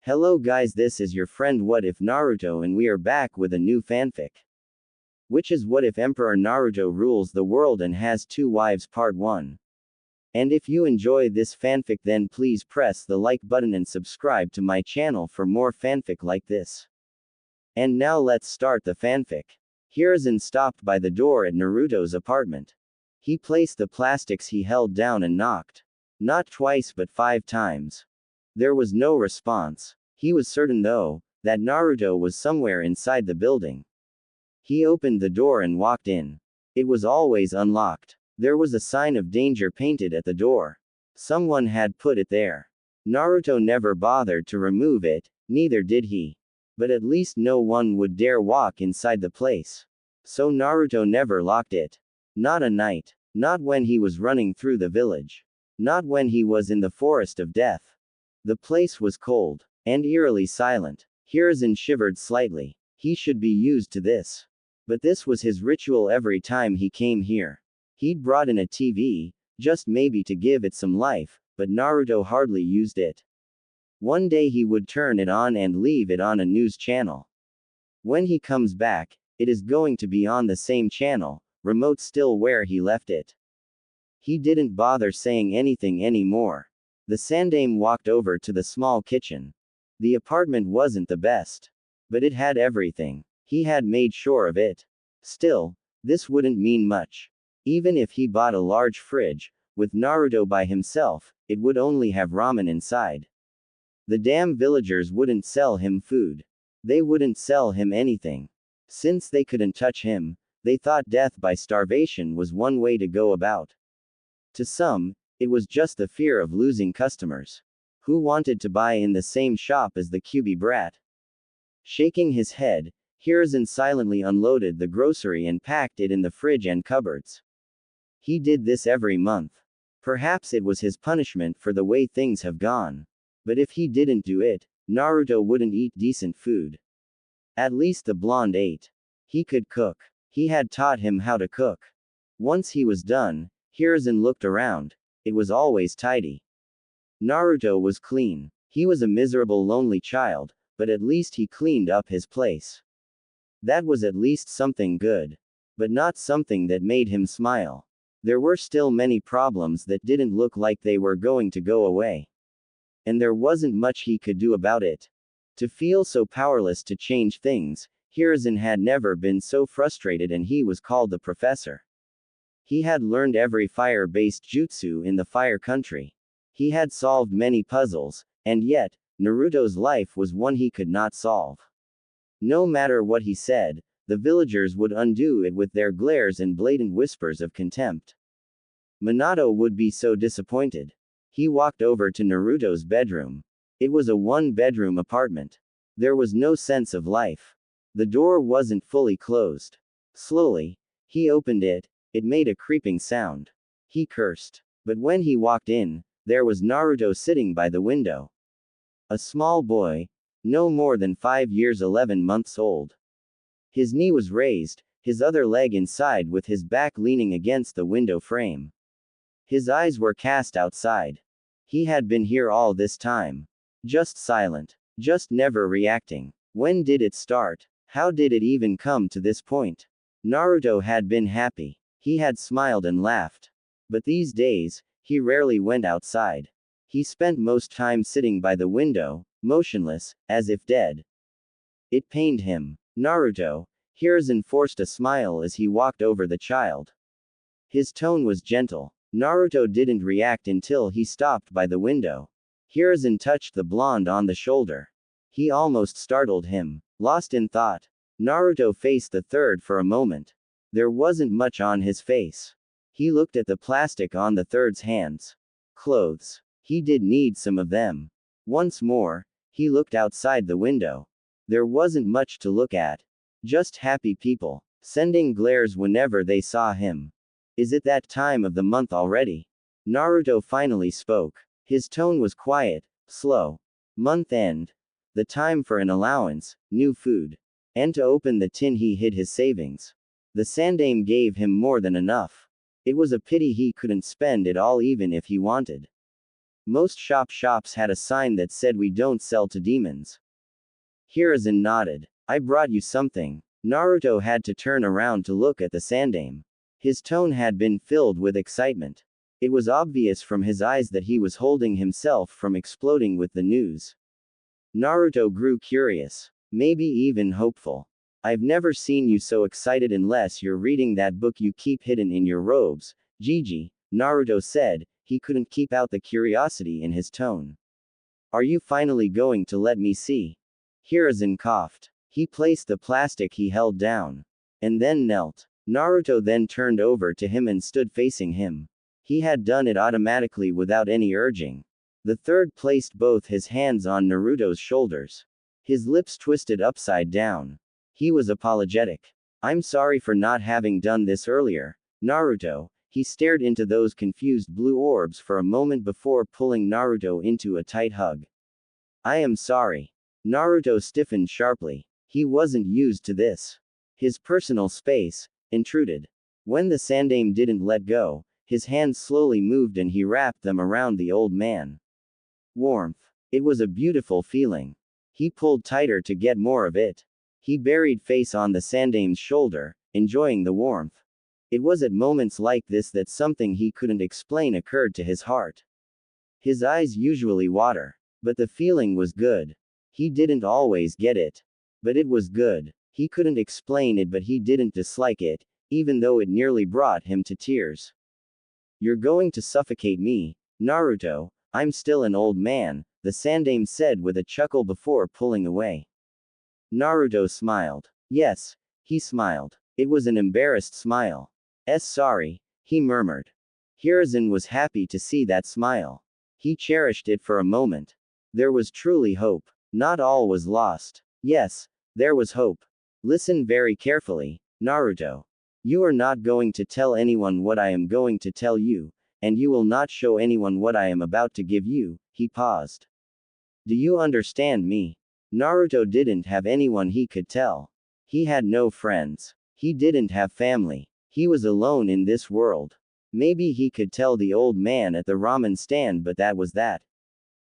Hello guys, this is your friend What If Naruto, and we are back with a new fanfic. Which is What If Emperor Naruto rules the world and has two wives part 1. And if you enjoy this fanfic, then please press the like button and subscribe to my channel for more fanfic like this. And now let's start the fanfic. Hiruzen stopped by the door at Naruto's apartment. He placed the plastics he held down and knocked. Not twice but 5 times. There was no response. He was certain though, that Naruto was somewhere inside the building. He opened the door and walked in. It was always unlocked. There was a sign of danger painted at the door. Someone had put it there. Naruto never bothered to remove it, neither did he. But at least no one would dare walk inside the place. So Naruto never locked it. Not a night. Not when he was running through the village. Not when he was in the forest of death. The place was cold, and eerily silent. Hiruzen shivered slightly. He should be used to this. But this was his ritual every time he came here. He'd brought in a TV, just maybe to give it some life, but Naruto hardly used it. One day he would turn it on and leave it on a news channel. When he comes back, it is going to be on the same channel, remote still where he left it. He didn't bother saying anything anymore. The Sandaime walked over to the small kitchen. The apartment wasn't the best. But it had everything. He had made sure of it. Still, this wouldn't mean much. Even if he bought a large fridge, with Naruto by himself, it would only have ramen inside. The damn villagers wouldn't sell him food. They wouldn't sell him anything. Since they couldn't touch him, they thought death by starvation was one way to go about. To some, it was just the fear of losing customers. Who wanted to buy in the same shop as the Kyuubi brat? Shaking his head, Hiruzen silently unloaded the grocery and packed it in the fridge and cupboards. He did this every month. Perhaps it was his punishment for the way things have gone. But if he didn't do it, Naruto wouldn't eat decent food. At least the blonde ate. He could cook. He had taught him how to cook. Once he was done, Hiruzen looked around. It was always tidy. Naruto was clean. He was a miserable lonely child, but at least he cleaned up his place. That was at least something good. But not something that made him smile. There were still many problems that didn't look like they were going to go away. And there wasn't much he could do about it. To feel so powerless to change things, Hiruzen had never been so frustrated, and he was called the professor. He had learned every fire-based jutsu in the fire country. He had solved many puzzles, and yet, Naruto's life was one he could not solve. No matter what he said, the villagers would undo it with their glares and blatant whispers of contempt. Minato would be so disappointed. He walked over to Naruto's bedroom. It was a one-bedroom apartment. There was no sense of life. The door wasn't fully closed. Slowly, he opened it. It made a creeping sound. He cursed. But when he walked in, there was Naruto sitting by the window. A small boy, no more than 5 years 11 months old. His knee was raised, his other leg inside with his back leaning against the window frame. His eyes were cast outside. He had been here all this time. Just silent. Just never reacting. When did it start? How did it even come to this point? Naruto had been happy. He had smiled and laughed. But these days, he rarely went outside. He spent most time sitting by the window, motionless, as if dead. It pained him. Naruto. Hiruzen forced a smile as he walked over the child. His tone was gentle. Naruto didn't react until he stopped by the window. Hiruzen touched the blonde on the shoulder. He almost startled him. Lost in thought, Naruto faced the third for a moment. There wasn't much on his face. He looked at the plastic on the third's hands. Clothes. He did need some of them. Once more, he looked outside the window. There wasn't much to look at. Just happy people, sending glares whenever they saw him. Is it that time of the month already? Naruto finally spoke. His tone was quiet, slow. Month end. The time for an allowance, new food. And to open the tin he hid his savings. The Sandaime gave him more than enough. It was a pity he couldn't spend it all even if he wanted. Most shops had a sign that said we don't sell to demons. Hiruzen nodded. I brought you something. Naruto had to turn around to look at the sandaime. His tone had been filled with excitement. It was obvious from his eyes that he was holding himself from exploding with the news. Naruto grew curious. Maybe even hopeful. I've never seen you so excited unless you're reading that book you keep hidden in your robes, Gigi, Naruto said. He couldn't keep out the curiosity in his tone. Are you finally going to let me see? Hiruzen coughed. He placed the plastic he held down. And then knelt. Naruto then turned over to him and stood facing him. He had done it automatically without any urging. The third placed both his hands on Naruto's shoulders. His lips twisted upside down. He was apologetic. I'm sorry for not having done this earlier, Naruto. He stared into those confused blue orbs for a moment before pulling Naruto into a tight hug. I am sorry. Naruto stiffened sharply. He wasn't used to this. His personal space intruded. When the sandaime didn't let go, his hands slowly moved and he wrapped them around the old man. Warmth. It was a beautiful feeling. He pulled tighter to get more of it. He buried face on the sandaime's shoulder, enjoying the warmth. It was at moments like this that something he couldn't explain occurred to his heart. His eyes usually water. But the feeling was good. He didn't always get it. But it was good. He couldn't explain it, but he didn't dislike it, even though it nearly brought him to tears. You're going to suffocate me, Naruto. I'm still an old man, the sandaime said with a chuckle before pulling away. Naruto smiled. Yes, he smiled. It was an embarrassed smile. Sorry, he murmured. Hiruzen was happy to see that smile. He cherished it for a moment. There was truly hope. Not all was lost. Yes, there was hope. Listen very carefully, Naruto. You are not going to tell anyone what I am going to tell you, and you will not show anyone what I am about to give you. He paused. Do you understand me? Naruto didn't have anyone he could tell. He had no friends. He didn't have family. He was alone in this world. Maybe he could tell the old man at the ramen stand, but that was that.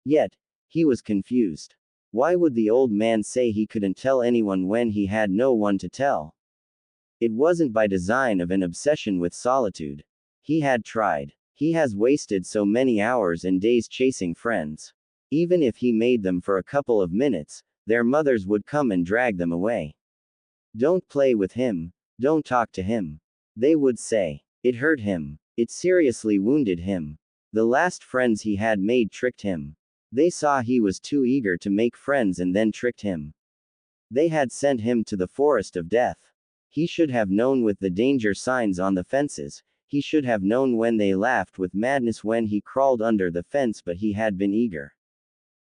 Yet, he was confused. Why would the old man say he couldn't tell anyone when he had no one to tell? It wasn't by design of an obsession with solitude. He had tried. He has wasted so many hours and days chasing friends. Even if he made them for a couple of minutes, their mothers would come and drag them away. Don't play with him. Don't talk to him. They would say. It hurt him. It seriously wounded him. The last friends he had made tricked him. They saw he was too eager to make friends and then tricked him. They had sent him to the forest of death. He should have known with the danger signs on the fences. He should have known when they laughed with madness when he crawled under the fence, but he had been eager.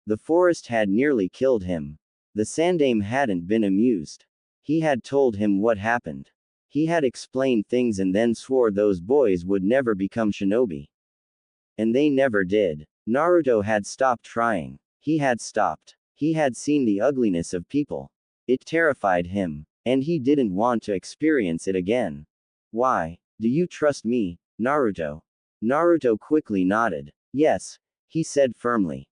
The forest had nearly killed him. The sandaime hadn't been amused. He had told him what happened. He had explained things and then swore those boys would never become shinobi. And they never did. Naruto had stopped trying. He had stopped. He had seen the ugliness of people. It terrified him. And he didn't want to experience it again. Why? Do you trust me, Naruto? Naruto quickly nodded. Yes, he said firmly.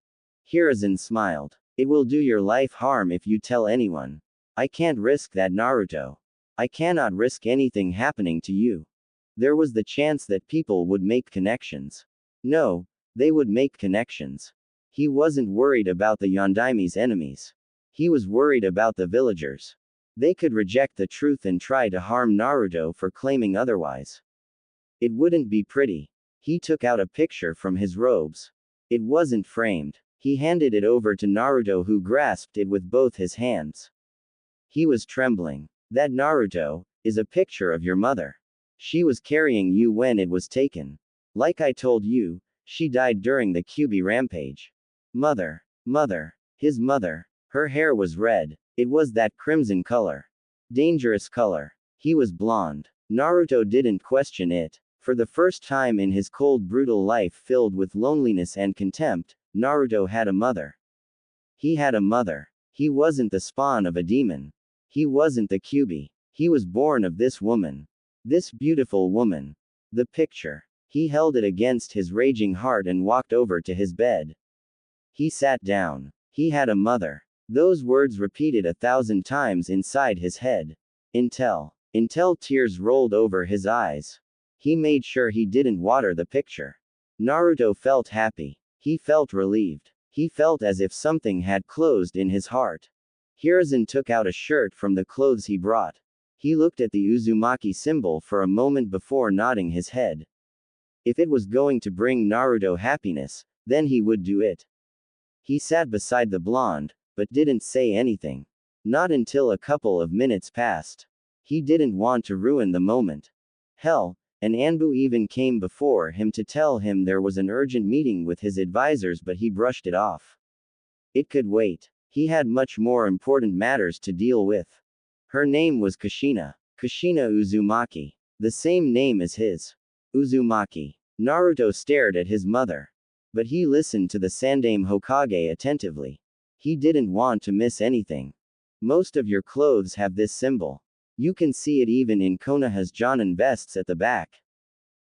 Hiruzen smiled. It will do your life harm if you tell anyone. I can't risk that, Naruto. I cannot risk anything happening to you. There was the chance that people would make connections. No, they would make connections. He wasn't worried about the Yondaime's enemies. He was worried about the villagers. They could reject the truth and try to harm Naruto for claiming otherwise. It wouldn't be pretty. He took out a picture from his robes. It wasn't framed. He handed it over to Naruto, who grasped it with both his hands. He was trembling. That, Naruto, is a picture of your mother. She was carrying you when it was taken. Like I told you, she died during the Kyuubi rampage. Mother. His mother. Her hair was red. It was that crimson color. Dangerous color. He was blonde. Naruto didn't question it. For the first time in his cold, brutal life filled with loneliness and contempt, Naruto had a mother. He had a mother. He wasn't the spawn of a demon. He wasn't the Kyuubi. He was born of this woman. This beautiful woman. The picture. He held it against his raging heart and walked over to his bed. He sat down. He had a mother. Those words repeated 1,000 times inside his head. Until tears rolled over his eyes. He made sure he didn't water the picture. Naruto felt happy. He felt relieved. He felt as if something had closed in his heart. Hiruzen took out a shirt from the clothes he brought. He looked at the Uzumaki symbol for a moment before nodding his head. If it was going to bring Naruto happiness, then he would do it. He sat beside the blonde, but didn't say anything. Not until a couple of minutes passed. He didn't want to ruin the moment. Hell, and Anbu even came before him to tell him there was an urgent meeting with his advisors, but he brushed it off. It could wait. He had much more important matters to deal with. Her name was Kushina. Kushina Uzumaki. The same name as his. Uzumaki. Naruto stared at his mother. But he listened to the Sandaime Hokage attentively. He didn't want to miss anything. Most of your clothes have this symbol. You can see it even in Konoha's Jonin vests at the back.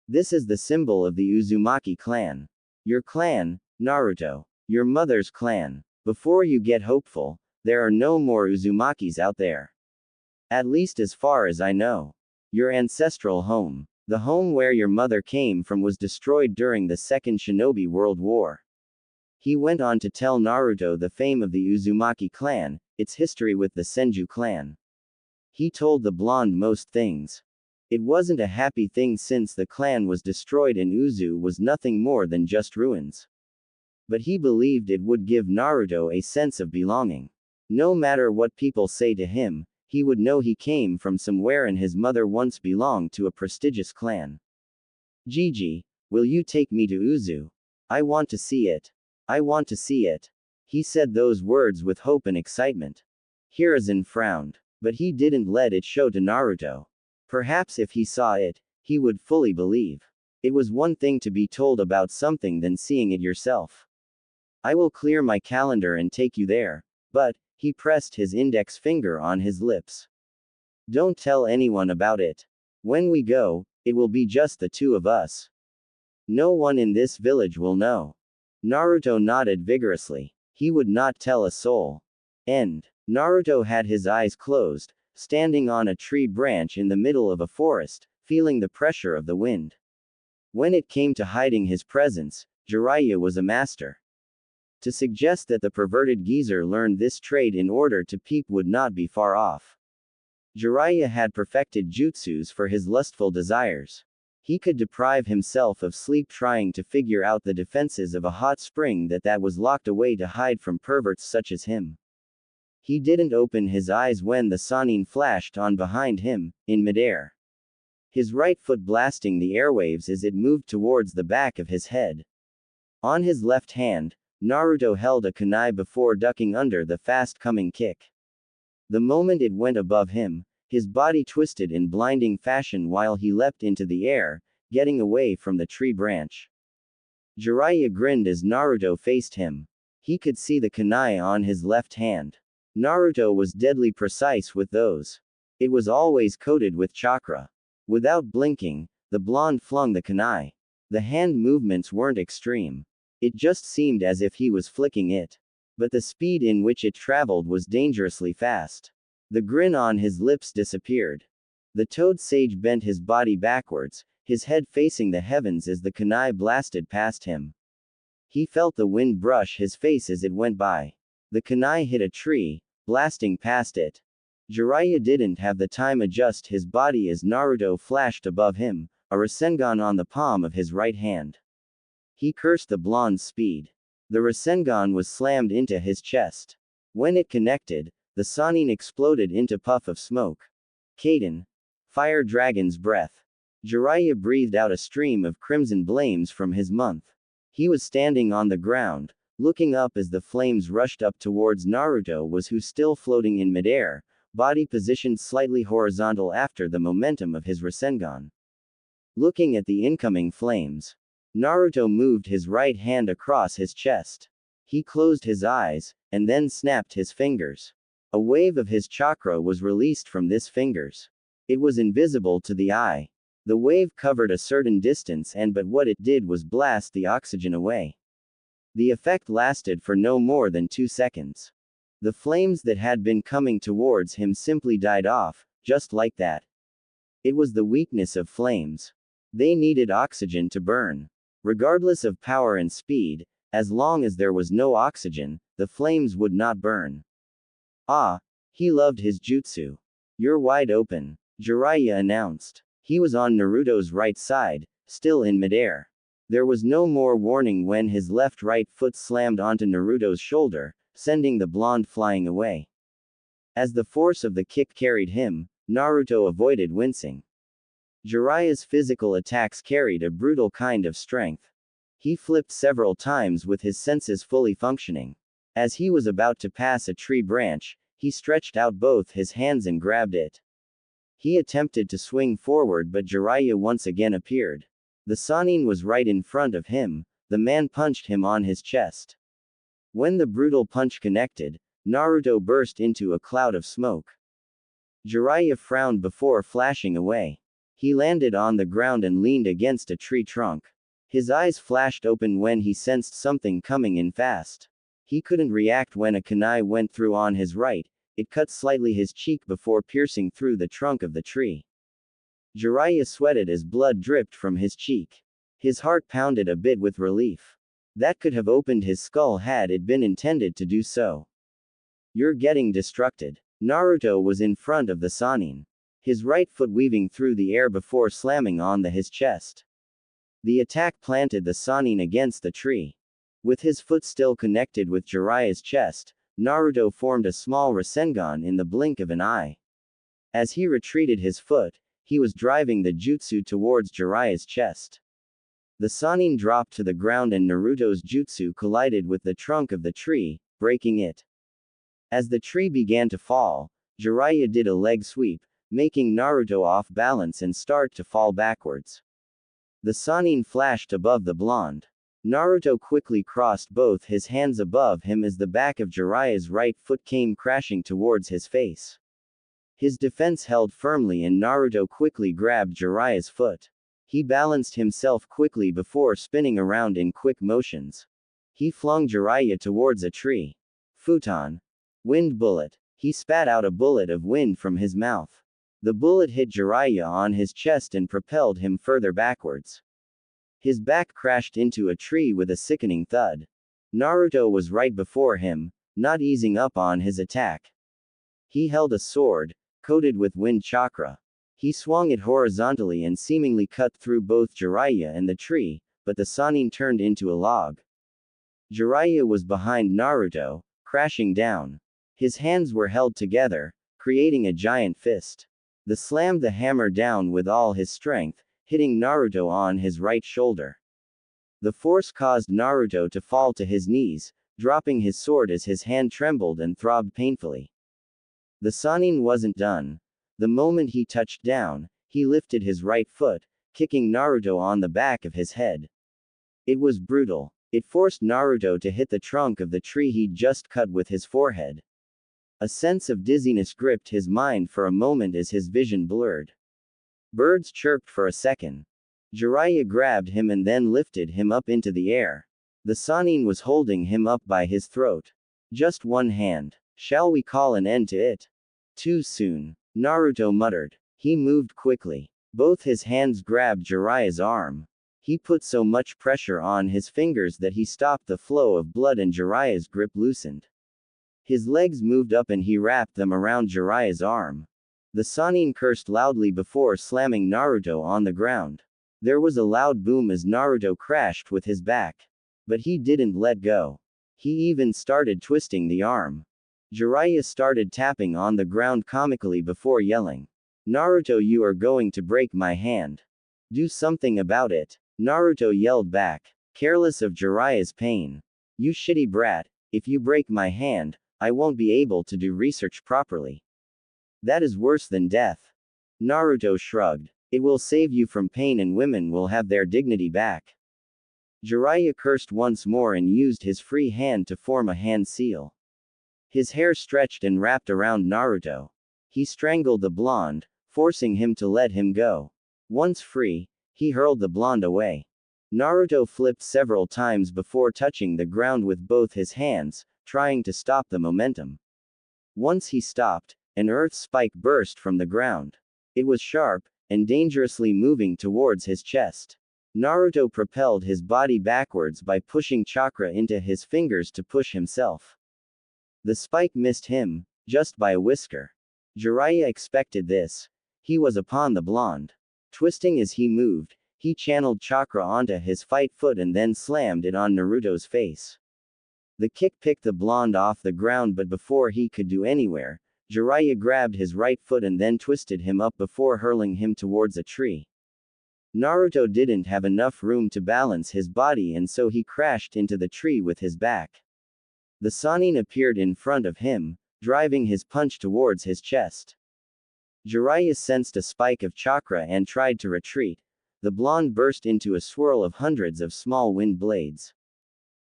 This is the symbol of the Uzumaki clan. Your clan, Naruto. Your mother's clan. Before you get hopeful, there are no more Uzumakis out there. At least as far as I know. Your ancestral home, the home where your mother came from, was destroyed during the Second Shinobi World War. He went on to tell Naruto the fame of the Uzumaki clan, its history with the Senju clan. He told the blonde most things. It wasn't a happy thing since the clan was destroyed and Uzu was nothing more than just ruins. But he believed it would give Naruto a sense of belonging. No matter what people say to him, he would know he came from somewhere and his mother once belonged to a prestigious clan. Gigi, will you take me to Uzu? I want to see it. I want to see it. He said those words with hope and excitement. Hiruzen frowned, but he didn't let it show to Naruto. Perhaps if he saw it, he would fully believe. It was one thing to be told about something than seeing it yourself. I will clear my calendar and take you there, but, he pressed his index finger on his lips. Don't tell anyone about it. When we go, it will be just the two of us. No one in this village will know. Naruto nodded vigorously. He would not tell a soul. End. Naruto had his eyes closed, standing on a tree branch in the middle of a forest, feeling the pressure of the wind. When it came to hiding his presence, Jiraiya was a master. To suggest that the perverted geezer learned this trade in order to peep would not be far off. Jiraiya had perfected jutsus for his lustful desires. He could deprive himself of sleep trying to figure out the defenses of a hot spring that was locked away to hide from perverts such as him. He didn't open his eyes when the Sannin flashed on behind him, in midair. His right foot blasting the airwaves as it moved towards the back of his head. On his left hand, Naruto held a kunai before ducking under the fast-coming kick. The moment it went above him, his body twisted in blinding fashion while he leapt into the air, getting away from the tree branch. Jiraiya grinned as Naruto faced him. He could see the kunai on his left hand. Naruto was deadly precise with those. It was always coated with chakra. Without blinking, the blonde flung the kunai. The hand movements weren't extreme. It just seemed as if he was flicking it. But the speed in which it traveled was dangerously fast. The grin on his lips disappeared. The toad sage bent his body backwards, his head facing the heavens as the kunai blasted past him. He felt the wind brush his face as it went by. The kunai hit a tree, blasting past it. Jiraiya didn't have the time adjust his body as Naruto flashed above him, a Rasengan on the palm of his right hand. He cursed the blonde's speed. The Rasengan was slammed into his chest. When it connected, the Sannin exploded into puff of smoke. Kaden. Fire dragon's breath. Jiraiya breathed out a stream of crimson flames from his mouth. He was standing on the ground, looking up as the flames rushed up towards Naruto who was still floating in midair, body positioned slightly horizontal after the momentum of his Rasengan. Looking at the incoming flames, Naruto moved his right hand across his chest. He closed his eyes, and then snapped his fingers. A wave of his chakra was released from his fingers. It was invisible to the eye. The wave covered a certain distance but what it did was blast the oxygen away. The effect lasted for no more than 2 seconds. The flames that had been coming towards him simply died off, just like that. It was the weakness of flames. They needed oxygen to burn. Regardless of power and speed, as long as there was no oxygen, the flames would not burn. Ah, he loved his jutsu. You're wide open, Jiraiya announced. He was on Naruto's right side, still in midair. There was no more warning when his right foot slammed onto Naruto's shoulder, sending the blonde flying away. As the force of the kick carried him, Naruto avoided wincing. Jiraiya's physical attacks carried a brutal kind of strength. He flipped several times with his senses fully functioning. As he was about to pass a tree branch, he stretched out both his hands and grabbed it. He attempted to swing forward but Jiraiya once again appeared. The Sannin was right in front of him, the man punched him on his chest. When the brutal punch connected, Naruto burst into a cloud of smoke. Jiraiya frowned before flashing away. He landed on the ground and leaned against a tree trunk. His eyes flashed open when he sensed something coming in fast. He couldn't react when a kunai went through on his right, it cut slightly his cheek before piercing through the trunk of the tree. Jiraiya sweated as blood dripped from his cheek. His heart pounded a bit with relief. That could have opened his skull had it been intended to do so. You're getting destructed. Naruto was in front of the Sannin. His right foot weaving through the air before slamming on his chest. The attack planted the Sannin against the tree. With his foot still connected with Jiraiya's chest, Naruto formed a small Rasengan in the blink of an eye. As he retreated his foot, he was driving the jutsu towards Jiraiya's chest. The Sannin dropped to the ground and Naruto's jutsu collided with the trunk of the tree, breaking it. As the tree began to fall, Jiraiya did a leg sweep, making Naruto off balance and start to fall backwards. The Sannin flashed above the blonde. Naruto quickly crossed both his hands above him as the back of Jiraiya's right foot came crashing towards his face. His defense held firmly and Naruto quickly grabbed Jiraiya's foot. He balanced himself quickly before spinning around in quick motions. He flung Jiraiya towards a tree. Futon. Wind bullet. He spat out a bullet of wind from his mouth. The bullet hit Jiraiya on his chest and propelled him further backwards. His back crashed into a tree with a sickening thud. Naruto was right before him, not easing up on his attack. He held a sword, coated with wind chakra. He swung it horizontally and seemingly cut through both Jiraiya and the tree, but the Sannin turned into a log. Jiraiya was behind Naruto, crashing down. His hands were held together, creating a giant fist. The slammed the hammer down with all his strength, hitting Naruto on his right shoulder. The force caused Naruto to fall to his knees, dropping his sword as his hand trembled and throbbed painfully. The Sannin wasn't done. The moment he touched down, he lifted his right foot, kicking Naruto on the back of his head. It was brutal. It forced Naruto to hit the trunk of the tree he'd just cut with his forehead. A sense of dizziness gripped his mind for a moment as his vision blurred. Birds chirped for a second. Jiraiya grabbed him and then lifted him up into the air. The Sannin was holding him up by his throat. Just one hand. Shall we call an end to it? Too soon. Naruto muttered. He moved quickly. Both his hands grabbed Jiraiya's arm. He put so much pressure on his fingers that he stopped the flow of blood and Jiraiya's grip loosened. His legs moved up and he wrapped them around Jiraiya's arm. The Sannin cursed loudly before slamming Naruto on the ground. There was a loud boom as Naruto crashed with his back. But he didn't let go. He even started twisting the arm. Jiraiya started tapping on the ground comically before yelling. Naruto, you are going to break my hand. Do something about it. Naruto yelled back, careless of Jiraiya's pain. You shitty brat, if you break my hand, I won't be able to do research properly. That is worse than death. Naruto shrugged. It will save you from pain and women will have their dignity back. Jiraiya cursed once more and used his free hand to form a hand seal. His hair stretched and wrapped around Naruto. He strangled the blonde, forcing him to let him go. Once free, he hurled the blonde away. Naruto flipped several times before touching the ground with both his hands, trying to stop the momentum. Once he stopped, an earth spike burst from the ground. It was sharp, and dangerously moving towards his chest. Naruto propelled his body backwards by pushing chakra into his fingers to push himself. The spike missed him, just by a whisker. Jiraiya expected this. He was upon the blonde. Twisting as he moved, he channeled chakra onto his fight foot and then slammed it on Naruto's face. The kick picked the blonde off the ground, but before he could do anywhere, Jiraiya grabbed his right foot and then twisted him up before hurling him towards a tree. Naruto didn't have enough room to balance his body, and so he crashed into the tree with his back. The Sannin appeared in front of him, driving his punch towards his chest. Jiraiya sensed a spike of chakra and tried to retreat. The blonde burst into a swirl of hundreds of small wind blades.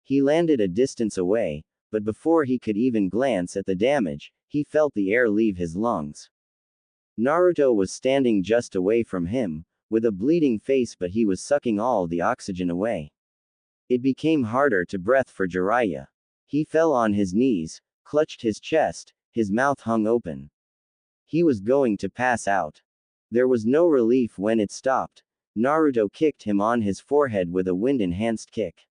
He landed a distance away, but before he could even glance at the damage, he felt the air leave his lungs. Naruto was standing just away from him, with a bleeding face, but he was sucking all the oxygen away. It became harder to breathe for Jiraiya. He fell on his knees, clutched his chest, his mouth hung open. He was going to pass out. There was no relief when it stopped. Naruto kicked him on his forehead with a wind-enhanced kick.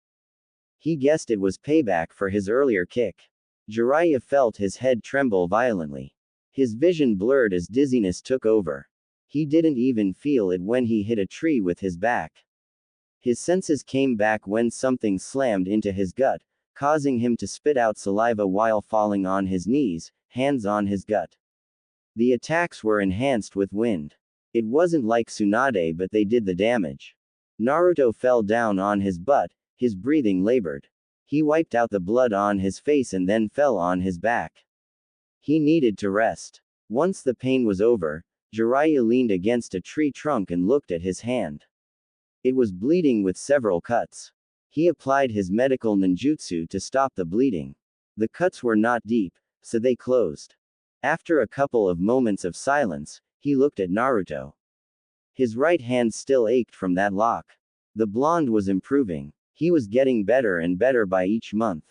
He guessed it was payback for his earlier kick. Jiraiya felt his head tremble violently. His vision blurred as dizziness took over. He didn't even feel it when he hit a tree with his back. His senses came back when something slammed into his gut, causing him to spit out saliva while falling on his knees, hands on his gut. The attacks were enhanced with wind. It wasn't like Tsunade, but they did the damage. Naruto fell down on his butt, his breathing labored. He wiped out the blood on his face and then fell on his back. He needed to rest. Once the pain was over, Jiraiya leaned against a tree trunk and looked at his hand. It was bleeding with several cuts. He applied his medical ninjutsu to stop the bleeding. The cuts were not deep, so they closed. After a couple of moments of silence, he looked at Naruto. His right hand still ached from that lock. The blonde was improving. He was getting better and better by each month.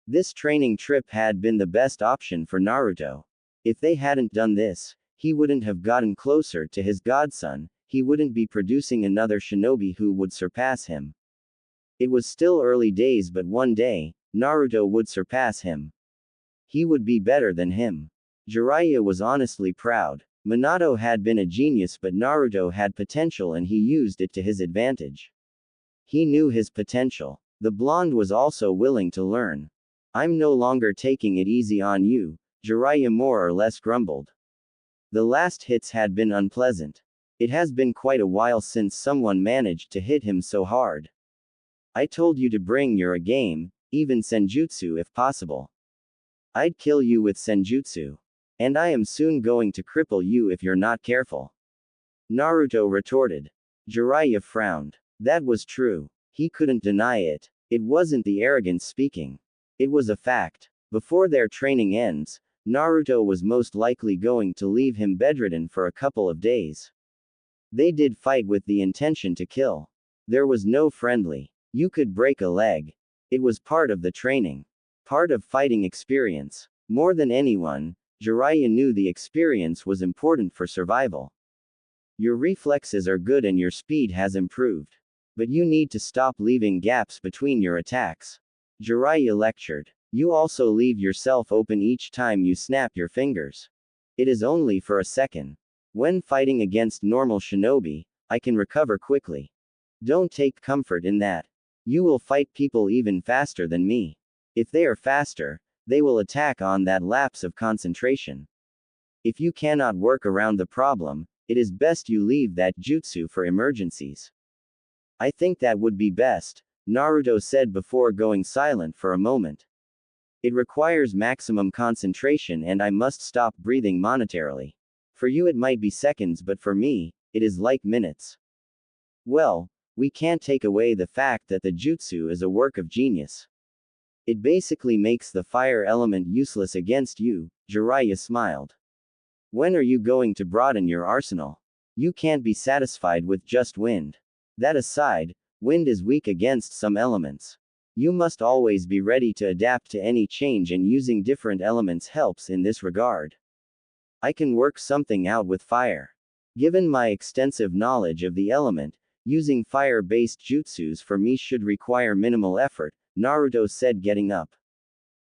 This training trip had been the best option for Naruto. If they hadn't done this, he wouldn't have gotten closer to his godson, he wouldn't be producing another shinobi who would surpass him. It was still early days, but one day, Naruto would surpass him. He would be better than him. Jiraiya was honestly proud. Minato had been a genius, but Naruto had potential and he used it to his advantage. He knew his potential. The blonde was also willing to learn. "I'm no longer taking it easy on you," Jiraiya more or less grumbled. The last hits had been unpleasant. It has been quite a while since someone managed to hit him so hard. "I told you to bring your A game, even senjutsu if possible. I'd kill you with senjutsu. And I am soon going to cripple you if you're not careful," Naruto retorted. Jiraiya frowned. That was true. He couldn't deny it. It wasn't the arrogance speaking. It was a fact. Before their training ends, Naruto was most likely going to leave him bedridden for a couple of days. They did fight with the intention to kill. There was no friendly. You could break a leg. It was part of the training. Part of fighting experience. More than anyone, Jiraiya knew the experience was important for survival. Your reflexes are good and your speed has improved. But you need to stop leaving gaps between your attacks. Jiraiya lectured. You also leave yourself open each time you snap your fingers. It is only for a second. When fighting against normal shinobi, I can recover quickly. Don't take comfort in that. You will fight people even faster than me. If they are faster, they will attack on that lapse of concentration. If you cannot work around the problem, it is best you leave that jutsu for emergencies. I think that would be best, Naruto said before going silent for a moment. It requires maximum concentration and I must stop breathing monetarily. For you it might be seconds, but for me, it is like minutes. Well, we can't take away the fact that the jutsu is a work of genius. It basically makes the fire element useless against you, Jiraiya smiled. When are you going to broaden your arsenal? You can't be satisfied with just wind. That aside, wind is weak against some elements. You must always be ready to adapt to any change, and using different elements helps in this regard. I can work something out with fire. Given my extensive knowledge of the element, using fire-based jutsus for me should require minimal effort, Naruto said, getting up.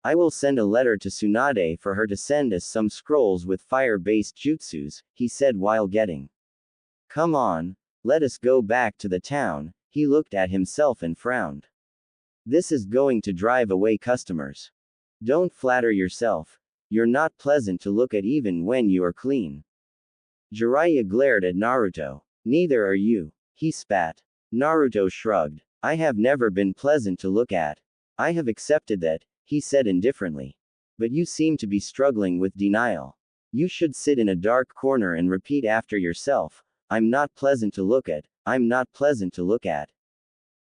I will send a letter to Tsunade for her to send us some scrolls with fire-based jutsus, he said while getting. Come on, let us go back to the town. He looked at himself and frowned. This is going to drive away customers. Don't flatter yourself. You're not pleasant to look at even when you are clean. Jiraiya glared at Naruto. Neither are you. He spat. Naruto shrugged. I have never been pleasant to look at. I have accepted that, he said indifferently. But you seem to be struggling with denial. You should sit in a dark corner and repeat after yourself, I'm not pleasant to look at, I'm not pleasant to look at.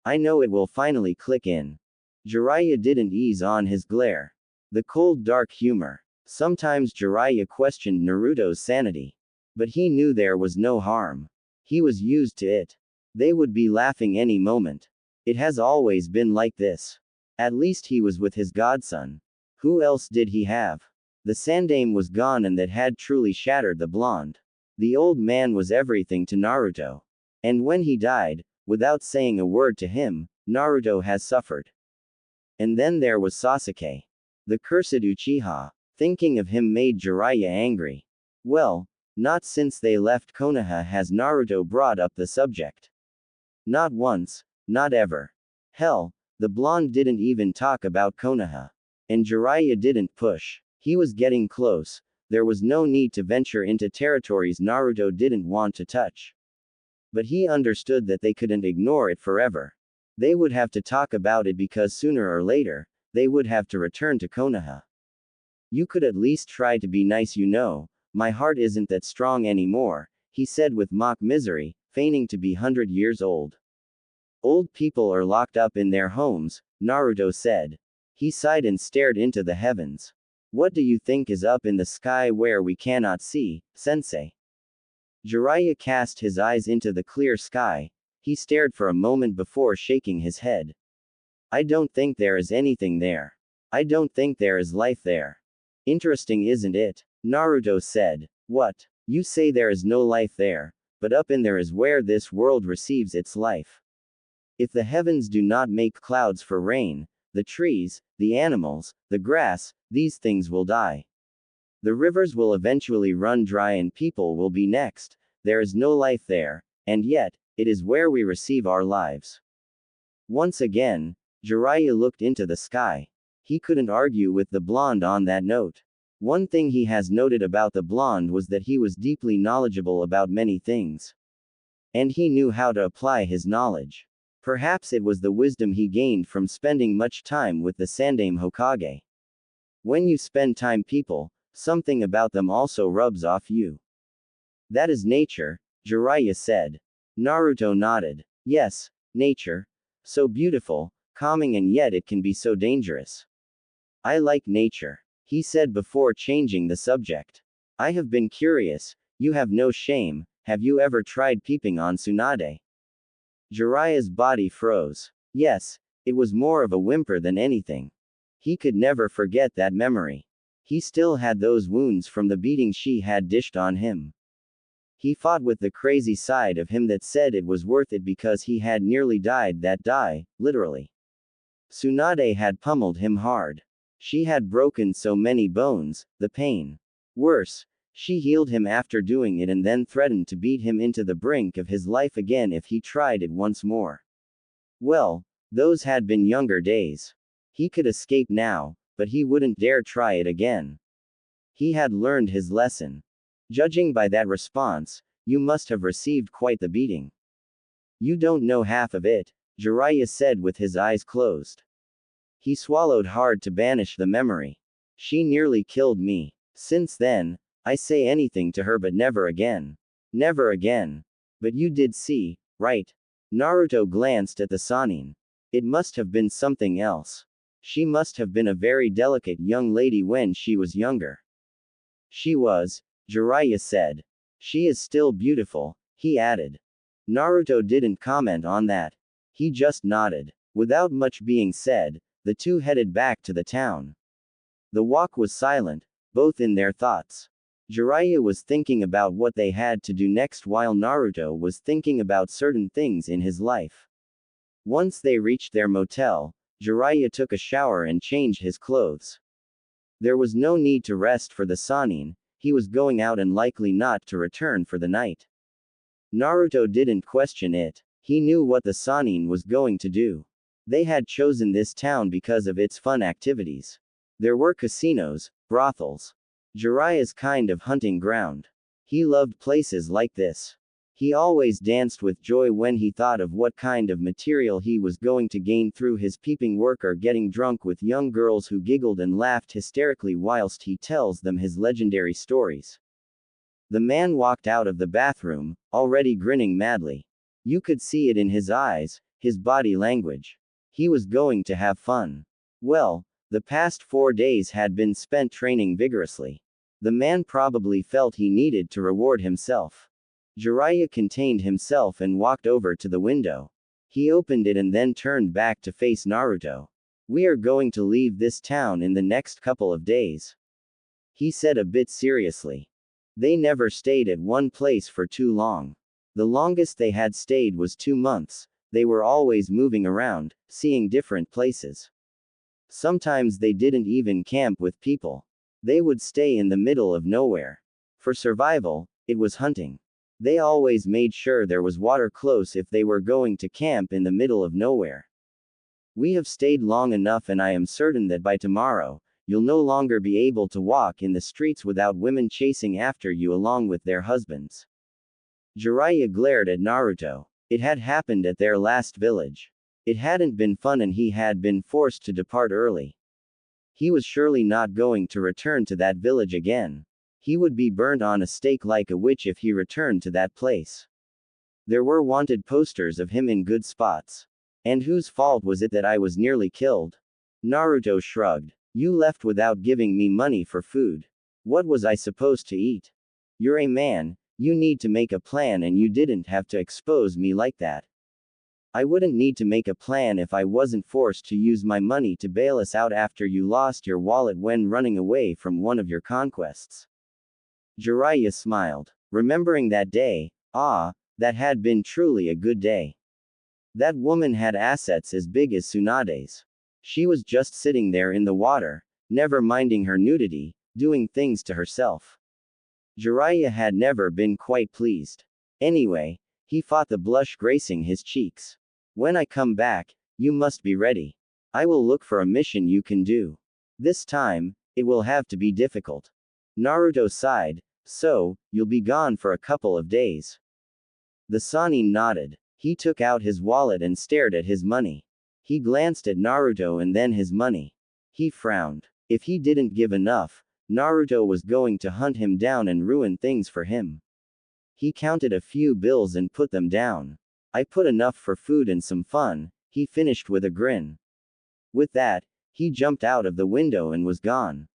I know it will finally click in. Jiraiya didn't ease on his glare. The cold dark humor. Sometimes Jiraiya questioned Naruto's sanity. But he knew there was no harm. He was used to it. They would be laughing any moment. It has always been like this. At least he was with his godson. Who else did he have? The sandaime was gone, and that had truly shattered the blonde. The old man was everything to Naruto. And when he died, without saying a word to him, Naruto has suffered. And then there was Sasuke. The cursed Uchiha. Thinking of him made Jiraiya angry. Well, not since they left Konoha has Naruto brought up the subject. Not once, not ever. Hell, the blonde didn't even talk about Konoha. And Jiraiya didn't push. He was getting close. There was no need to venture into territories Naruto didn't want to touch. But he understood that they couldn't ignore it forever. They would have to talk about it because sooner or later, they would have to return to Konoha. You could at least try to be nice, you know. My heart isn't that strong anymore, he said with mock misery, feigning to be 100 years old. Old people are locked up in their homes, Naruto said. He sighed and stared into the heavens. What do you think is up in the sky where we cannot see, sensei? Jiraiya cast his eyes into the clear sky. He stared for a moment before shaking his head. I don't think there is anything there. I don't think there is life there. Interesting, isn't it? Naruto said. What? You say there is no life there, but up in there is where this world receives its life. If the heavens do not make clouds for rain, the trees, the animals, the grass, these things will die. The rivers will eventually run dry and people will be next. There is no life there, and yet, it is where we receive our lives. Once again, Jiraiya looked into the sky. He couldn't argue with the blonde on that note. One thing he has noted about the blonde was that he was deeply knowledgeable about many things. And he knew how to apply his knowledge. Perhaps it was the wisdom he gained from spending much time with the Sandaime Hokage. When you spend time people, something about them also rubs off you. That is nature, Jiraiya said. Naruto nodded. Yes, nature. So beautiful, calming, and yet it can be so dangerous. I like nature, he said before changing the subject. I have been curious, you have no shame, have you ever tried peeping on Tsunade? Jiraiya's body froze. Yes, it was more of a whimper than anything. He could never forget that memory. He still had those wounds from the beating she had dished on him. He fought with the crazy side of him that said it was worth it because he had nearly died that day, literally. Tsunade had pummeled him hard. She had broken so many bones, the pain. Worse, she healed him after doing it and then threatened to beat him into the brink of his life again if he tried it once more. Well, those had been younger days. He could escape now, but he wouldn't dare try it again. He had learned his lesson. Judging by that response, you must have received quite the beating. You don't know half of it, Jiraiya said with his eyes closed. He swallowed hard to banish the memory. She nearly killed me. Since then, I say anything to her but never again. Never again. But you did see, right? Naruto glanced at the Sannin. It must have been something else. She must have been a very delicate young lady when she was younger. She was, Jiraiya said. She is still beautiful, he added. Naruto didn't comment on that. He just nodded. Without much being said, the two headed back to the town. The walk was silent, both in their thoughts. Jiraiya was thinking about what they had to do next while Naruto was thinking about certain things in his life. Once they reached their motel, Jiraiya took a shower and changed his clothes. There was no need to rest for the Sannin, he was going out and likely not to return for the night. Naruto didn't question it. He knew what the Sannin was going to do. They had chosen this town because of its fun activities. There were casinos, brothels. Jiraiya's kind of hunting ground. He loved places like this. He always danced with joy when he thought of what kind of material he was going to gain through his peeping work or getting drunk with young girls who giggled and laughed hysterically whilst he tells them his legendary stories. The man walked out of the bathroom, already grinning madly. You could see it in his eyes, his body language. He was going to have fun. Well, the past 4 days had been spent training vigorously. The man probably felt he needed to reward himself. Jiraiya contained himself and walked over to the window. He opened it and then turned back to face Naruto. We are going to leave this town in the next couple of days, he said a bit seriously. They never stayed at one place for too long. The longest they had stayed was 2 months. They were always moving around, seeing different places. Sometimes they didn't even camp with people. They would stay in the middle of nowhere. For survival, it was hunting. They always made sure there was water close if they were going to camp in the middle of nowhere. We have stayed long enough and I am certain that by tomorrow, you'll no longer be able to walk in the streets without women chasing after you along with their husbands. Jiraiya glared at Naruto. It had happened at their last village. It hadn't been fun and he had been forced to depart early. He was surely not going to return to that village again. He would be burned on a stake like a witch if he returned to that place. There were wanted posters of him in good spots. And whose fault was it that I was nearly killed? Naruto shrugged. You left without giving me money for food. What was I supposed to eat? You're a man, you need to make a plan and you didn't have to expose me like that. I wouldn't need to make a plan if I wasn't forced to use my money to bail us out after you lost your wallet when running away from one of your conquests. Jiraiya smiled. Remembering that day, that had been truly a good day. That woman had assets as big as Tsunade's. She was just sitting there in the water, never minding her nudity, doing things to herself. Jiraiya had never been quite pleased. Anyway, he fought the blush gracing his cheeks. When I come back, you must be ready. I will look for a mission you can do. This time, it will have to be difficult. Naruto sighed. So, you'll be gone for a couple of days. The Sannin nodded. He took out his wallet and stared at his money. He glanced at Naruto and then his money. He frowned. If he didn't give enough, Naruto was going to hunt him down and ruin things for him. He counted a few bills and put them down. I put enough for food and some fun, he finished with a grin. With that, he jumped out of the window and was gone.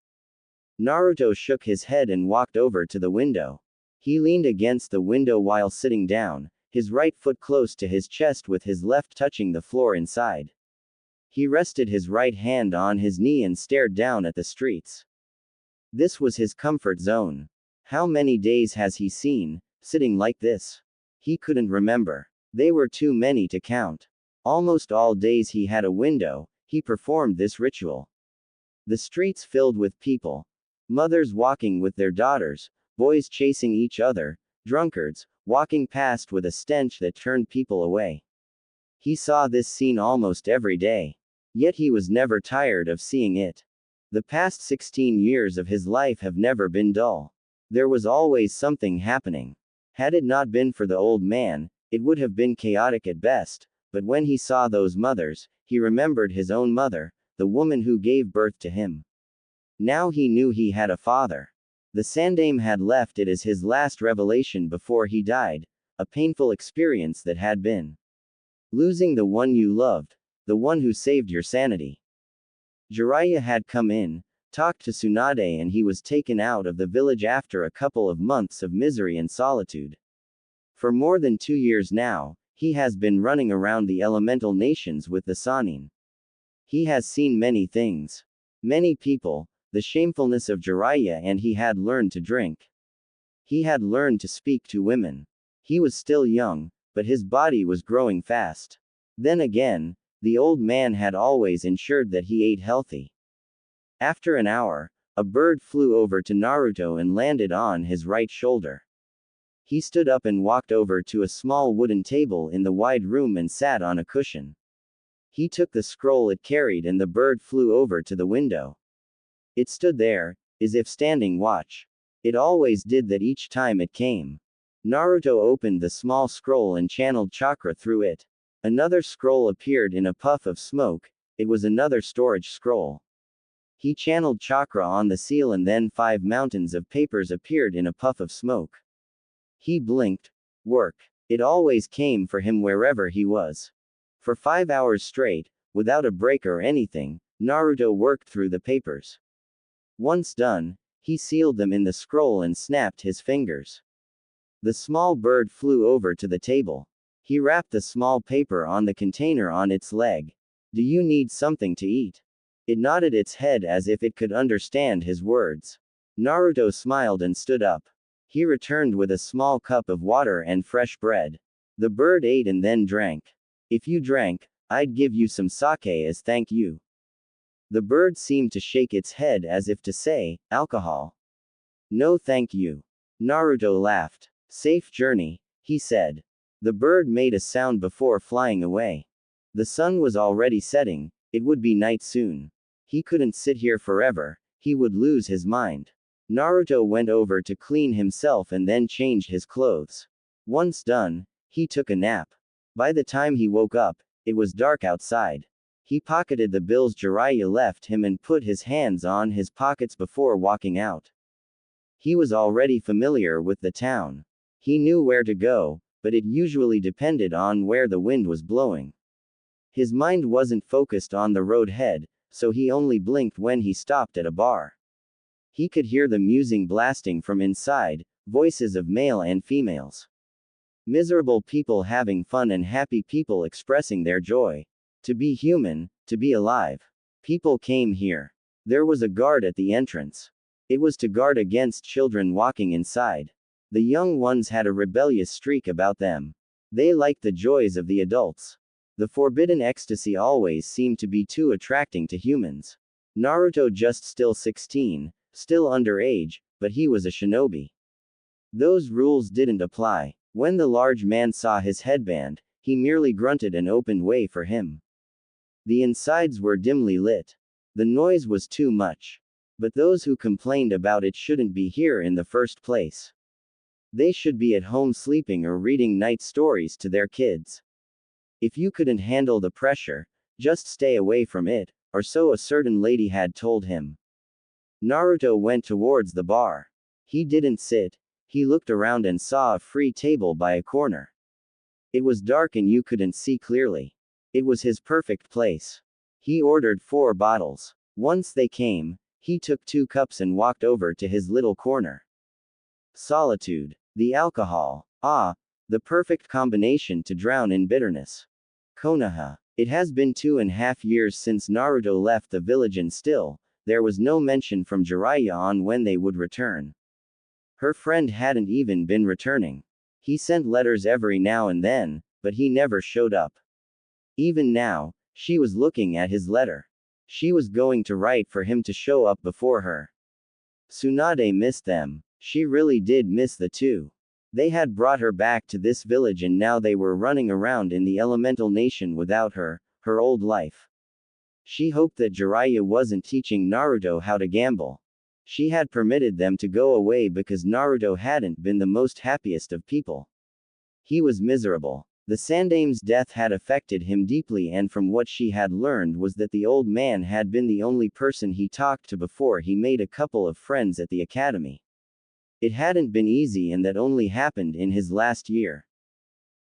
Naruto shook his head and walked over to the window. He leaned against the window while sitting down, his right foot close to his chest with his left touching the floor inside. He rested his right hand on his knee and stared down at the streets. This was his comfort zone. How many days has he seen, sitting like this? He couldn't remember. They were too many to count. Almost all days he had a window, he performed this ritual. The streets filled with people. Mothers walking with their daughters, boys chasing each other, drunkards, walking past with a stench that turned people away. He saw this scene almost every day. Yet he was never tired of seeing it. The past 16 years of his life have never been dull. There was always something happening. Had it not been for the old man, it would have been chaotic at best, but when he saw those mothers, he remembered his own mother, the woman who gave birth to him. Now he knew he had a father. The Sandaime had left it as his last revelation before he died, a painful experience that had been losing the one you loved, the one who saved your sanity. Jiraiya had come in, talked to Tsunade, and he was taken out of the village after a couple of months of misery and solitude. For more than 2 years now, he has been running around the elemental nations with the Sannin. He has seen many things. Many people, the shamefulness of Jiraiya, and he had learned to drink. He had learned to speak to women. He was still young, but his body was growing fast. Then again, the old man had always ensured that he ate healthy. After an hour, a bird flew over to Naruto and landed on his right shoulder. He stood up and walked over to a small wooden table in the wide room and sat on a cushion. He took the scroll it carried and the bird flew over to the window. It stood there, as if standing watch. It always did that each time it came. Naruto opened the small scroll and channeled chakra through it. Another scroll appeared in a puff of smoke. It was another storage scroll. He channeled chakra on the seal and then 5 mountains of papers appeared in a puff of smoke. He blinked. Work. It always came for him wherever he was. For 5 hours straight, without a break or anything, Naruto worked through the papers. Once done, he sealed them in the scroll and snapped his fingers. The small bird flew over to the table. He wrapped the small paper on the container on its leg. Do you need something to eat? It nodded its head as if it could understand his words. Naruto smiled and stood up. He returned with a small cup of water and fresh bread. The bird ate and then drank. If you drank, I'd give you some sake as thank you. The bird seemed to shake its head as if to say, alcohol. No thank you. Naruto laughed. Safe journey, he said. The bird made a sound before flying away. The sun was already setting, it would be night soon. He couldn't sit here forever, he would lose his mind. Naruto went over to clean himself and then changed his clothes. Once done, he took a nap. By the time he woke up, it was dark outside. He pocketed the bills Jiraiya left him and put his hands on his pockets before walking out. He was already familiar with the town. He knew where to go, but it usually depended on where the wind was blowing. His mind wasn't focused on the road ahead, so he only blinked when he stopped at a bar. He could hear the music blasting from inside, voices of male and females. Miserable people having fun and happy people expressing their joy. To be human, to be alive. People came here. There was a guard at the entrance. It was to guard against children walking inside. The young ones had a rebellious streak about them. They liked the joys of the adults. The forbidden ecstasy always seemed to be too attracting to humans. Naruto just still 16, still underage, but he was a shinobi. Those rules didn't apply. When the large man saw his headband, he merely grunted and opened way for him. The insides were dimly lit. The noise was too much. But those who complained about it shouldn't be here in the first place. They should be at home sleeping or reading night stories to their kids. If you couldn't handle the pressure, just stay away from it, or so a certain lady had told him. Naruto went towards the bar. He didn't sit. He looked around and saw a free table by a corner. It was dark and you couldn't see clearly. It was his perfect place. He ordered 4 bottles. Once they came, he took 2 cups and walked over to his little corner. Solitude. The alcohol. Ah, the perfect combination to drown in bitterness. Konoha. It has been 2.5 years since Naruto left the village and still, there was no mention from Jiraiya on when they would return. Her friend hadn't even been returning. He sent letters every now and then, but he never showed up. Even now, she was looking at his letter. She was going to write for him to show up before her. Tsunade missed them. She really did miss the two. They had brought her back to this village and now they were running around in the elemental nation without her, her old life. She hoped that Jiraiya wasn't teaching Naruto how to gamble. She had permitted them to go away because Naruto hadn't been the most happiest of people. He was miserable. The Sandame's death had affected him deeply, and from what she had learned was that the old man had been the only person he talked to before he made a couple of friends at the academy. It hadn't been easy and that only happened in his last year.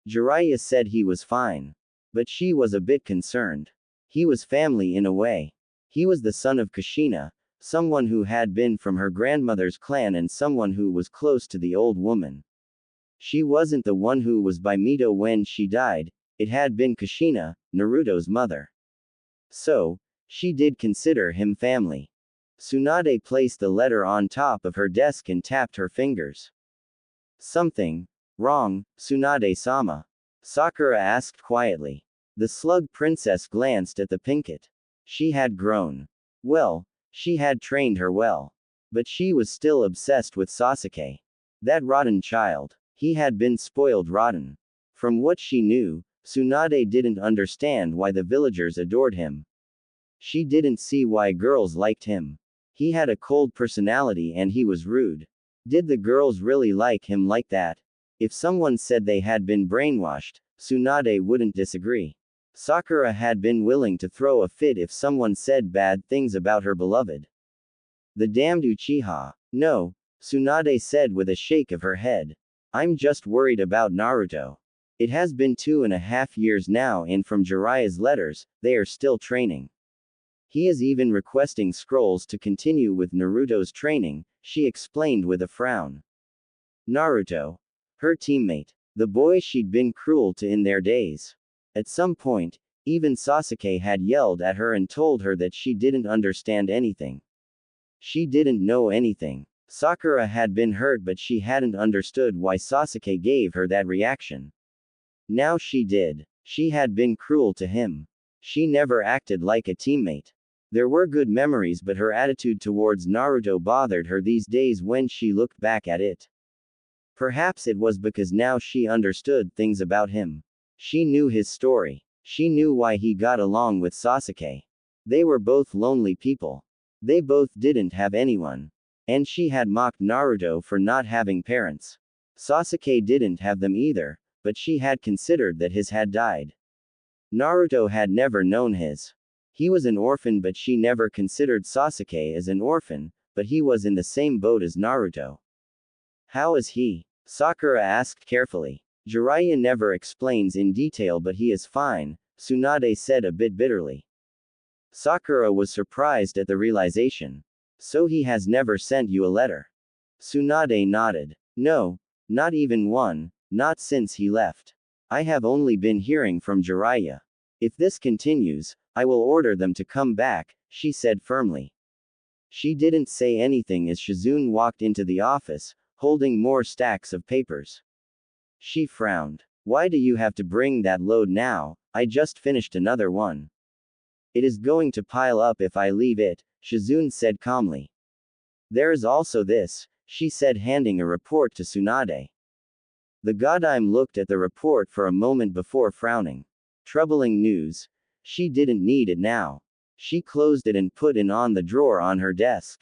Jiraiya said he was fine. But she was a bit concerned. He was family in a way. He was the son of Kushina, someone who had been from her grandmother's clan and someone who was close to the old woman. She wasn't the one who was by Mito when she died, it had been Kushina, Naruto's mother. So, she did consider him family. Tsunade placed the letter on top of her desk and tapped her fingers. Something wrong, Tsunade-sama? Sakura asked quietly. The slug princess glanced at the Pinkett. She had grown. Well, she had trained her well. But she was still obsessed with Sasuke. That rotten child. He had been spoiled rotten. From what she knew, Tsunade didn't understand why the villagers adored him. She didn't see why girls liked him. He had a cold personality and he was rude. Did the girls really like him like that? If someone said they had been brainwashed, Tsunade wouldn't disagree. Sakura had been willing to throw a fit if someone said bad things about her beloved. The damned Uchiha. No, Tsunade said with a shake of her head. I'm just worried about Naruto. It has been 2.5 years now and from Jiraiya's letters, they are still training. He is even requesting scrolls to continue with Naruto's training, she explained with a frown. Naruto. Her teammate. The boy she'd been cruel to in their days. At some point, even Sasuke had yelled at her and told her that she didn't understand anything. She didn't know anything. Sakura had been hurt but she hadn't understood why Sasuke gave her that reaction. Now she did. She had been cruel to him. She never acted like a teammate. There were good memories but her attitude towards Naruto bothered her these days when she looked back at it. Perhaps it was because now she understood things about him. She knew his story. She knew why he got along with Sasuke. They were both lonely people. They both didn't have anyone. And she had mocked Naruto for not having parents. Sasuke didn't have them either, but she had considered that his had died. Naruto had never known his. He was an orphan but she never considered Sasuke as an orphan, but he was in the same boat as Naruto. How is he? Sakura asked carefully. Jiraiya never explains in detail but he is fine, Tsunade said a bit bitterly. Sakura was surprised at the realization. So he has never sent you a letter? Tsunade nodded. No, not even one, not since he left. I have only been hearing from Jiraiya. If this continues, I will order them to come back, she said firmly. She didn't say anything as Shizune walked into the office, holding more stacks of papers. She frowned. Why do you have to bring that load now? I just finished another one. It is going to pile up if I leave it, Shizune said calmly. There is also this, she said handing a report to Tsunade. The Godime looked at the report for a moment before frowning. Troubling news. She didn't need it now. She closed it and put it on the drawer on her desk.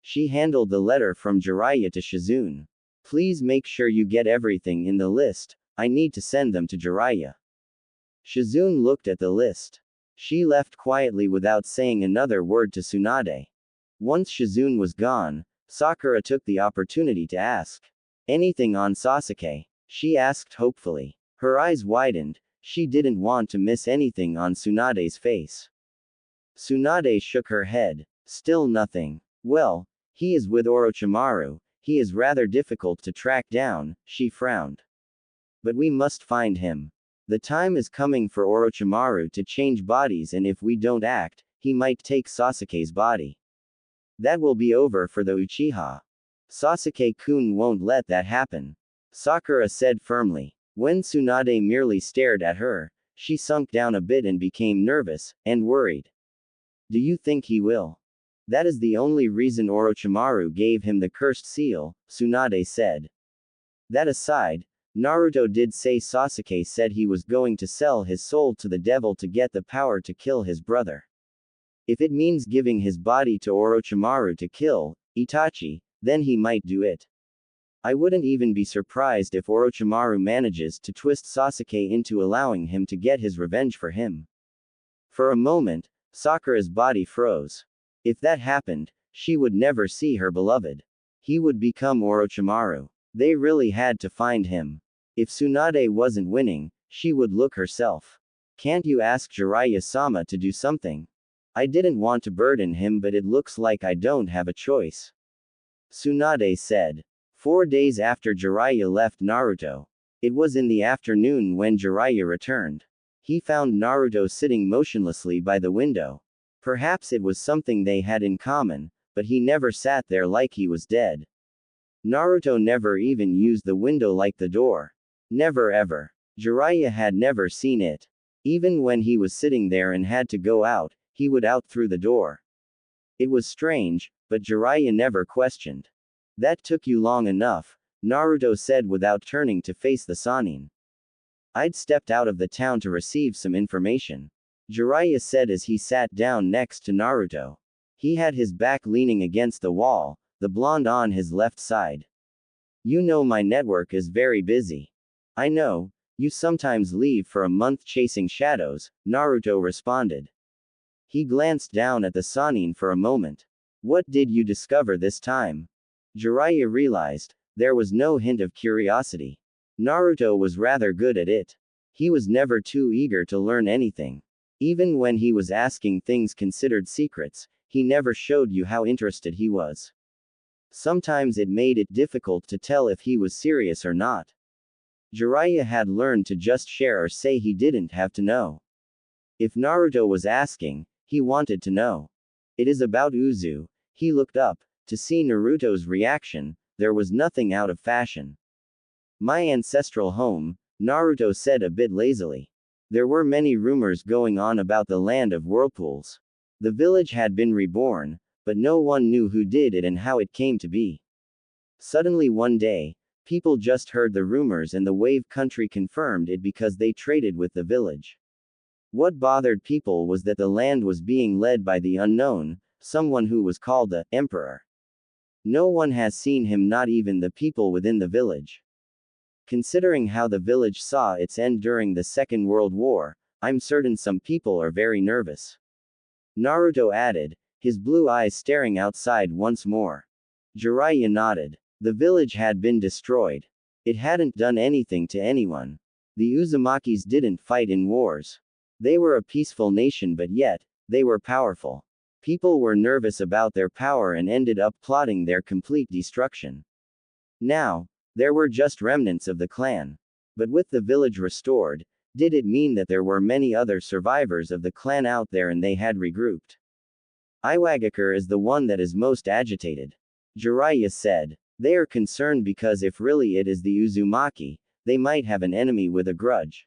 She handled the letter from Jiraiya to Shizune. Please make sure you get everything in the list, I need to send them to Jiraiya. Shizune looked at the list. She left quietly without saying another word to Tsunade. Once Shizune was gone, Sakura took the opportunity to ask. Anything on Sasuke? She asked hopefully. Her eyes widened, she didn't want to miss anything on Tsunade's face. Tsunade shook her head. Still nothing. Well, he is with Orochimaru, he is rather difficult to track down, she frowned. But we must find him. The time is coming for Orochimaru to change bodies and if we don't act, he might take Sasuke's body. That will be over for the Uchiha. Sasuke-kun won't let that happen. Sakura said firmly. When Tsunade merely stared at her, she sunk down a bit and became nervous, and worried. Do you think he will? That is the only reason Orochimaru gave him the cursed seal, Tsunade said. That aside, Naruto did say Sasuke said he was going to sell his soul to the devil to get the power to kill his brother. If it means giving his body to Orochimaru to kill Itachi, then he might do it. I wouldn't even be surprised if Orochimaru manages to twist Sasuke into allowing him to get his revenge for him. For a moment, Sakura's body froze. If that happened, she would never see her beloved. He would become Orochimaru. They really had to find him. If Tsunade wasn't winning, she would look herself. Can't you ask Jiraiya-sama to do something? I didn't want to burden him, but it looks like I don't have a choice. Tsunade said. 4 days after Jiraiya left Naruto. It was in the afternoon when Jiraiya returned. He found Naruto sitting motionlessly by the window. Perhaps it was something they had in common, but he never sat there like he was dead. Naruto never even used the window like the door. Never ever. Jiraiya had never seen it. Even when he was sitting there and had to go out, he would out through the door. It was strange, but Jiraiya never questioned. That took you long enough, Naruto said without turning to face the Sannin. I'd stepped out of the town to receive some information. Jiraiya said as he sat down next to Naruto. He had his back leaning against the wall, the blonde on his left side. You know my network is very busy. I know, you sometimes leave for a month chasing shadows, Naruto responded. He glanced down at the Sannin for a moment. What did you discover this time? Jiraiya realized, there was no hint of curiosity. Naruto was rather good at it. He was never too eager to learn anything. Even when he was asking things considered secrets, he never showed you how interested he was. Sometimes it made it difficult to tell if he was serious or not. Jiraiya had learned to just share or say he didn't have to know. If Naruto was asking, he wanted to know. It is about Uzu. He looked up. To see Naruto's reaction, there was nothing out of fashion. My ancestral home, Naruto said a bit lazily. There were many rumors going on about the land of whirlpools. The village had been reborn, but no one knew who did it and how it came to be. Suddenly one day, people just heard the rumors and the wave country confirmed it because they traded with the village. What bothered people was that the land was being led by the unknown, someone who was called the Emperor. No one has seen him, not even the people within the village. Considering how the village saw its end during the Second World War, I'm certain some people are very nervous. Naruto added, his blue eyes staring outside once more. Jiraiya nodded. The village had been destroyed. It hadn't done anything to anyone. The Uzumakis didn't fight in wars. They were a peaceful nation, but yet, they were powerful. People were nervous about their power and ended up plotting their complete destruction. Now, there were just remnants of the clan. But with the village restored, did it mean that there were many other survivors of the clan out there and they had regrouped? Iwagakure is the one that is most agitated. Jiraiya said. They are concerned because if really it is the Uzumaki, they might have an enemy with a grudge.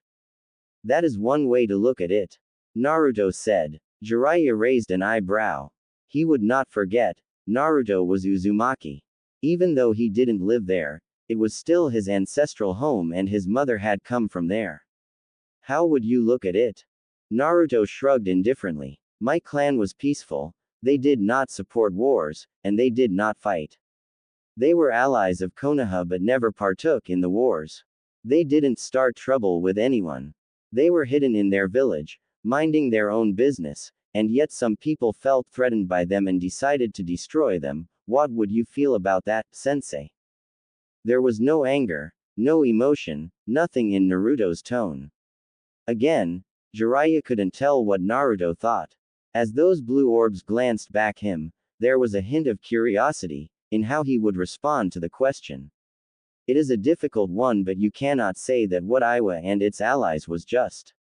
That is one way to look at it. Naruto said. Jiraiya raised an eyebrow. He would not forget, Naruto was Uzumaki. Even though he didn't live there, it was still his ancestral home and his mother had come from there. How would you look at it? Naruto shrugged indifferently. My clan was peaceful, they did not support wars, and they did not fight. They were allies of Konoha but never partook in the wars. They didn't start trouble with anyone. They were hidden in their village, minding their own business, and yet some people felt threatened by them and decided to destroy them. What would you feel about that, sensei? There was no anger, no emotion, nothing in Naruto's tone. Again, Jiraiya couldn't tell what Naruto thought. As those blue orbs glanced back him, there was a hint of curiosity in how he would respond to the question. It is a difficult one, but you cannot say that what Iwa and its allies was just.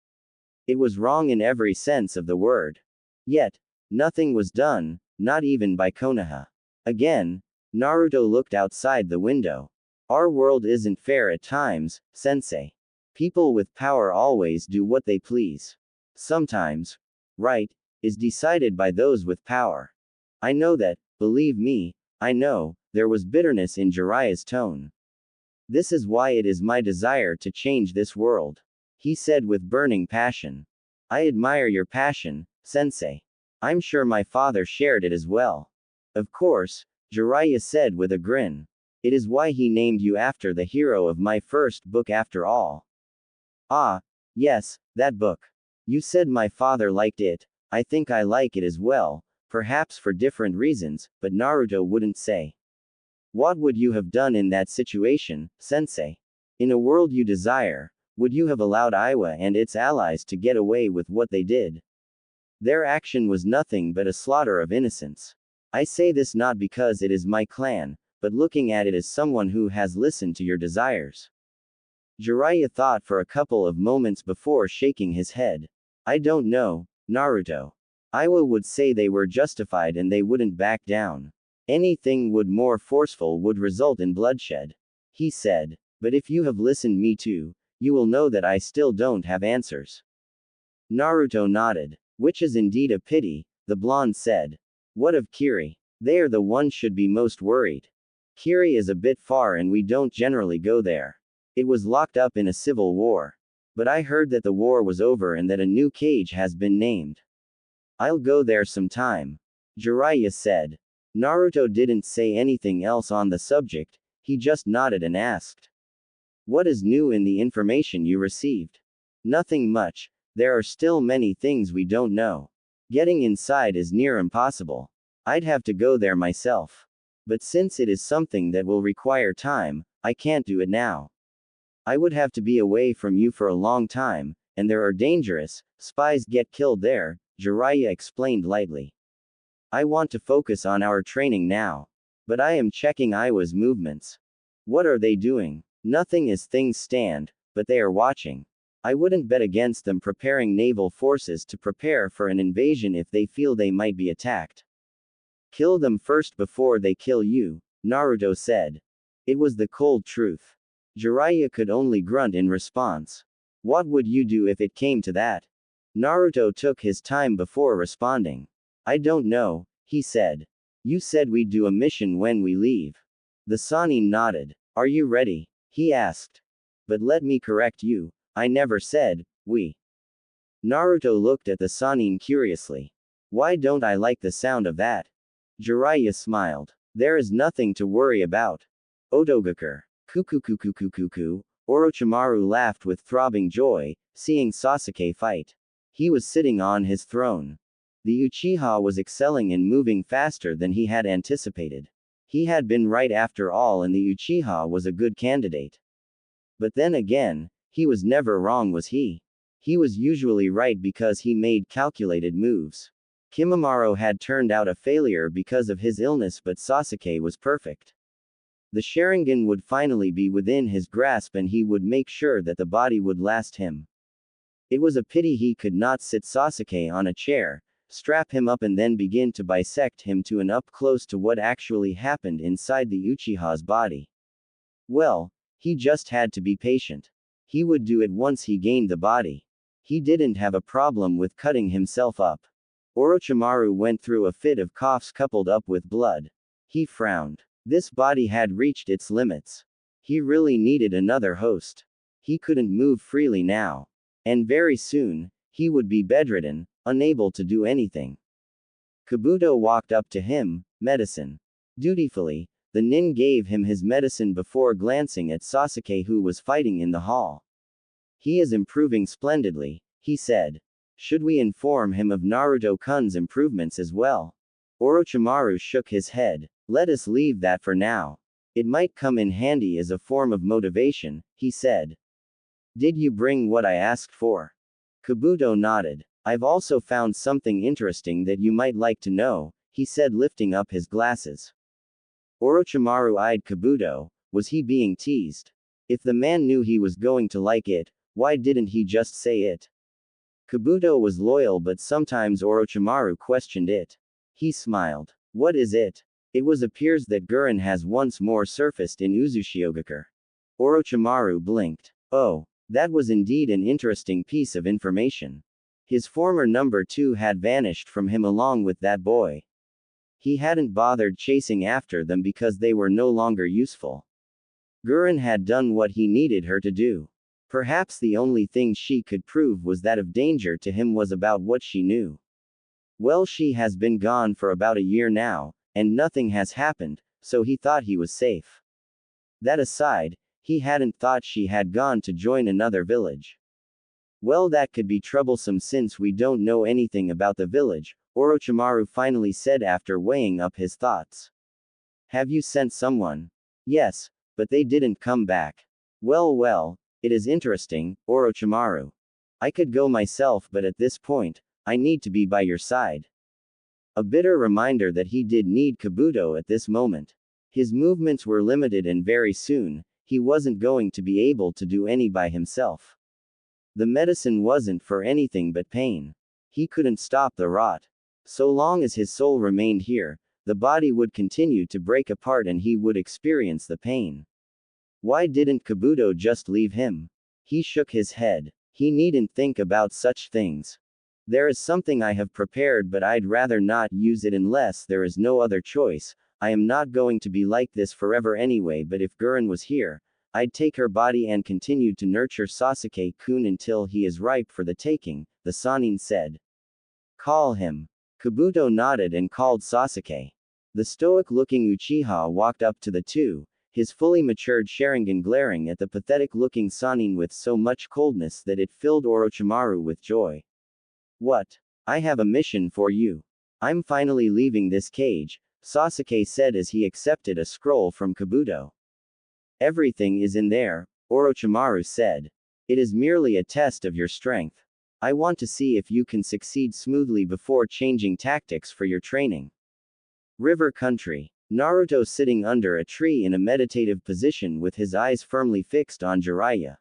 It was wrong in every sense of the word. Yet, nothing was done, not even by Konoha. Again, Naruto looked outside the window. Our world isn't fair at times, sensei. People with power always do what they please. Sometimes, right is decided by those with power. I know that, believe me, I know, there was bitterness in Jiraiya's tone. This is why it is my desire to change this world. He said with burning passion. I admire your passion, sensei. I'm sure my father shared it as well. Of course, Jiraiya said with a grin. It is why he named you after the hero of my first book after all. Ah, yes, that book. You said my father liked it, I think I like it as well, perhaps for different reasons, but Naruto wouldn't say. What would you have done in that situation, sensei? In a world you desire, would you have allowed Iwa and its allies to get away with what they did? Their action was nothing but a slaughter of innocents. I say this not because it is my clan, but looking at it as someone who has listened to your desires. Jiraiya thought for a couple of moments before shaking his head. I don't know, Naruto. Iwa would say they were justified and they wouldn't back down. Anything more forceful would result in bloodshed. He said. But if you have listened me too, you will know that I still don't have answers. Naruto nodded. Which is indeed a pity, the blonde said. What of Kiri? They are the ones should be most worried. Kiri is a bit far and we don't generally go there. It was locked up in a civil war. But I heard that the war was over and that a new cage has been named. I'll go there sometime. Jiraiya said. Naruto didn't say anything else on the subject, he just nodded and asked. What is new in the information you received? Nothing much, there are still many things we don't know. Getting inside is near impossible. I'd have to go there myself. But since it is something that will require time, I can't do it now. I would have to be away from you for a long time, and there are dangerous spies get killed there, Jiraiya explained lightly. I want to focus on our training now. But I am checking Iwa's movements. What are they doing? Nothing as things stand, but they are watching. I wouldn't bet against them preparing naval forces to prepare for an invasion if they feel they might be attacked. Kill them first before they kill you, Naruto said. It was the cold truth. Jiraiya could only grunt in response. What would you do if it came to that? Naruto took his time before responding. I don't know, he said. You said we'd do a mission when we leave. The Sannin nodded. Are you ready? He asked. But let me correct you, I never said, we. Naruto looked at the Sannin curiously. Why don't I like the sound of that? Jiraiya smiled. There is nothing to worry about. Otogakur. Kukukukukukuku. Orochimaru laughed with throbbing joy, seeing Sasuke fight. He was sitting on his throne. The Uchiha was excelling and moving faster than he had anticipated. He had been right after all and the Uchiha was a good candidate. But then again, he was never wrong, was he? He was usually right because he made calculated moves. Kimimaro had turned out a failure because of his illness, but Sasuke was perfect. The Sharingan would finally be within his grasp and he would make sure that the body would last him. It was a pity he could not sit Sasuke on a chair, strap him up and then begin to bisect him to an up close to what actually happened inside the Uchiha's body. Well, he just had to be patient. He would do it once he gained the body. He didn't have a problem with cutting himself up. Orochimaru went through a fit of coughs coupled up with blood. He frowned. This body had reached its limits. He really needed another host. He couldn't move freely now. And very soon, he would be bedridden, unable to do anything. Kabuto walked up to him, medicine. Dutifully, the nin gave him his medicine before glancing at Sasuke who was fighting in the hall. He is improving splendidly, he said. Should we inform him of Naruto-kun's improvements as well? Orochimaru shook his head. Let us leave that for now. It might come in handy as a form of motivation, he said. Did you bring what I asked for? Kabuto nodded. I've also found something interesting that you might like to know, he said lifting up his glasses. Orochimaru eyed Kabuto. Was he being teased? If the man knew he was going to like it, why didn't he just say it? Kabuto was loyal but sometimes Orochimaru questioned it. He smiled. What is it? It appears that Gurren has once more surfaced in Uzushiogakure. Orochimaru blinked. Oh, that was indeed an interesting piece of information. His former number 2 had vanished from him along with that boy. He hadn't bothered chasing after them because they were no longer useful. Gurren had done what he needed her to do. Perhaps the only thing she could prove was that of danger to him was about what she knew. Well, she has been gone for about a year now, and nothing has happened, so he thought he was safe. That aside, he hadn't thought she had gone to join another village. Well, that could be troublesome since we don't know anything about the village, Orochimaru finally said after weighing up his thoughts. Have you sent someone? Yes, but they didn't come back. Well, it is interesting, Orochimaru. I could go myself, but at this point, I need to be by your side. A bitter reminder that he did need Kabuto at this moment. His movements were limited and very soon, he wasn't going to be able to do any by himself. The medicine wasn't for anything but pain. He couldn't stop the rot. So long as his soul remained here, the body would continue to break apart and he would experience the pain. Why didn't Kabuto just leave him? He shook his head. He needn't think about such things. There is something I have prepared, but I'd rather not use it unless there is no other choice. I am not going to be like this forever anyway, but if Gurren was here, I'd take her body and continue to nurture Sasuke-kun until he is ripe for the taking, the Sannin said. Call him. Kabuto nodded and called Sasuke. The stoic-looking Uchiha walked up to the two, his fully matured Sharingan glaring at the pathetic-looking Sannin with so much coldness that it filled Orochimaru with joy. What? I have a mission for you. I'm finally leaving this cage, Sasuke said as he accepted a scroll from Kabuto. Everything is in there, Orochimaru said. It is merely a test of your strength. I want to see if you can succeed smoothly before changing tactics for your training. River Country. Naruto sitting under a tree in a meditative position with his eyes firmly fixed on Jiraiya.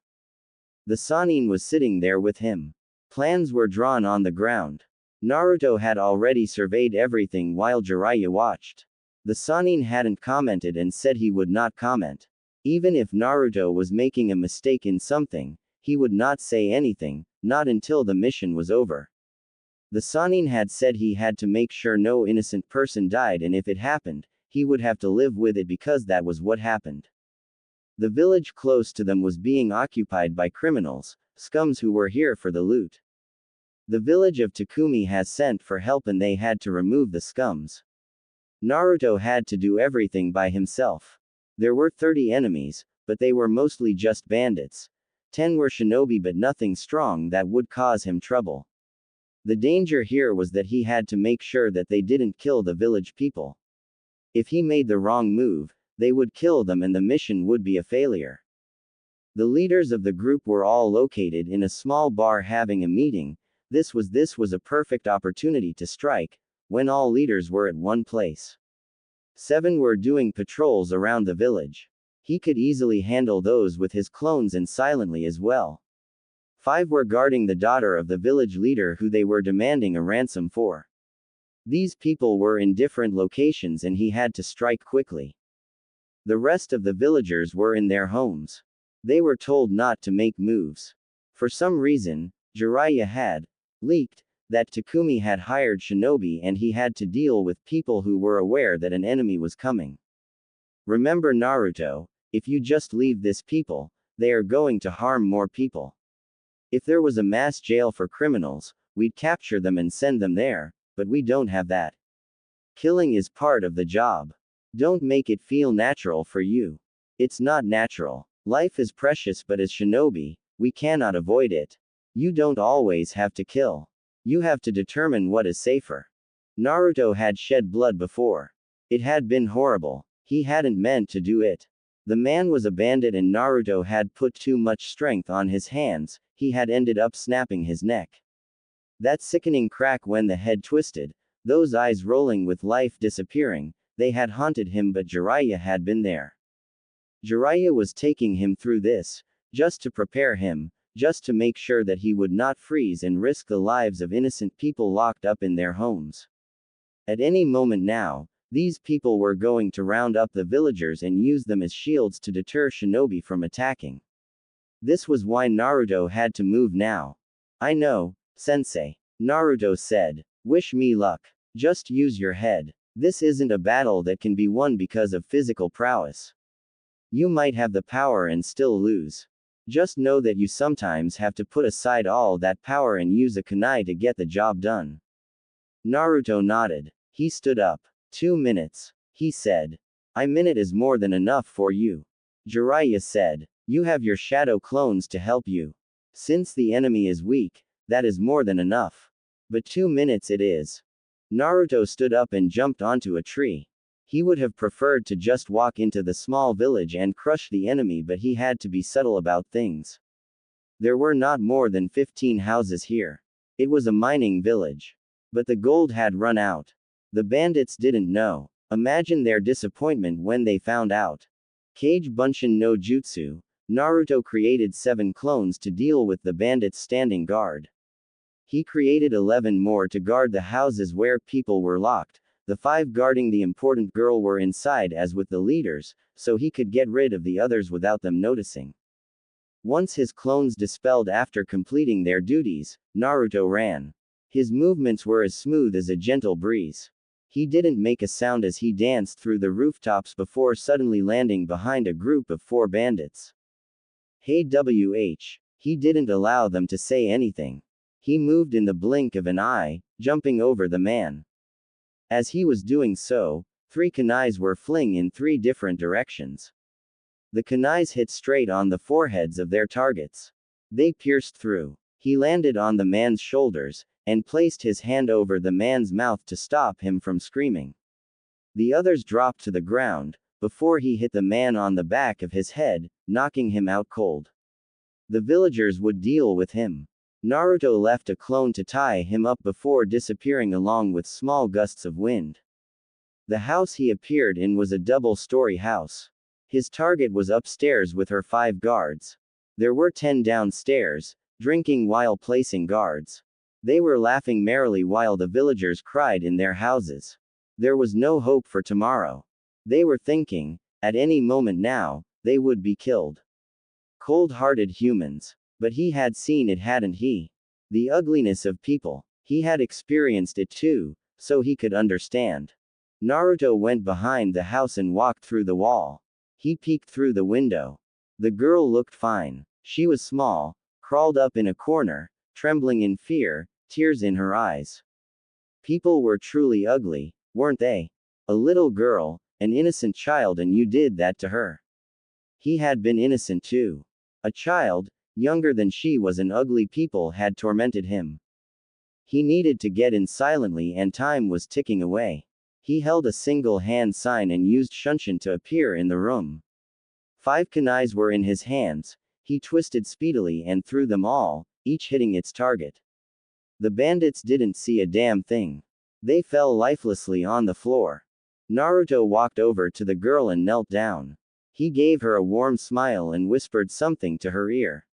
The Sannin was sitting there with him. Plans were drawn on the ground. Naruto had already surveyed everything while Jiraiya watched. The Sannin hadn't commented and said he would not comment. Even if Naruto was making a mistake in something, he would not say anything, not until the mission was over. The Sannin had said he had to make sure no innocent person died, and if it happened, he would have to live with it because that was what happened. The village close to them was being occupied by criminals, scums who were here for the loot. The village of Takumi has sent for help and they had to remove the scums. Naruto had to do everything by himself. There were 30 enemies, but they were mostly just bandits. 10 were shinobi but nothing strong that would cause him trouble. The danger here was that he had to make sure that they didn't kill the village people. If he made the wrong move, they would kill them and the mission would be a failure. The leaders of the group were all located in a small bar having a meeting. This was a perfect opportunity to strike, when all leaders were at one place. 7 were doing patrols around the village. He could easily handle those with his clones and silently as well. 5 were guarding the daughter of the village leader who they were demanding a ransom for. These people were in different locations and he had to strike quickly. The rest of the villagers were in their homes. They were told not to make moves. For some reason, Jiraiya had leaked that Takumi had hired shinobi and he had to deal with people who were aware that an enemy was coming. Remember Naruto, if you just leave this people, they are going to harm more people. If there was a mass jail for criminals, we'd capture them and send them there, but we don't have that. Killing is part of the job. Don't make it feel natural for you. It's not natural. Life is precious, but as shinobi, we cannot avoid it. You don't always have to kill. You have to determine what is safer. Naruto had shed blood before. It had been horrible. He hadn't meant to do it. The man was a bandit and Naruto had put too much strength on his hands, he had ended up snapping his neck. That sickening crack when the head twisted, those eyes rolling with life disappearing, they had haunted him, but Jiraiya had been there. Jiraiya was taking him through this, just to prepare him, just to make sure that he would not freeze and risk the lives of innocent people locked up in their homes. At any moment now, these people were going to round up the villagers and use them as shields to deter shinobi from attacking. This was why Naruto had to move now. I know, Sensei, Naruto said. Wish me luck. Just use your head. This isn't a battle that can be won because of physical prowess. You might have the power and still lose. Just know that you sometimes have to put aside all that power and use a kunai to get the job done. Naruto nodded. He stood up. 2 minutes. He said. A minute is more than enough for you. Jiraiya said. You have your shadow clones to help you. Since the enemy is weak, that is more than enough. But 2 minutes it is. Naruto stood up and jumped onto a tree. He would have preferred to just walk into the small village and crush the enemy, but he had to be subtle about things. There were not more than 15 houses here. It was a mining village. But the gold had run out. The bandits didn't know. Imagine their disappointment when they found out. Kage Bunshin no Jutsu. Naruto created 7 clones to deal with the bandits standing guard. He created 11 more to guard the houses where people were locked. The 5 guarding the important girl were inside as with the leaders, so he could get rid of the others without them noticing. Once his clones dispelled after completing their duties, Naruto ran. His movements were as smooth as a gentle breeze. He didn't make a sound as he danced through the rooftops before suddenly landing behind a group of 4 bandits. Hey WH. He didn't allow them to say anything. He moved in the blink of an eye, jumping over the man. As he was doing so, 3 kunais were fling in 3 different directions. The kunais hit straight on the foreheads of their targets. They pierced through. He landed on the man's shoulders, and placed his hand over the man's mouth to stop him from screaming. The others dropped to the ground, before he hit the man on the back of his head, knocking him out cold. The villagers would deal with him. Naruto left a clone to tie him up before disappearing along with small gusts of wind. The house he appeared in was a double-story house. His target was upstairs with her 5 guards. There were 10 downstairs, drinking while placing guards. They were laughing merrily while the villagers cried in their houses. There was no hope for tomorrow. They were thinking, at any moment now, they would be killed. Cold-hearted humans. But he had seen it, hadn't he? The ugliness of people. He had experienced it too, so he could understand. Naruto went behind the house and walked through the wall. He peeked through the window. The girl looked fine. She was small, crawled up in a corner, trembling in fear, tears in her eyes. People were truly ugly, weren't they? A little girl, an innocent child, and you did that to her. He had been innocent too. A child, younger than she was, and ugly people had tormented him. He needed to get in silently and time was ticking away. He held a single hand sign and used Shunshin to appear in the room. 5 kunais were in his hands. He twisted speedily and threw them all, each hitting its target. The bandits didn't see a damn thing. They fell lifelessly on the floor. Naruto walked over to the girl and knelt down. He gave her a warm smile and whispered something to her ear.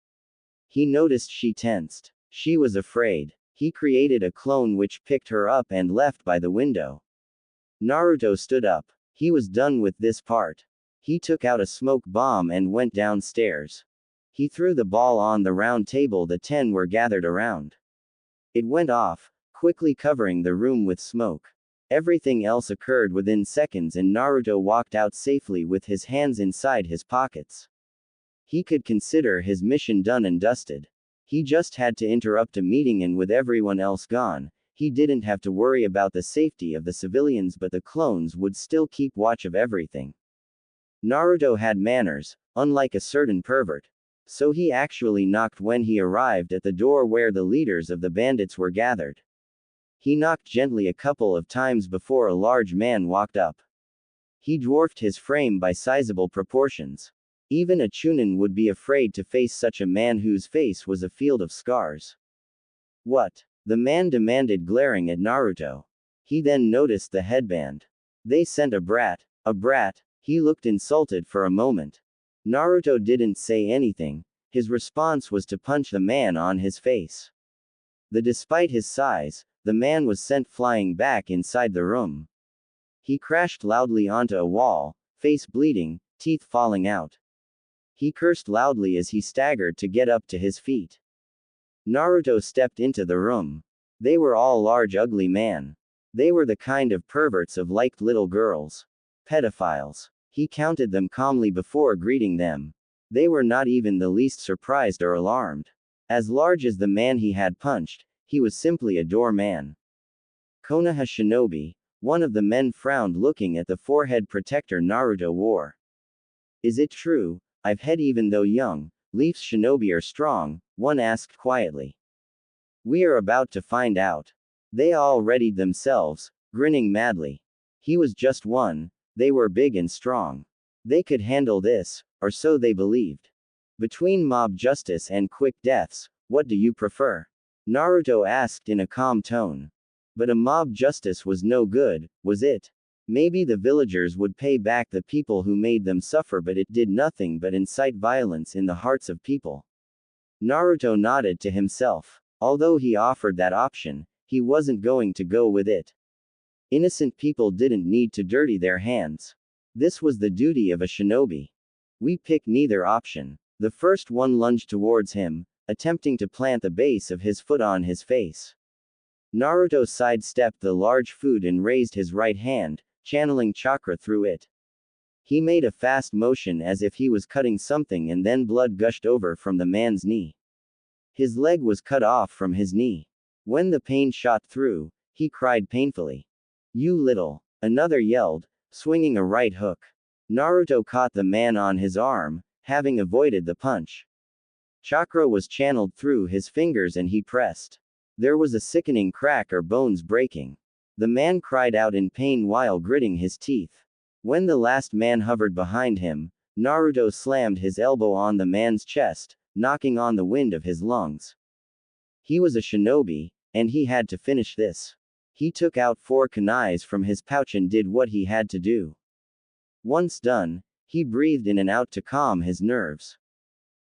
He noticed she tensed. She was afraid. He created a clone which picked her up and left by the window. Naruto stood up. He was done with this part. He took out a smoke bomb and went downstairs. He threw the ball on the round table the 10 were gathered around. It went off, quickly covering the room with smoke. Everything else occurred within seconds and Naruto walked out safely with his hands inside his pockets. He could consider his mission done and dusted. He just had to interrupt a meeting, and with everyone else gone, he didn't have to worry about the safety of the civilians, but the clones would still keep watch of everything. Naruto had manners, unlike a certain pervert. So he actually knocked when he arrived at the door where the leaders of the bandits were gathered. He knocked gently a couple of times before a large man walked up. He dwarfed his frame by sizable proportions. Even a Chunin would be afraid to face such a man whose face was a field of scars. What? The man demanded, glaring at Naruto. He then noticed the headband. They sent a brat. A brat? He looked insulted for a moment. Naruto didn't say anything. His response was to punch the man on his face. Despite his size, the man was sent flying back inside the room. He crashed loudly onto a wall, face bleeding, teeth falling out. He cursed loudly as he staggered to get up to his feet. Naruto stepped into the room. They were all large, ugly men. They were the kind of perverts of liked little girls. Pedophiles. He counted them calmly before greeting them. They were not even the least surprised or alarmed. As large as the man he had punched, he was simply a doorman. Konoha shinobi. One of the men frowned, looking at the forehead protector Naruto wore. Is it true? I've had, even though young, Leaf's shinobi are strong, one asked quietly. We are about to find out. They all readied themselves, grinning madly. He was just one. They were big and strong. They could handle this, or so they believed. Between mob justice and quick deaths, what do you prefer? Naruto asked in a calm tone. But a mob justice was no good, was it? Maybe the villagers would pay back the people who made them suffer, but it did nothing but incite violence in the hearts of people. Naruto nodded to himself. Although he offered that option, he wasn't going to go with it. Innocent people didn't need to dirty their hands. This was the duty of a shinobi. We pick neither option. The first one lunged towards him, attempting to plant the base of his foot on his face. Naruto sidestepped the large foot and raised his right hand, channeling chakra through it. He made a fast motion as if he was cutting something, and then blood gushed over from the man's knee. His leg was cut off from his knee. When the pain shot through, he cried painfully. "You little!" Another yelled, swinging a right hook. Naruto caught the man on his arm, having avoided the punch. Chakra was channeled through his fingers and he pressed. There was a sickening crack or bones breaking. The man cried out in pain while gritting his teeth. When the last man hovered behind him, Naruto slammed his elbow on the man's chest, knocking on the wind of his lungs. He was a shinobi, and he had to finish this. He took out 4 kunais from his pouch and did what he had to do. Once done, he breathed in and out to calm his nerves.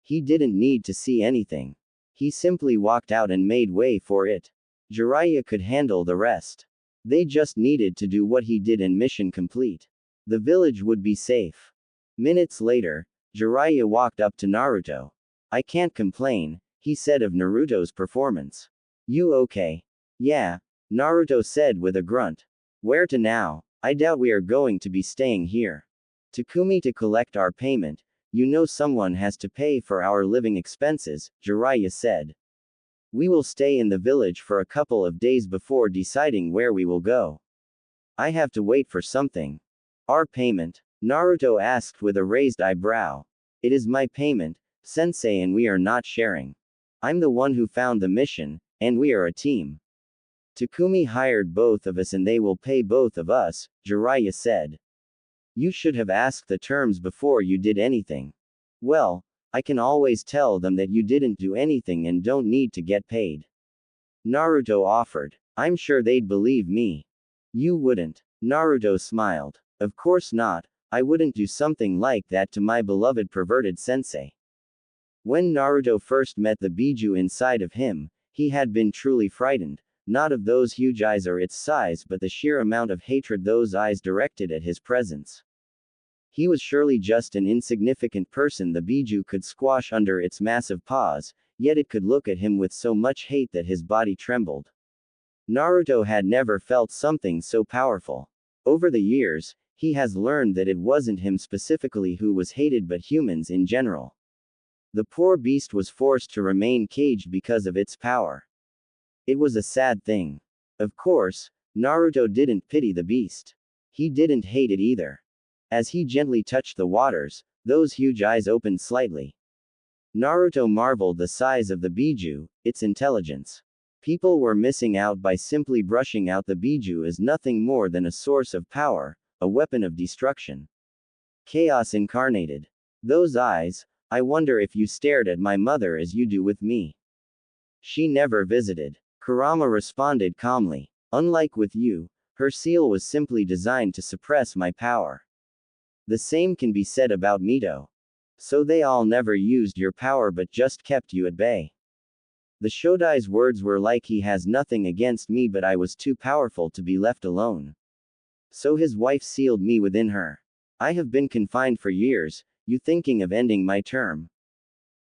He didn't need to see anything. He simply walked out and made way for it. Jiraiya could handle the rest. They just needed to do what he did and mission complete. The village would be safe. Minutes later, Jiraiya walked up to Naruto. "I can't complain," he said of Naruto's performance. "You okay?" "Yeah," Naruto said with a grunt. "Where to now? I doubt we are going to be staying here. Takumi to collect our payment. You know someone has to pay for our living expenses," Jiraiya said. "We will stay in the village for a couple of days before deciding where we will go. I have to wait for something." "Our payment?" Naruto asked with a raised eyebrow. "It is my payment, sensei, and we are not sharing. I'm the one who found the mission, and we are a team. Takumi hired both of us and they will pay both of us," Jiraiya said. "You should have asked the terms before you did anything." "Well, I can always tell them that you didn't do anything and don't need to get paid," Naruto offered. "I'm sure they'd believe me." "You wouldn't." Naruto smiled. "Of course not. I wouldn't do something like that to my beloved perverted sensei." When Naruto first met the Biju inside of him, he had been truly frightened, not of those huge eyes or its size, but the sheer amount of hatred those eyes directed at his presence. He was surely just an insignificant person the Biju could squash under its massive paws, yet it could look at him with so much hate that his body trembled. Naruto had never felt something so powerful. Over the years, he has learned that it wasn't him specifically who was hated but humans in general. The poor beast was forced to remain caged because of its power. It was a sad thing. Of course, Naruto didn't pity the beast. He didn't hate it either. As he gently touched the waters, those huge eyes opened slightly. Naruto marveled the size of the Biju, its intelligence. People were missing out by simply brushing out the Biju as nothing more than a source of power, a weapon of destruction. Chaos incarnated. Those eyes, I wonder if you stared at my mother as you do with me. She never visited. Kurama responded calmly. Unlike with you, her seal was simply designed to suppress my power. The same can be said about Mito. So they all never used your power but just kept you at bay. The Shodai's words were like he has nothing against me but I was too powerful to be left alone. So his wife sealed me within her. I have been confined for years, you thinking of ending my term?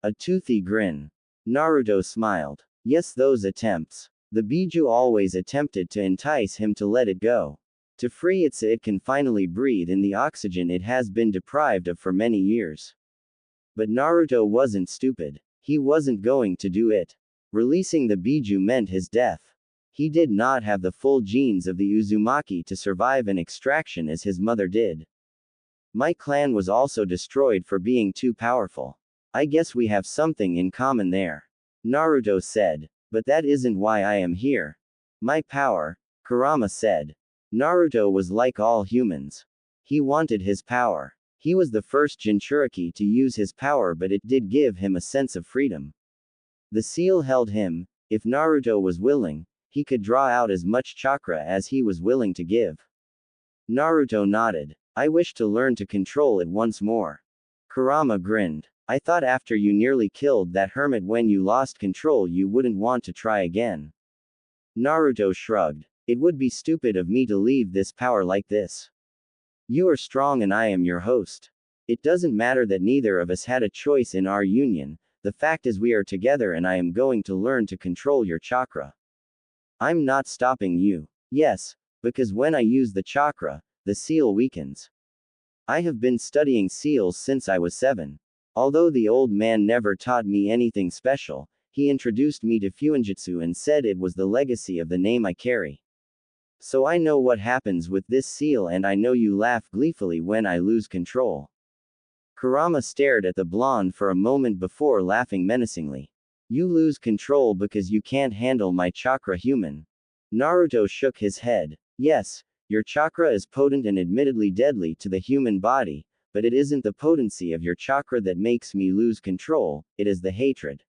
A toothy grin. Naruto smiled. Yes, those attempts. The Biju always attempted to entice him to let it go. To free it so it can finally breathe in the oxygen it has been deprived of for many years. But Naruto wasn't stupid. He wasn't going to do it. Releasing the Biju meant his death. He did not have the full genes of the Uzumaki to survive an extraction as his mother did. My clan was also destroyed for being too powerful. I guess we have something in common there. Naruto said. But that isn't why I am here. My power, Kurama said. Naruto was like all humans. He wanted his power. He was the first Jinchuriki to use his power, but it did give him a sense of freedom. The seal held him, If Naruto was willing, he could draw out as much chakra as he was willing to give. Naruto nodded. I wish to learn to control it once more. Kurama grinned. I thought after you nearly killed that hermit when you lost control you wouldn't want to try again. Naruto shrugged. It would be stupid of me to leave this power like this. You are strong and I am your host. It doesn't matter that neither of us had a choice in our union, the fact is we are together and I am going to learn to control your chakra. I'm not stopping you. Yes, because when I use the chakra, the seal weakens. I have been studying seals since I was 7. Although the old man never taught me anything special, he introduced me to Fuinjutsu and said it was the legacy of the name I carry. So I know what happens with this seal and I know you laugh gleefully when I lose control. Kurama stared at the blonde for a moment before laughing menacingly. You lose control because you can't handle my chakra, human. Naruto shook his head. Yes, your chakra is potent and admittedly deadly to the human body, but it isn't the potency of your chakra that makes me lose control, it is the hatred.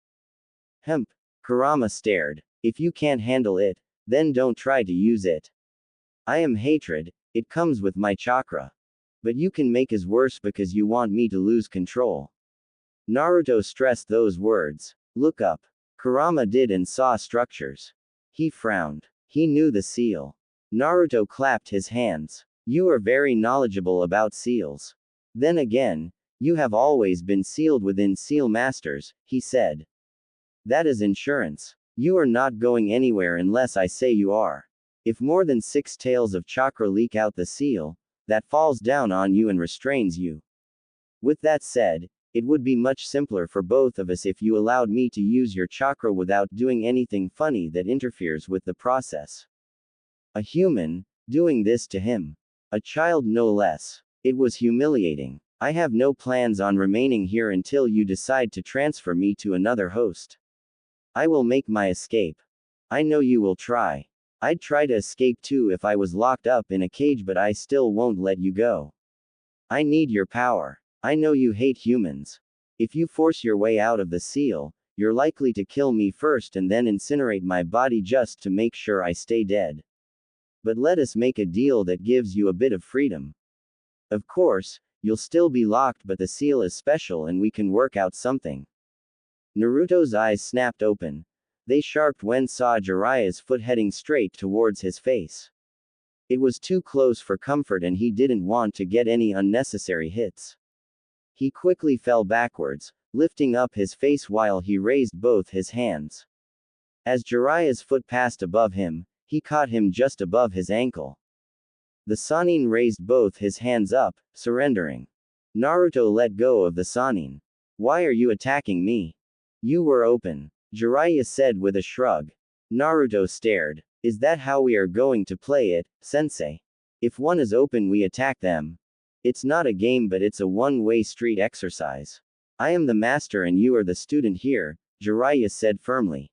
Hemp. Kurama stared. If you can't handle it, then don't try to use it. I am hatred, it comes with my chakra. But you can make it worse because you want me to lose control. Naruto stressed those words. Look up. Kurama did and saw structures. He frowned. He knew the seal. Naruto clapped his hands. You are very knowledgeable about seals. Then again, you have always been sealed within seal masters, he said. That is insurance. You are not going anywhere unless I say you are. If more than 6 tails of chakra leak out the seal, that falls down on you and restrains you. With that said, it would be much simpler for both of us if you allowed me to use your chakra without doing anything funny that interferes with the process. A human, doing this to him. A child no less. It was humiliating. I have no plans on remaining here until you decide to transfer me to another host. I will make my escape. I know you will try. I'd try to escape too if I was locked up in a cage, but I still won't let you go. I need your power. I know you hate humans. If you force your way out of the seal, you're likely to kill me first and then incinerate my body just to make sure I stay dead. But let us make a deal that gives you a bit of freedom. Of course, you'll still be locked, but the seal is special and we can work out something. Naruto's eyes snapped open. They sharpened when saw Jiraiya's foot heading straight towards his face. It was too close for comfort and he didn't want to get any unnecessary hits. He quickly fell backwards, lifting up his face while he raised both his hands. As Jiraiya's foot passed above him, he caught him just above his ankle. The Sannin raised both his hands up, surrendering. Naruto let go of the Sannin. Why are you attacking me? You were open. Jiraiya said with a shrug. Naruto stared. Is that how we are going to play it, sensei? If one is open we attack them. It's not a game but it's a one-way street exercise. I am the master and you are the student here, Jiraiya said firmly.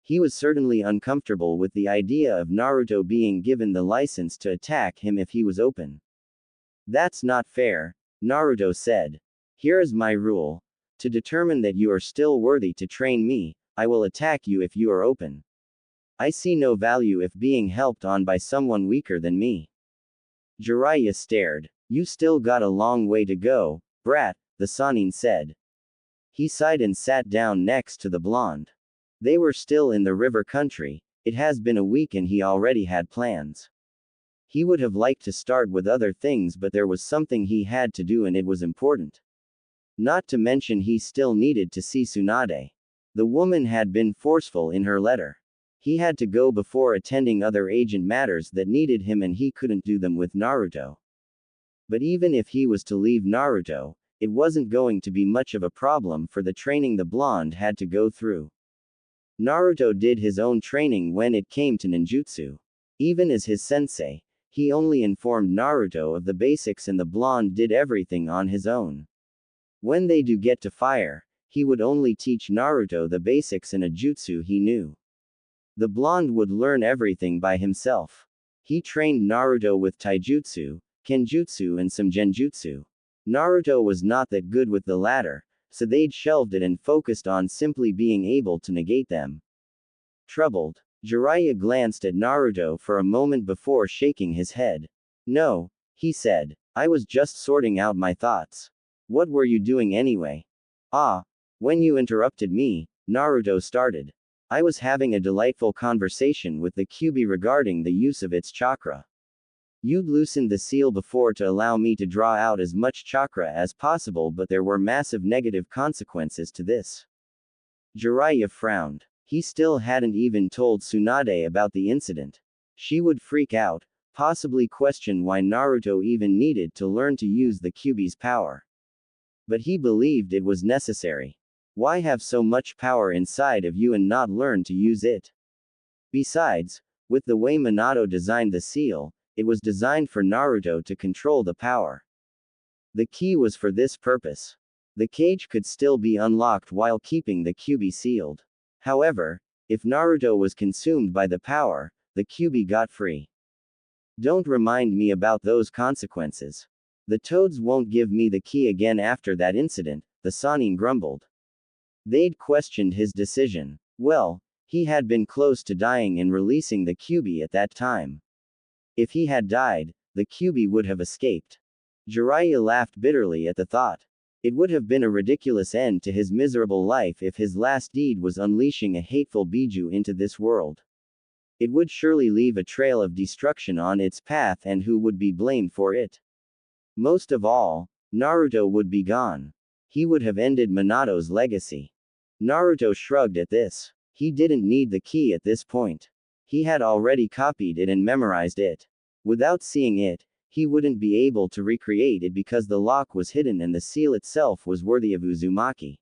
He was certainly uncomfortable with the idea of Naruto being given the license to attack him if he was open. That's not fair, Naruto said. Here is my rule. To determine that you are still worthy to train me, I will attack you if you are open. I see no value if being helped on by someone weaker than me. Jiraiya stared. You still got a long way to go, brat, the Sannin said. He sighed and sat down next to the blonde. They were still in the river country. It has been a week and he already had plans. He would have liked to start with other things but there was something he had to do and it was important. Not to mention he still needed to see Tsunade. The woman had been forceful in her letter. He had to go before attending other agent matters that needed him and he couldn't do them with Naruto. But even if he was to leave Naruto, it wasn't going to be much of a problem for the training the blonde had to go through. Naruto did his own training when it came to ninjutsu. Even as his sensei, he only informed Naruto of the basics and the blonde did everything on his own. When they do get to fire, he would only teach Naruto the basics and a jutsu he knew. The blonde would learn everything by himself. He trained Naruto with taijutsu, kenjutsu and some genjutsu. Naruto was not that good with the latter, so they'd shelved it and focused on simply being able to negate them. Troubled, Jiraiya glanced at Naruto for a moment before shaking his head. No, he said. I was just sorting out my thoughts. What were you doing anyway? Ah, when you interrupted me, Naruto started. I was having a delightful conversation with the Kyuubi regarding the use of its chakra. You'd loosened the seal before to allow me to draw out as much chakra as possible, but there were massive negative consequences to this. Jiraiya frowned. He still hadn't even told Tsunade about the incident. She would freak out, possibly question why Naruto even needed to learn to use the Kyuubi's power. But he believed it was necessary. Why have so much power inside of you and not learn to use it? Besides, with the way Minato designed the seal, it was designed for Naruto to control the power. The key was for this purpose. The cage could still be unlocked while keeping the Kyuubi sealed. However, if Naruto was consumed by the power, the Kyuubi got free. Don't remind me about those consequences. The toads won't give me the key again after that incident, the Sannin grumbled. They'd questioned his decision. Well, he had been close to dying in releasing the Kyuubi at that time. If he had died, the Kyuubi would have escaped. Jiraiya laughed bitterly at the thought. It would have been a ridiculous end to his miserable life if his last deed was unleashing a hateful Biju into this world. It would surely leave a trail of destruction on its path, and who would be blamed for it? Most of all, Naruto would be gone. He would have ended Minato's legacy. Naruto shrugged at this. He didn't need the key at this point. He had already copied it and memorized it. Without seeing it, he wouldn't be able to recreate it because the lock was hidden and the seal itself was worthy of Uzumaki.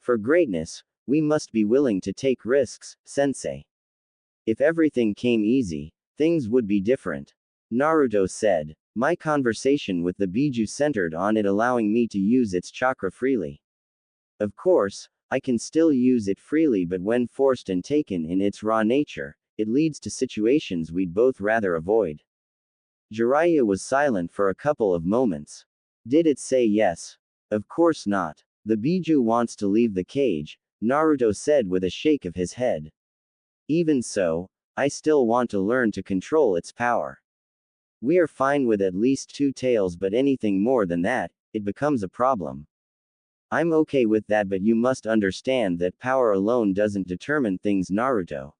For greatness, we must be willing to take risks, sensei. If everything came easy, things would be different. Naruto said. My conversation with the Biju centered on it allowing me to use its chakra freely. Of course, I can still use it freely, but when forced and taken in its raw nature, it leads to situations we'd both rather avoid. Jiraiya was silent for a couple of moments. Did it say yes? Of course not. The Biju wants to leave the cage, Naruto said with a shake of his head. Even so, I still want to learn to control its power. We are fine with at least 2 tails, but anything more than that, it becomes a problem. I'm okay with that, but you must understand that power alone doesn't determine things, Naruto.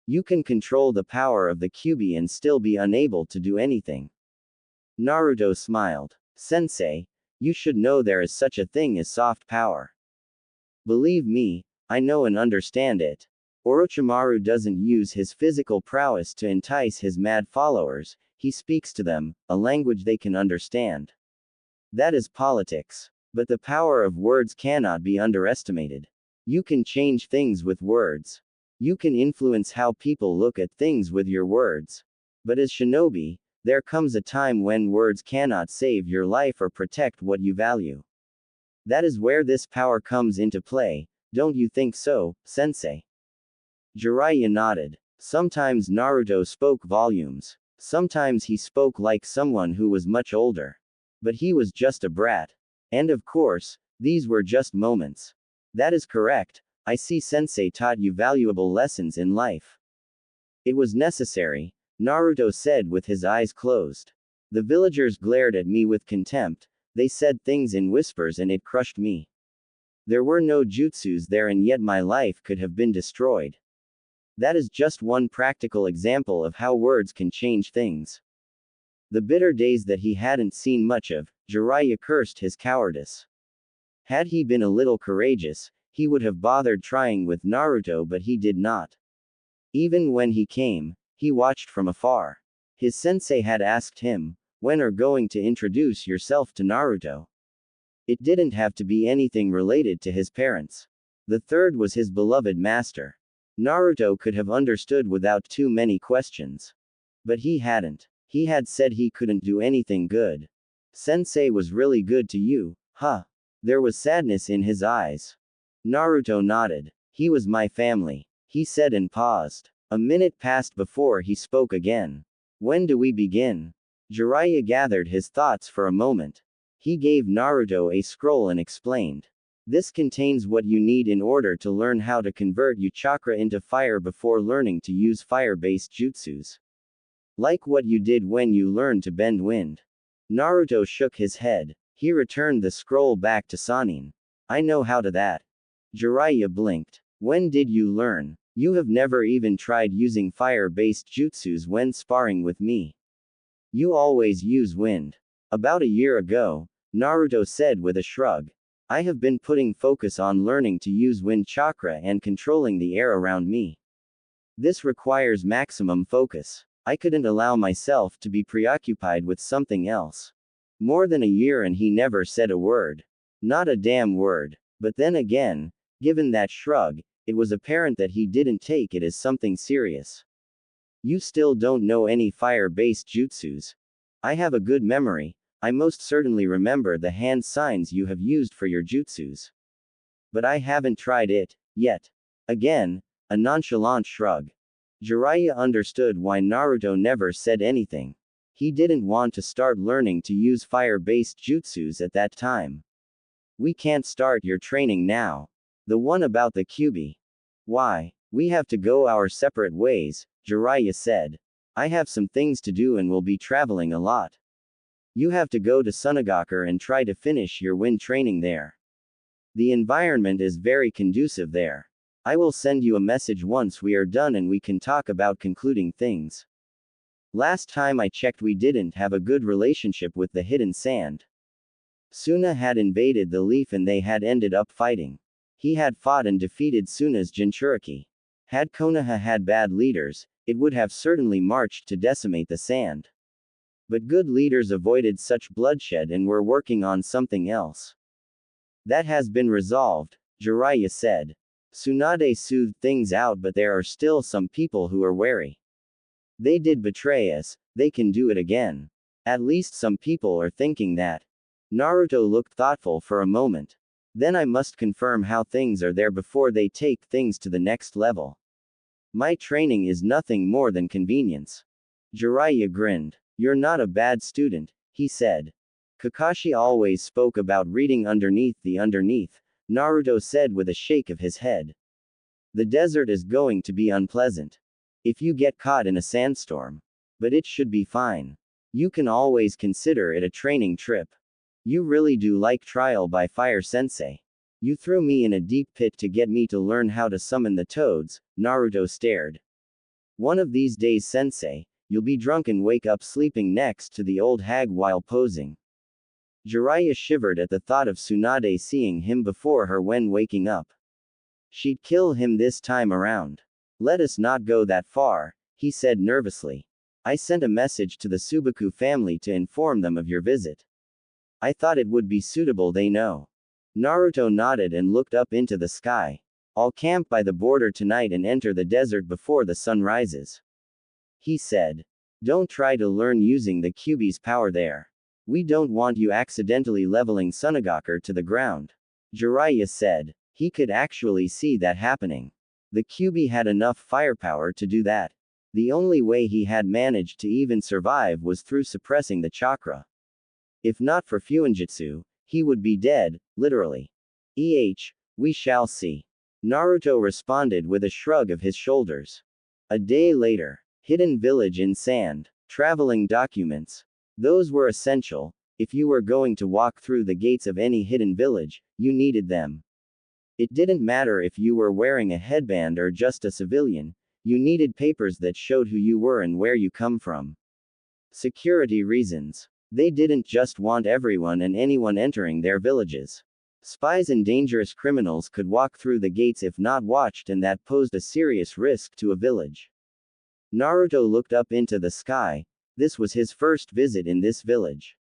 You can control the power of the Kyuubi and still be unable to do anything. Naruto smiled. Sensei, you should know there is such a thing as soft power. Believe me, I know and understand it. Orochimaru doesn't use his physical prowess to entice his mad followers, he speaks to them, a language they can understand. That is politics. But the power of words cannot be underestimated. You can change things with words. You can influence how people look at things with your words. But as shinobi, there comes a time when words cannot save your life or protect what you value. That is where this power comes into play, don't you think so, sensei? Jiraiya nodded. Sometimes Naruto spoke volumes. Sometimes he spoke like someone who was much older. But he was just a brat. And of course, these were just moments. That is correct. I see sensei taught you valuable lessons in life. It was necessary, Naruto said with his eyes closed. The villagers glared at me with contempt, they said things in whispers and it crushed me. There were no jutsus there and yet my life could have been destroyed. That is just one practical example of how words can change things. The bitter days that he hadn't seen much of, Jiraiya cursed his cowardice. Had he been a little courageous, he would have bothered trying with Naruto, but he did not. Even when he came, he watched from afar. His sensei had asked him, "When are going to introduce yourself to Naruto?" It didn't have to be anything related to his parents. The third was his beloved master. Naruto could have understood without too many questions. But he hadn't. He had said he couldn't do anything good. Sensei was really good to you, huh? There was sadness in his eyes. Naruto nodded. He was my family, he said and paused. A minute passed before he spoke again. When do we begin? Jiraiya gathered his thoughts for a moment. He gave Naruto a scroll and explained. This contains what you need in order to learn how to convert your chakra into fire before learning to use fire-based jutsus. Like what you did when you learned to bend wind. Naruto shook his head. He returned the scroll back to Sanin. I know how to that. Jiraiya blinked. When did you learn? You have never even tried using fire-based jutsus when sparring with me. You always use wind. About a year ago, Naruto said with a shrug. I have been putting focus on learning to use wind chakra and controlling the air around me. This requires maximum focus. I couldn't allow myself to be preoccupied with something else. More than a year and he never said a word. Not a damn word. But then again, given that shrug, it was apparent that he didn't take it as something serious. You still don't know any fire-based jutsus. I have a good memory. I most certainly remember the hand signs you have used for your jutsus. But I haven't tried it, yet. Again, a nonchalant shrug. Jiraiya understood why Naruto never said anything. He didn't want to start learning to use fire-based jutsus at that time. We can't start your training now. The one about the Kyuubi. Why? We have to go our separate ways, Jiraiya said. I have some things to do and will be traveling a lot. You have to go to Sunagakur and try to finish your wind training there. The environment is very conducive there. I will send you a message once we are done and we can talk about concluding things. Last time I checked we didn't have a good relationship with the hidden sand. Suna had invaded the leaf and they had ended up fighting. He had fought and defeated Suna's Jinchuriki. Had Konoha had bad leaders, it would have certainly marched to decimate the sand. But good leaders avoided such bloodshed and were working on something else. That has been resolved, Jiraiya said. Tsunade soothed things out but there are still some people who are wary. They did betray us, they can do it again. At least some people are thinking that. Naruto looked thoughtful for a moment. Then I must confirm how things are there before they take things to the next level. My training is nothing more than convenience. Jiraiya grinned. You're not a bad student, he said. Kakashi always spoke about reading underneath the underneath, Naruto said with a shake of his head. The desert is going to be unpleasant. If you get caught in a sandstorm. But it should be fine. You can always consider it a training trip. You really do like trial by fire sensei. You threw me in a deep pit to get me to learn how to summon the toads, Naruto stared. One of these days sensei, you'll be drunk and wake up sleeping next to the old hag while posing. Jiraiya shivered at the thought of Tsunade seeing him before her when waking up. She'd kill him this time around. Let us not go that far, he said nervously. I sent a message to the Subaku family to inform them of your visit. I thought it would be suitable they know. Naruto nodded and looked up into the sky. I'll camp by the border tonight and enter the desert before the sun rises. He said. Don't try to learn using the Kyuubi's power there. We don't want you accidentally leveling Sunagakur to the ground. Jiraiya said. He could actually see that happening. The Kyuubi had enough firepower to do that. The only way he had managed to even survive was through suppressing the chakra. If not for Fuinjutsu, he would be dead, literally. We shall see. Naruto responded with a shrug of his shoulders. A day later. Hidden village in sand. Traveling documents. Those were essential. If you were going to walk through the gates of any hidden village, you needed them. It didn't matter if you were wearing a headband or just a civilian, you needed papers that showed who you were and where you come from. Security reasons. They didn't just want everyone and anyone entering their villages. Spies and dangerous criminals could walk through the gates if not watched, and that posed a serious risk to a village. Naruto looked up into the sky. This was his first visit in this village.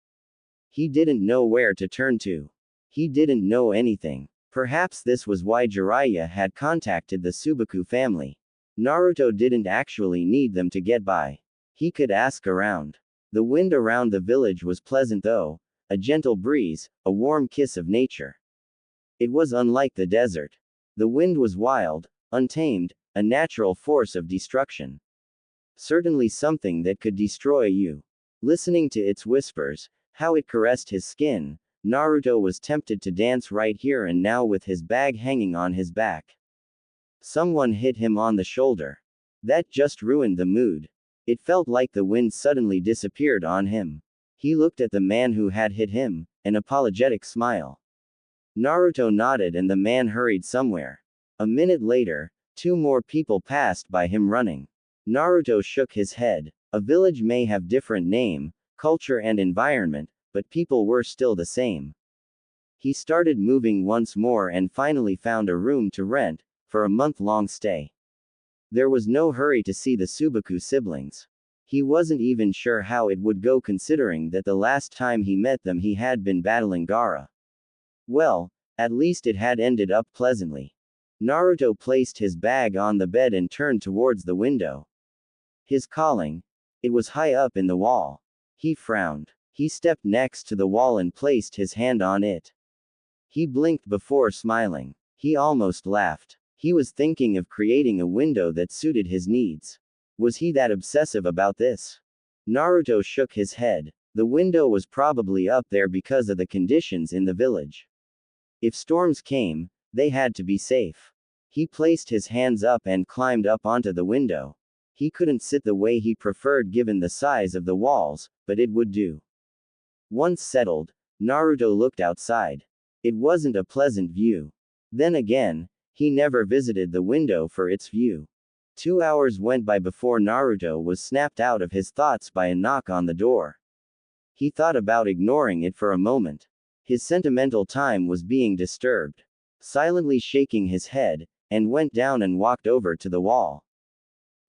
He didn't know where to turn to. He didn't know anything. Perhaps this was why Jiraiya had contacted the Subaku family. Naruto didn't actually need them to get by. He could ask around. The wind around the village was pleasant though, a gentle breeze, a warm kiss of nature. It was unlike the desert. The wind was wild, untamed, a natural force of destruction. Certainly something that could destroy you. Listening to its whispers, how it caressed his skin, Naruto was tempted to dance right here and now with his bag hanging on his back. Someone hit him on the shoulder. That just ruined the mood. It felt like the wind suddenly disappeared on him. He looked at the man who had hit him, an apologetic smile. Naruto nodded and the man hurried somewhere. A minute later, 2 more people passed by him running. Naruto shook his head. A village may have different name, culture and environment, but people were still the same. He started moving once more and finally found a room to rent, for a month-long stay. There was no hurry to see the Subaku siblings. He wasn't even sure how it would go considering that the last time he met them he had been battling Gaara. Well, at least it had ended up pleasantly. Naruto placed his bag on the bed and turned towards the window. His calling. It was high up in the wall. He frowned. He stepped next to the wall and placed his hand on it. He blinked before smiling. He almost laughed. He was thinking of creating a window that suited his needs. Was he that obsessive about this? Naruto shook his head. The window was probably up there because of the conditions in the village. If storms came, they had to be safe. He placed his hands up and climbed up onto the window. He couldn't sit the way he preferred given the size of the walls, but it would do. Once settled, Naruto looked outside. It wasn't a pleasant view. Then again, he never visited the window for its view. 2 hours went by before Naruto was snapped out of his thoughts by a knock on the door. He thought about ignoring it for a moment. His sentimental time was being disturbed. Silently shaking his head, and went down and walked over to the wall.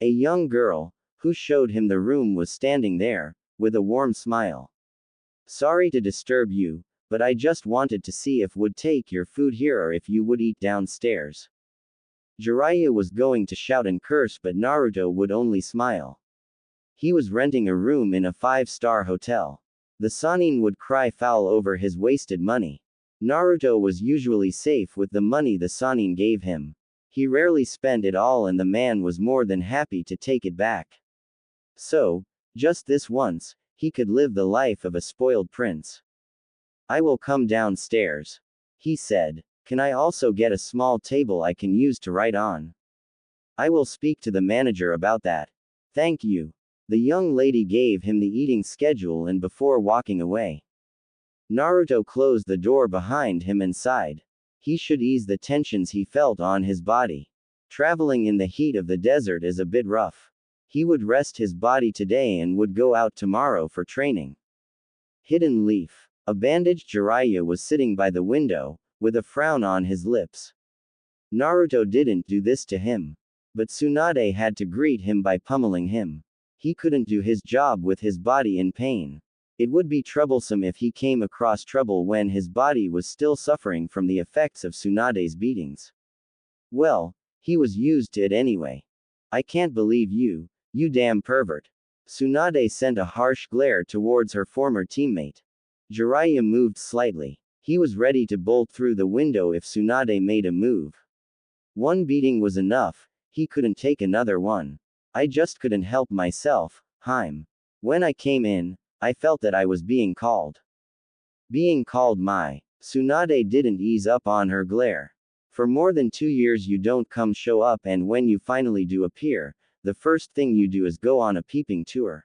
A young girl, who showed him the room, was standing there, with a warm smile. Sorry to disturb you, but I just wanted to see if would take your food here or if you would eat downstairs. Jiraiya was going to shout and curse, but Naruto would only smile. He was renting a room in a 5-star hotel. The Sannin would cry foul over his wasted money. Naruto was usually safe with the money the Sannin gave him. He rarely spent it all and the man was more than happy to take it back. So, just this once, he could live the life of a spoiled prince. I will come downstairs, he said. Can I also get a small table I can use to write on? I will speak to the manager about that. Thank you. The young lady gave him the eating schedule and before walking away. Naruto closed the door behind him and sighed. He should ease the tensions he felt on his body. Traveling in the heat of the desert is a bit rough. He would rest his body today and would go out tomorrow for training. Hidden Leaf. A bandaged Jiraiya was sitting by the window, with a frown on his lips. Naruto didn't do this to him. But Tsunade had to greet him by pummeling him. He couldn't do his job with his body in pain. It would be troublesome if he came across trouble when his body was still suffering from the effects of Tsunade's beatings. Well, he was used to it anyway. I can't believe you, you damn pervert. Tsunade sent a harsh glare towards her former teammate. Jiraiya moved slightly. He was ready to bolt through the window if Tsunade made a move. One beating was enough, he couldn't take another one. I just couldn't help myself, Haim. When I came in, I felt that I was being called. Being called my. Tsunade didn't ease up on her glare. For more than 2 years you don't come show up, and when you finally do appear, the first thing you do is go on a peeping tour.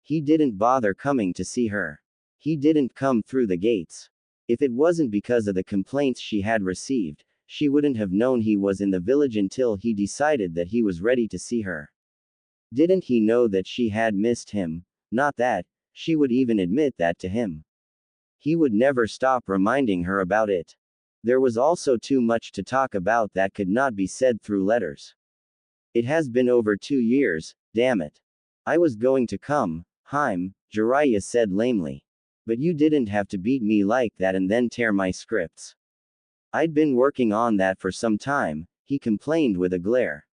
He didn't bother coming to see her. He didn't come through the gates. If it wasn't because of the complaints she had received, she wouldn't have known he was in the village until he decided that he was ready to see her. Didn't he know that she had missed him? Not that she would even admit that to him. He would never stop reminding her about it. There was also too much to talk about that could not be said through letters. It has been over 2 years, damn it. I was going to come, Haim, Jiraiya said lamely. But you didn't have to beat me like that and then tear my scripts. I'd been working on that for some time, he complained with a glare.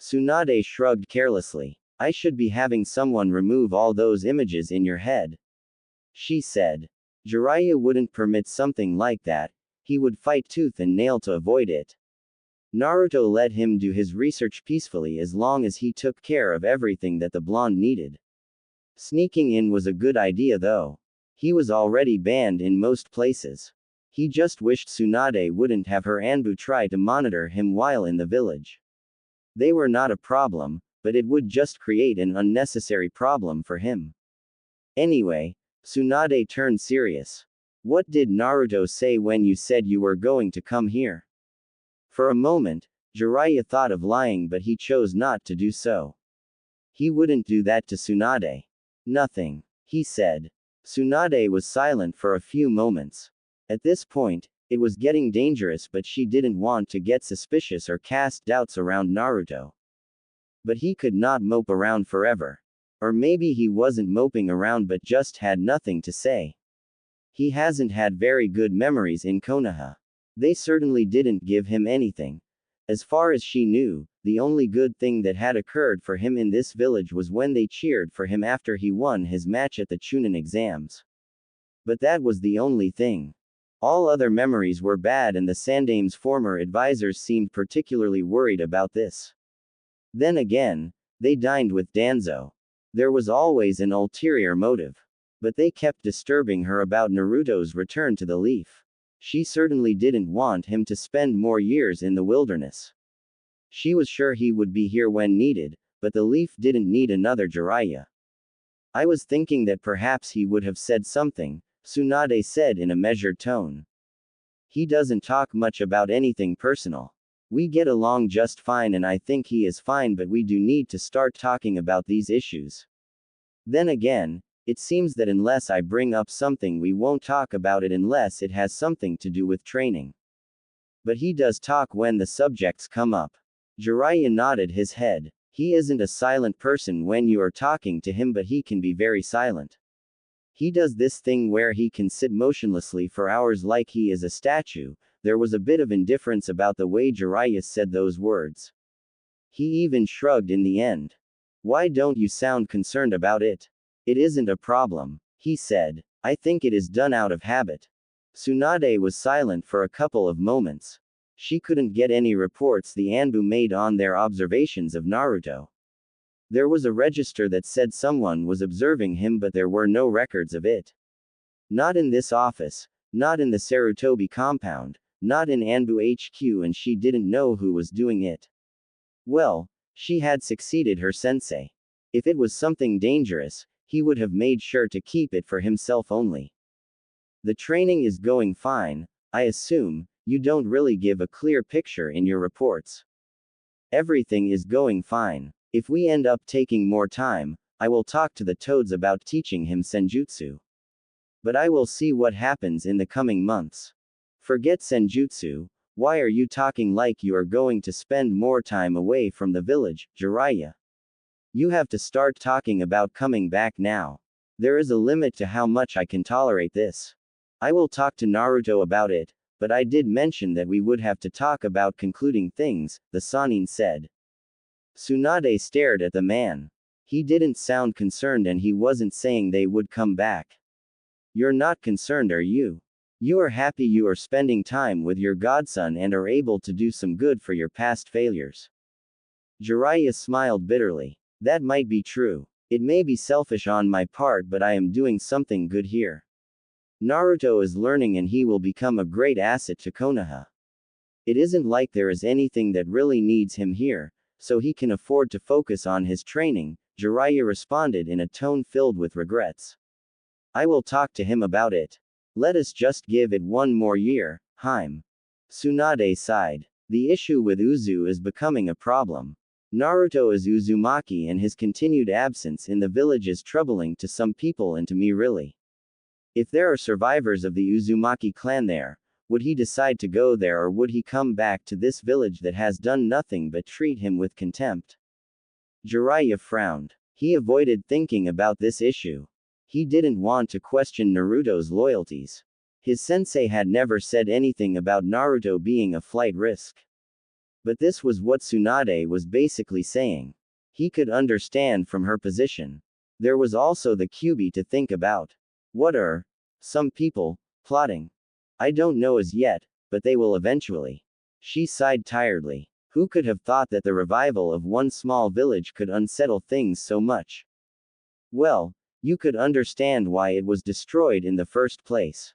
Tsunade shrugged carelessly. I should be having someone remove all those images in your head, she said. Jiraiya wouldn't permit something like that. He would fight tooth and nail to avoid it. Naruto let him do his research peacefully as long as he took care of everything that the blonde needed. Sneaking in was a good idea though. He was already banned in most places. He just wished Tsunade wouldn't have her Anbu try to monitor him while in the village. They were not a problem, but it would just create an unnecessary problem for him. Anyway, Tsunade turned serious. What did Naruto say when you said you were going to come here? For a moment, Jiraiya thought of lying, but he chose not to do so. He wouldn't do that to Tsunade. Nothing, he said. Tsunade was silent for a few moments. At this point, it was getting dangerous, but she didn't want to get suspicious or cast doubts around Naruto. But he could not mope around forever. Or maybe he wasn't moping around but just had nothing to say. He hasn't had very good memories in Konoha. They certainly didn't give him anything. As far as she knew, the only good thing that had occurred for him in this village was when they cheered for him after he won his match at the Chunin exams. But that was the only thing. All other memories were bad, and the Sandame's former advisors seemed particularly worried about this. Then again, they dined with Danzo. There was always an ulterior motive. But they kept disturbing her about Naruto's return to the Leaf. She certainly didn't want him to spend more years in the wilderness. She was sure he would be here when needed, but the Leaf didn't need another Jiraiya. I was thinking that perhaps he would have said something, Tsunade said in a measured tone. He doesn't talk much about anything personal. We get along just fine and I think he is fine, but we do need to start talking about these issues. Then again, it seems that unless I bring up something we won't talk about it unless it has something to do with training. But he does talk when the subjects come up. Jiraiya nodded his head. He isn't a silent person when you are talking to him, but he can be very silent. He does this thing where he can sit motionlessly for hours like he is a statue. There was a bit of indifference about the way Jiraiya said those words. He even shrugged in the end. Why don't you sound concerned about it? It isn't a problem, he said. I think it is done out of habit. Tsunade was silent for a couple of moments. She couldn't get any reports the Anbu made on their observations of Naruto. There was a register that said someone was observing him, but there were no records of it. Not in this office, not in the Sarutobi compound, not in Anbu HQ, and she didn't know who was doing it. Well, she had succeeded her sensei. If it was something dangerous, he would have made sure to keep it for himself only. The training is going fine, I assume. You don't really give a clear picture in your reports. Everything is going fine. If we end up taking more time, I will talk to the Toads about teaching him Senjutsu. But I will see what happens in the coming months. Forget Senjutsu. Why are you talking like you are going to spend more time away from the village, Jiraiya? You have to start talking about coming back now. There is a limit to how much I can tolerate this. I will talk to Naruto about it, but I did mention that we would have to talk about concluding things, the Sannin said. Tsunade stared at the man. He didn't sound concerned, and he wasn't saying they would come back. You're not concerned, are you? You are happy you are spending time with your godson and are able to do some good for your past failures. Jiraiya smiled bitterly. That might be true. It may be selfish on my part, but I am doing something good here. Naruto is learning and he will become a great asset to Konoha. It isn't like there is anything that really needs him here, so he can afford to focus on his training, Jiraiya responded in a tone filled with regrets. I will talk to him about it. Let us just give it one more year, Haim. Tsunade sighed. The issue with Uzu is becoming a problem. Naruto is Uzumaki and his continued absence in the village is troubling to some people and to me really. If there are survivors of the Uzumaki clan there, would he decide to go there, or would he come back to this village that has done nothing but treat him with contempt? Jiraiya frowned. He avoided thinking about this issue. He didn't want to question Naruto's loyalties. His sensei had never said anything about Naruto being a flight risk. But this was what Tsunade was basically saying. He could understand from her position. There was also the Kyuubi to think about. What are some people plotting? I don't know as yet, but they will eventually. She sighed tiredly. Who could have thought that the revival of one small village could unsettle things so much? Well, you could understand why it was destroyed in the first place.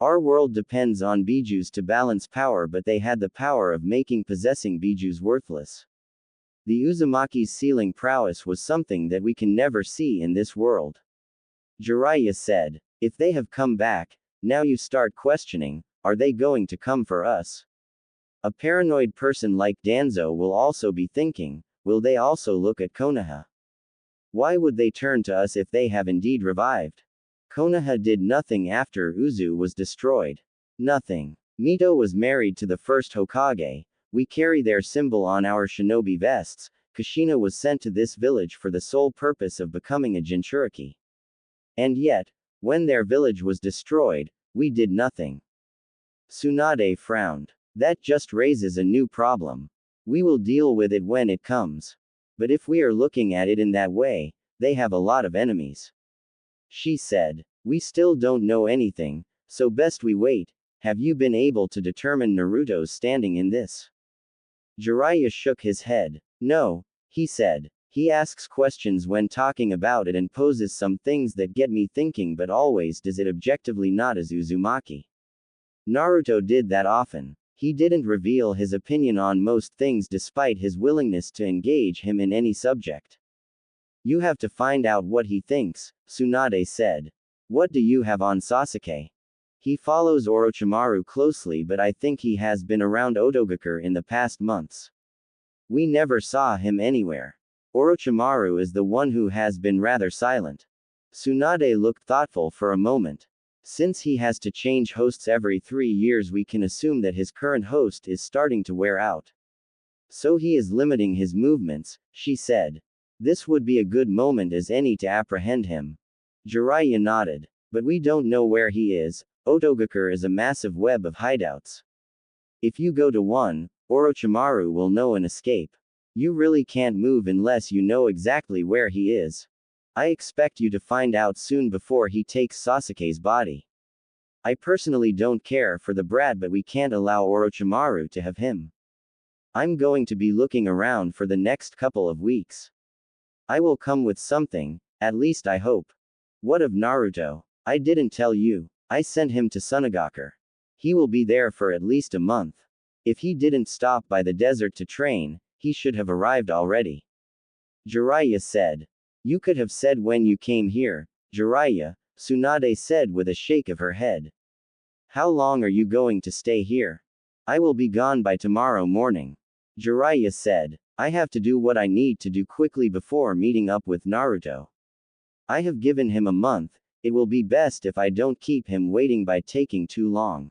Our world depends on bijus to balance power, but they had the power of making possessing bijus worthless. The Uzumaki's sealing prowess was something that we can never see in this world. Jiraiya said, if they have come back, now you start questioning, are they going to come for us? A paranoid person like Danzo will also be thinking, will they also look at Konoha? Why would they turn to us if they have indeed revived? Konoha did nothing after Uzu was destroyed. Nothing. Mito was married to the first Hokage. We carry their symbol on our shinobi vests. Kushina was sent to this village for the sole purpose of becoming a Jinchuriki. And yet, when their village was destroyed, we did nothing. Tsunade frowned. That just raises a new problem. We will deal with it when it comes. But if we are looking at it in that way, they have a lot of enemies. She said, we still don't know anything, so best we wait. Have you been able to determine Naruto's standing in this? Jiraiya shook his head. No, he said. He asks questions when talking about it and poses some things that get me thinking, but always does it objectively, not as Uzumaki. Naruto did that often. He didn't reveal his opinion on most things despite his willingness to engage him in any subject. You have to find out what he thinks, Tsunade said. What do you have on Sasuke? He follows Orochimaru closely, but I think he has been around Otogakur in the past months. We never saw him anywhere. Orochimaru is the one who has been rather silent. Tsunade looked thoughtful for a moment. Since he has to change hosts every 3 years, we can assume that his current host is starting to wear out. So he is limiting his movements, she said. This would be a good moment as any to apprehend him. Jiraiya nodded. But we don't know where he is. Otogakur is a massive web of hideouts. If you go to one, Orochimaru will know and escape. You really can't move unless you know exactly where he is. I expect you to find out soon before he takes Sasuke's body. I personally don't care for the brat, but we can't allow Orochimaru to have him. I'm going to be looking around for the next couple of weeks. I will come with something, at least I hope. What of Naruto? I didn't tell you. I sent him to Sunagakur. He will be there for at least a month. If he didn't stop by the desert to train, he should have arrived already. Jiraiya said. You could have said when you came here, Jiraiya, Tsunade said with a shake of her head. How long are you going to stay here? I will be gone by tomorrow morning. Jiraiya said. I have to do what I need to do quickly before meeting up with Naruto. I have given him a month. It will be best if I don't keep him waiting by taking too long.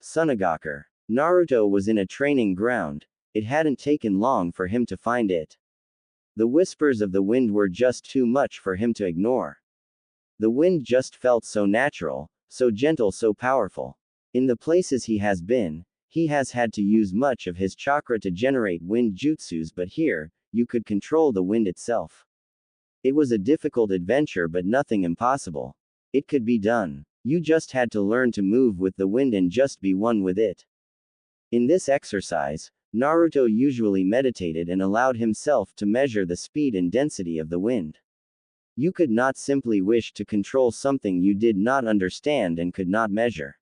Sunagakur. Naruto was in a training ground. It hadn't taken long for him to find it. The whispers of the wind were just too much for him to ignore. The wind just felt so natural, so gentle, so powerful. In the places he has been, he has had to use much of his chakra to generate wind jutsus, but here, you could control the wind itself. It was a difficult adventure, but nothing impossible. It could be done. You just had to learn to move with the wind and just be one with it. In this exercise, Naruto usually meditated and allowed himself to measure the speed and density of the wind. You could not simply wish to control something you did not understand and could not measure.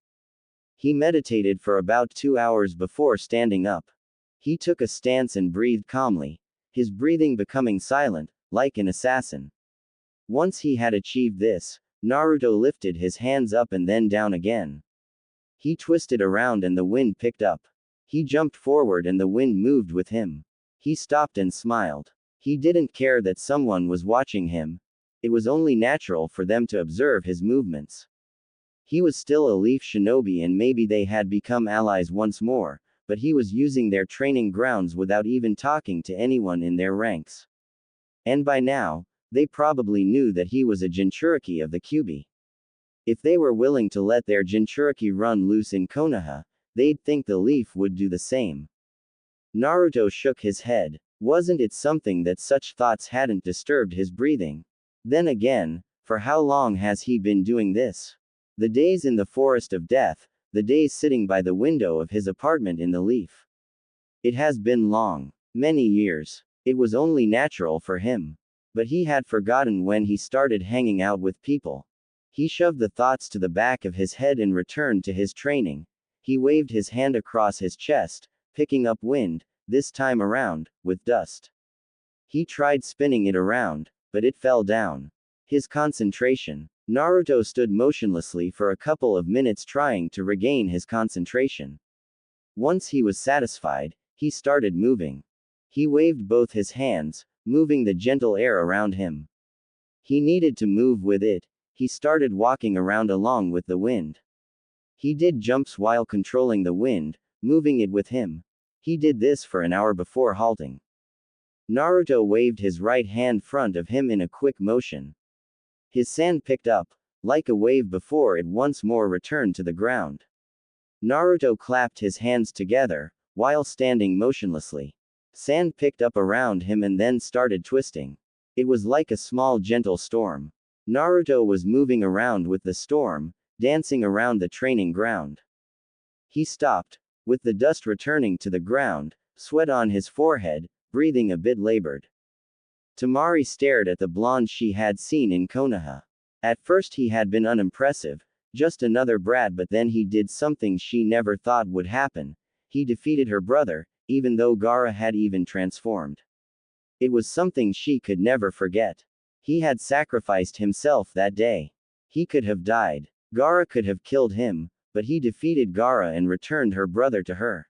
He meditated for about 2 hours before standing up. He took a stance and breathed calmly, his breathing becoming silent, like an assassin. Once he had achieved this, Naruto lifted his hands up and then down again. He twisted around and the wind picked up. He jumped forward and the wind moved with him. He stopped and smiled. He didn't care that someone was watching him. It was only natural for them to observe his movements. He was still a leaf shinobi and maybe they had become allies once more, but he was using their training grounds without even talking to anyone in their ranks. And by now, they probably knew that he was a Jinchuriki of the Kyuubi. If they were willing to let their Jinchuriki run loose in Konoha, they'd think the leaf would do the same. Naruto shook his head. Wasn't it something that such thoughts hadn't disturbed his breathing? Then again, for how long has he been doing this? The days in the forest of death, the days sitting by the window of his apartment in the leaf. It has been long. Many years. It was only natural for him. But he had forgotten when he started hanging out with people. He shoved the thoughts to the back of his head and returned to his training. He waved his hand across his chest, picking up wind, this time around, with dust. He tried spinning it around, but it fell down. His concentration. Naruto stood motionlessly for a couple of minutes trying to regain his concentration. Once he was satisfied, he started moving. He waved both his hands, moving the gentle air around him. He needed to move with it. He started walking around along with the wind. He did jumps while controlling the wind, moving it with him. He did this for an hour before halting. Naruto waved his right hand front of him in a quick motion. His sand picked up, like a wave before it once more returned to the ground. Naruto clapped his hands together, while standing motionlessly. Sand picked up around him and then started twisting. It was like a small gentle storm. Naruto was moving around with the storm, dancing around the training ground. He stopped, with the dust returning to the ground, sweat on his forehead, breathing a bit labored. Temari stared at the blonde she had seen in Konoha. At first he had been unimpressive, just another brat, but then he did something she never thought would happen. He defeated her brother, even though Gaara had even transformed. It was something she could never forget. He had sacrificed himself that day. He could have died. Gaara could have killed him, but he defeated Gaara and returned her brother to her.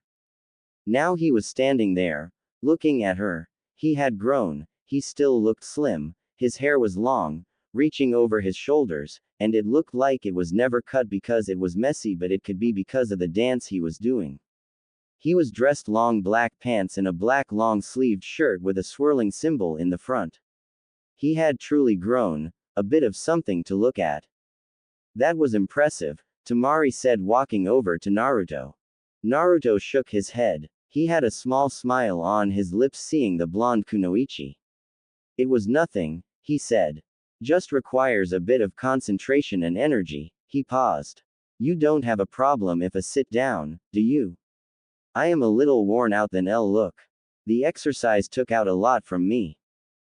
Now he was standing there, looking at her. He had grown, he still looked slim, his hair was long, reaching over his shoulders, and it looked like it was never cut because it was messy, but it could be because of the dance he was doing. He was dressed long black pants and a black long-sleeved shirt with a swirling symbol in the front. He had truly grown, a bit of something to look at. That was impressive, Temari said, walking over to Naruto. Naruto shook his head. He had a small smile on his lips seeing the blonde kunoichi. It was nothing, he said. Just requires a bit of concentration and energy. He paused. You don't have a problem if I sit down, do you? I am a little worn out then look. The exercise took out a lot from me.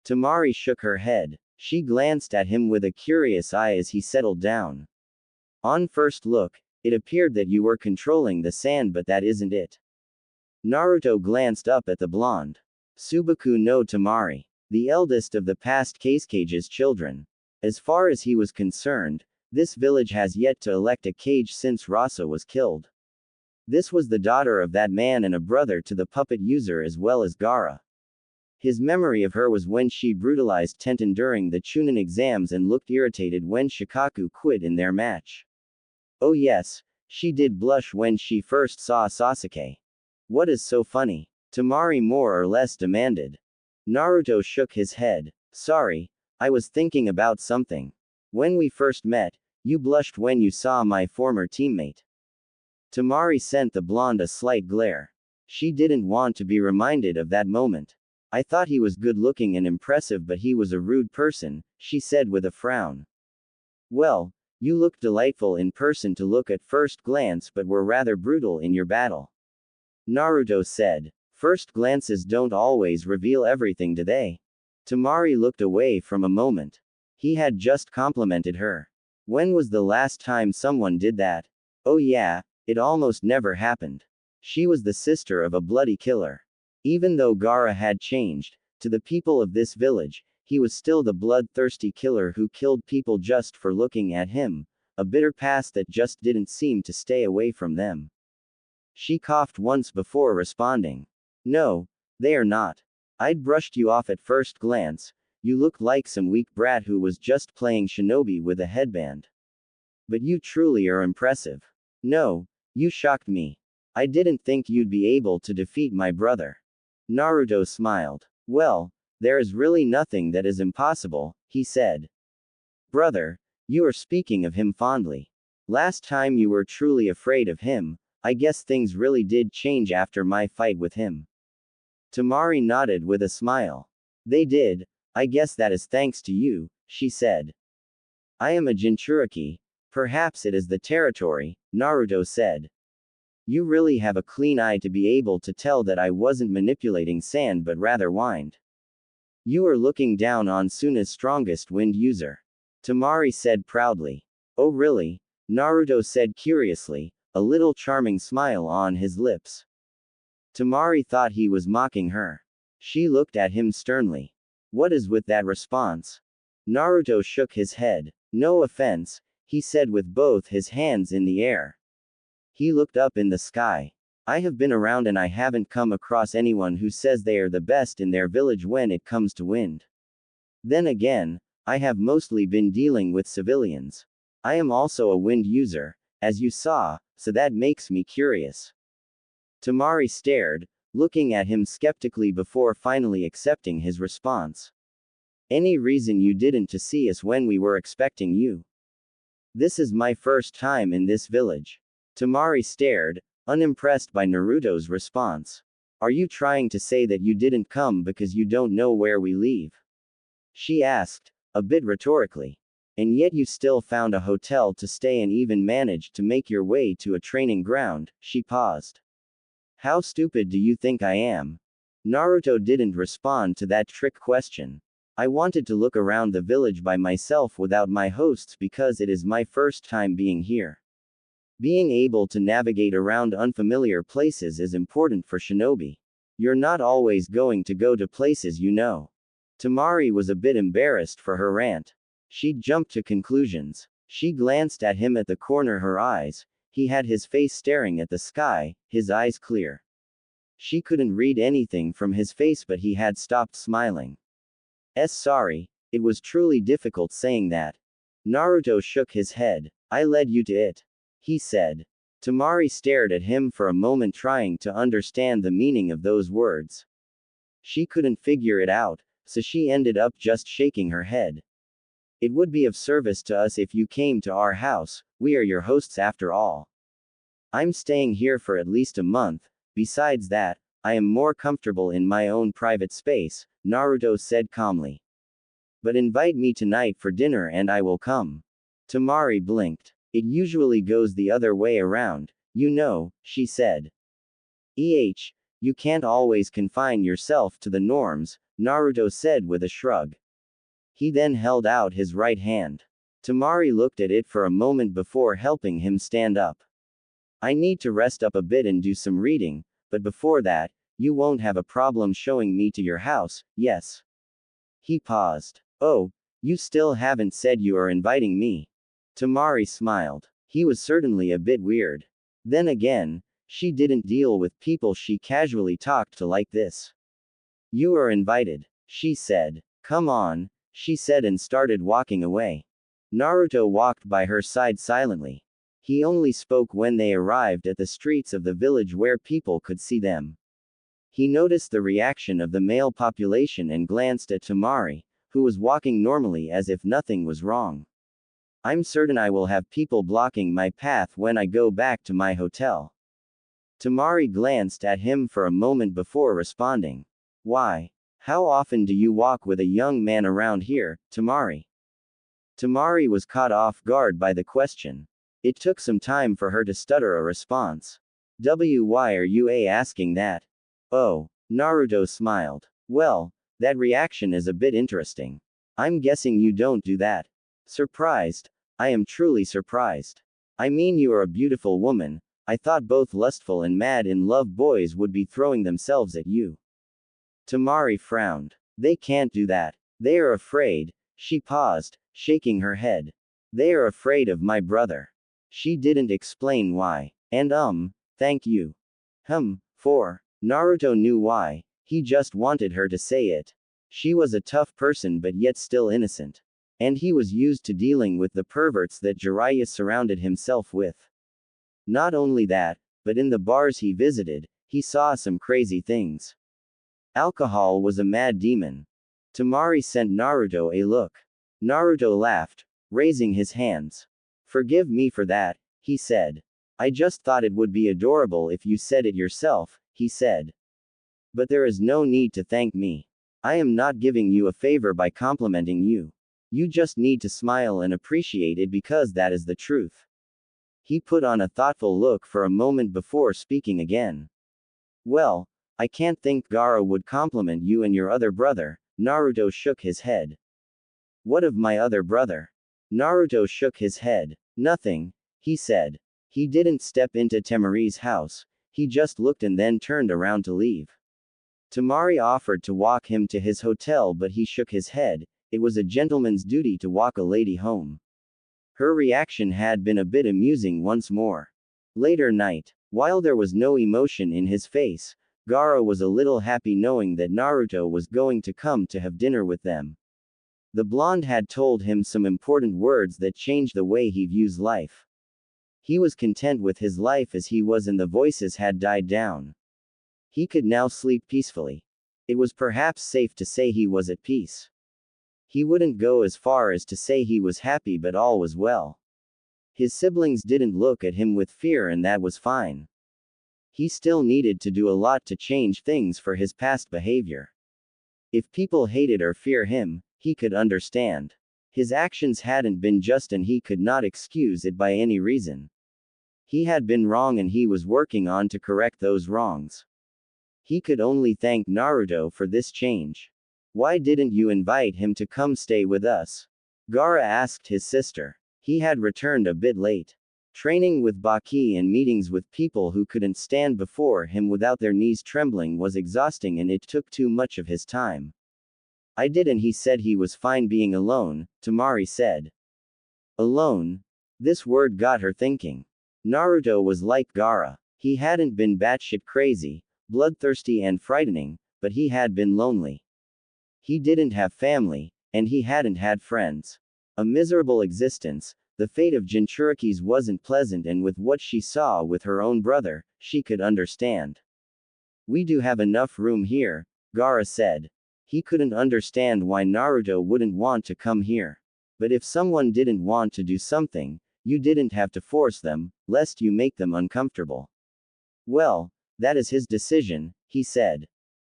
Temari shook her head. She glanced at him with a curious eye as he settled down. On first look, it appeared that you were controlling the sand, but that isn't it. Naruto glanced up at the blonde. Subaku no Temari. The eldest of the past Kage's children. As far as he was concerned, this village has yet to elect a Kage since Rasa was killed. This was the daughter of that man and a brother to the puppet user as well as Gaara. His memory of her was when she brutalized Tenten during the Chunin exams and looked irritated when Shikaku quit in their match. Oh yes, she did blush when she first saw Sasuke. What is so funny? Temari more or less demanded. Naruto shook his head. Sorry, I was thinking about something. When we first met, you blushed when you saw my former teammate. Temari sent the blonde a slight glare. She didn't want to be reminded of that moment. I thought he was good looking and impressive, but he was a rude person, she said with a frown. Well, you looked delightful in person to look at first glance, but were rather brutal in your battle. Naruto said. First glances don't always reveal everything, do they? Temari looked away from a moment. He had just complimented her. When was the last time someone did that? Oh yeah, it almost never happened. She was the sister of a bloody killer. Even though Gaara had changed, to the people of this village, he was still the bloodthirsty killer who killed people just for looking at him, a bitter past that just didn't seem to stay away from them. She coughed once before responding. No, they are not. I'd brushed you off at first glance. You looked like some weak brat who was just playing shinobi with a headband. But you truly are impressive. No, you shocked me. I didn't think you'd be able to defeat my brother. Naruto smiled. Well, there is really nothing that is impossible, he said. Brother, you are speaking of him fondly. Last time you were truly afraid of him, I guess things really did change after my fight with him. Temari nodded with a smile. They did, I guess that is thanks to you, she said. I am a Jinchuriki. Perhaps it is the territory, Naruto said. You really have a clean eye to be able to tell that I wasn't manipulating sand but rather wind. You are looking down on Suna's strongest wind user. Temari said proudly. Oh really? Naruto said curiously, a little charming smile on his lips. Temari thought he was mocking her. She looked at him sternly. What is with that response? Naruto shook his head. No offense, he said with both his hands in the air. He looked up in the sky. I have been around and I haven't come across anyone who says they are the best in their village when it comes to wind. Then again, I have mostly been dealing with civilians. I am also a wind user, as you saw, so that makes me curious. Temari stared, looking at him skeptically before finally accepting his response. Any reason you didn't to see us when we were expecting you? This is my first time in this village. Temari stared, unimpressed by Naruto's response. Are you trying to say that you didn't come because you don't know where we live? She asked, a bit rhetorically. And yet you still found a hotel to stay and even managed to make your way to a training ground. She paused. How stupid do you think I am? Naruto didn't respond to that trick question. I wanted to look around the village by myself without my hosts because it is my first time being here. Being able to navigate around unfamiliar places is important for shinobi. You're not always going to go to places you know. Temari was a bit embarrassed for her rant. She jumped to conclusions. She glanced at him at the corner her eyes. He had his face staring at the sky, his eyes clear. She couldn't read anything from his face but he had stopped smiling. Sorry, it was truly difficult saying that. Naruto shook his head. I led you to it. He said. Temari stared at him for a moment trying to understand the meaning of those words. She couldn't figure it out, so she ended up just shaking her head. It would be of service to us if you came to our house, we are your hosts after all. I'm staying here for at least a month, besides that, I am more comfortable in my own private space, Naruto said calmly. But invite me tonight for dinner and I will come. Temari blinked. It usually goes the other way around, you know, she said. You can't always confine yourself to the norms, Naruto said with a shrug. He then held out his right hand. Temari looked at it for a moment before helping him stand up. I need to rest up a bit and do some reading, but before that, you won't have a problem showing me to your house, yes? He paused. Oh, you still haven't said you are inviting me. Temari smiled. He was certainly a bit weird. Then again, she didn't deal with people she casually talked to like this. You are invited, she said. Come on, she said and started walking away. Naruto walked by her side silently. He only spoke when they arrived at the streets of the village where people could see them. He noticed the reaction of the male population and glanced at Temari, who was walking normally as if nothing was wrong. I'm certain I will have people blocking my path when I go back to my hotel. Temari glanced at him for a moment before responding. Why? How often do you walk with a young man around here, Temari? Temari was caught off guard by the question. It took some time for her to stutter a response. Why are you asking that? Oh, Naruto smiled. Well, that reaction is a bit interesting. I'm guessing you don't do that. Surprised? I am truly surprised. I mean, you are a beautiful woman. I thought both lustful and mad in love boys would be throwing themselves at you. Temari frowned. They can't do that. They are afraid. She paused, shaking her head. They are afraid of my brother. She didn't explain why. And thank you. For. Naruto knew why. He just wanted her to say it. She was a tough person but yet still innocent. And he was used to dealing with the perverts that Jiraiya surrounded himself with. Not only that, but in the bars he visited, he saw some crazy things. Alcohol was a mad demon. Temari sent Naruto a look. Naruto laughed, raising his hands. Forgive me for that, he said. I just thought it would be adorable if you said it yourself, he said. But there is no need to thank me. I am not giving you a favor by complimenting you. You just need to smile and appreciate it because that is the truth. He put on a thoughtful look for a moment before speaking again. Well, I can't think Gaara would compliment you and your other brother, Naruto shook his head. What of my other brother? Naruto shook his head. Nothing, he said. He didn't step into Temari's house, he just looked and then turned around to leave. Temari offered to walk him to his hotel, but he shook his head. It was a gentleman's duty to walk a lady home. Her reaction had been a bit amusing once more. Later night, while there was no emotion in his face, Gaara was a little happy knowing that Naruto was going to come to have dinner with them. The blonde had told him some important words that changed the way he views life. He was content with his life as he was and the voices had died down. He could now sleep peacefully. It was perhaps safe to say he was at peace. He wouldn't go as far as to say he was happy, but all was well. His siblings didn't look at him with fear, and that was fine. He still needed to do a lot to change things for his past behavior. If people hated or fear him, he could understand. His actions hadn't been just and he could not excuse it by any reason. He had been wrong and he was working on to correct those wrongs. He could only thank Naruto for this change. Why didn't you invite him to come stay with us? Gaara asked his sister. He had returned a bit late. Training with Baki and meetings with people who couldn't stand before him without their knees trembling was exhausting and it took too much of his time. I did, and he said he was fine being alone, Temari said. Alone? This word got her thinking. Naruto was like Gaara. He hadn't been batshit crazy, bloodthirsty and frightening, but he had been lonely. He didn't have family, and he hadn't had friends. A miserable existence. The fate of Jinchurikis wasn't pleasant, and with what she saw with her own brother, she could understand. We do have enough room here, Gaara said. He couldn't understand why Naruto wouldn't want to come here. But if someone didn't want to do something, you didn't have to force them, lest you make them uncomfortable. Well, that is his decision, he said.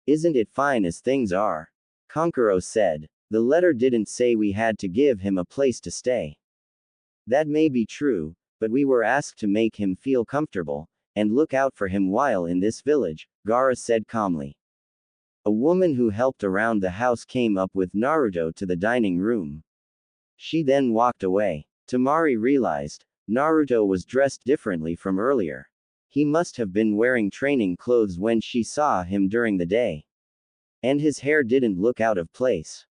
Isn't it fine as things are? Kankuro said. The letter didn't say we had to give him a place to stay. That may be true, but we were asked to make him feel comfortable, and look out for him while in this village, Gaara said calmly. A woman who helped around the house came up with Naruto to the dining room. She then walked away. Temari realized, Naruto was dressed differently from earlier. He must have been wearing training clothes when she saw him during the day. And his hair didn't look out of place.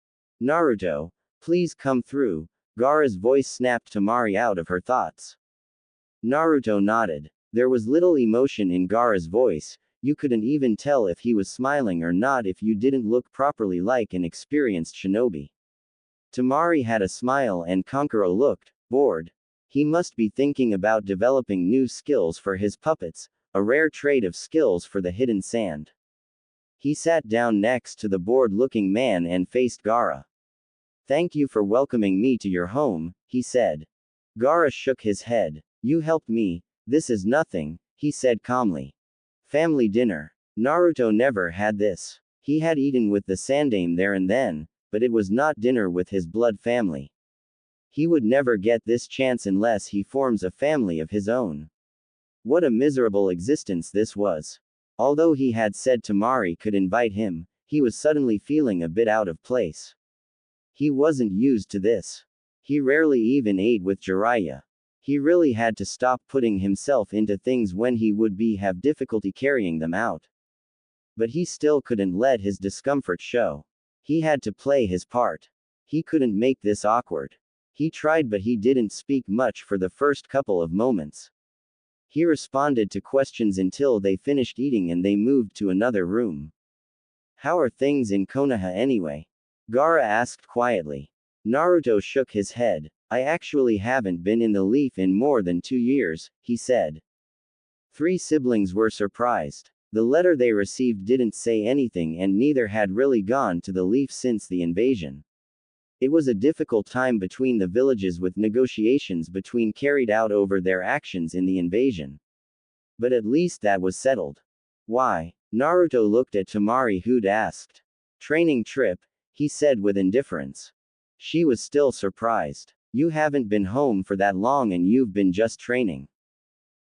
Naruto, please come through, Gaara's voice snapped Temari out of her thoughts. Naruto nodded. There was little emotion in Gaara's voice. You couldn't even tell if he was smiling or not if you didn't look properly like an experienced shinobi. Temari had a smile and Kankuro looked bored. He must be thinking about developing new skills for his puppets, a rare trait of skills for the hidden sand. He sat down next to the bored-looking man and faced Gaara. Thank you for welcoming me to your home, he said. Gaara shook his head. You helped me, this is nothing, he said calmly. Family dinner. Naruto never had this. He had eaten with the Sandaime there and then, but it was not dinner with his blood family. He would never get this chance unless he forms a family of his own. What a miserable existence this was. Although he had said Temari could invite him, he was suddenly feeling a bit out of place. He wasn't used to this. He rarely even ate with Jiraiya. He really had to stop putting himself into things when he would have difficulty carrying them out. But he still couldn't let his discomfort show. He had to play his part. He couldn't make this awkward. He tried, but he didn't speak much for the first couple of moments. He responded to questions until they finished eating and they moved to another room. How are things in Konoha anyway? Gaara asked quietly. Naruto shook his head. I actually haven't been in the Leaf in more than 2 years, he said. 3 siblings were surprised. The letter they received didn't say anything and neither had really gone to the Leaf since the invasion. It was a difficult time between the villages with negotiations between carried out over their actions in the invasion. But at least that was settled. Why? Naruto looked at Temari who'd asked. Training trip, he said with indifference. She was still surprised. You haven't been home for that long and you've been just training.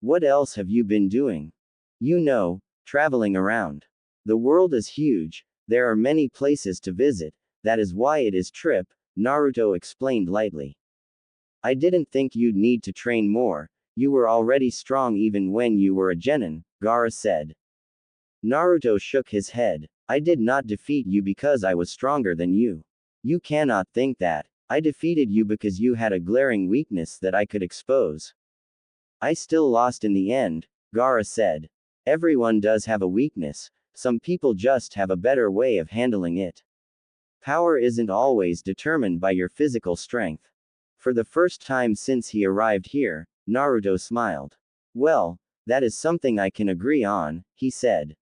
What else have you been doing? You know, traveling around. The world is huge, there are many places to visit, that is why it is trip, Naruto explained lightly. I didn't think you'd need to train more, you were already strong even when you were a genin, Gaara said. Naruto shook his head. I did not defeat you because I was stronger than you. You cannot think that. I defeated you because you had a glaring weakness that I could expose. I still lost in the end, Gaara said. Everyone does have a weakness, some people just have a better way of handling it. Power isn't always determined by your physical strength. For the first time since he arrived here, Naruto smiled. Well, that is something I can agree on, he said.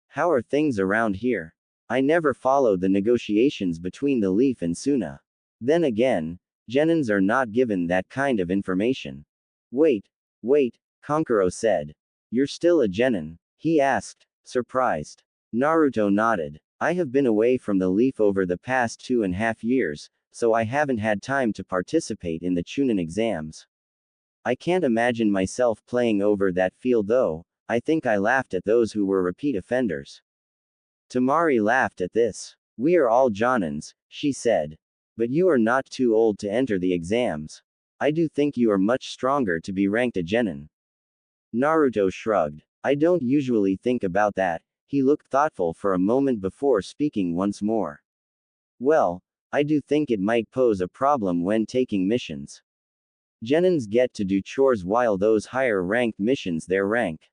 How are things around here? I never followed the negotiations between the Leaf and Suna. Then again, genins are not given that kind of information. Wait, Kankuro said. You're still a genin? He asked, surprised. Naruto nodded. I have been away from the Leaf over the past 2.5 years, so I haven't had time to participate in the Chunin exams. I can't imagine myself playing over that field though. I think I laughed at those who were repeat offenders. Temari laughed at this. We are all Jonins, she said. But you are not too old to enter the exams. I do think you are much stronger to be ranked a genin. Naruto shrugged. I don't usually think about that. He looked thoughtful for a moment before speaking once more. Well, I do think it might pose a problem when taking missions. Genins get to do chores while those higher ranked missions their rank.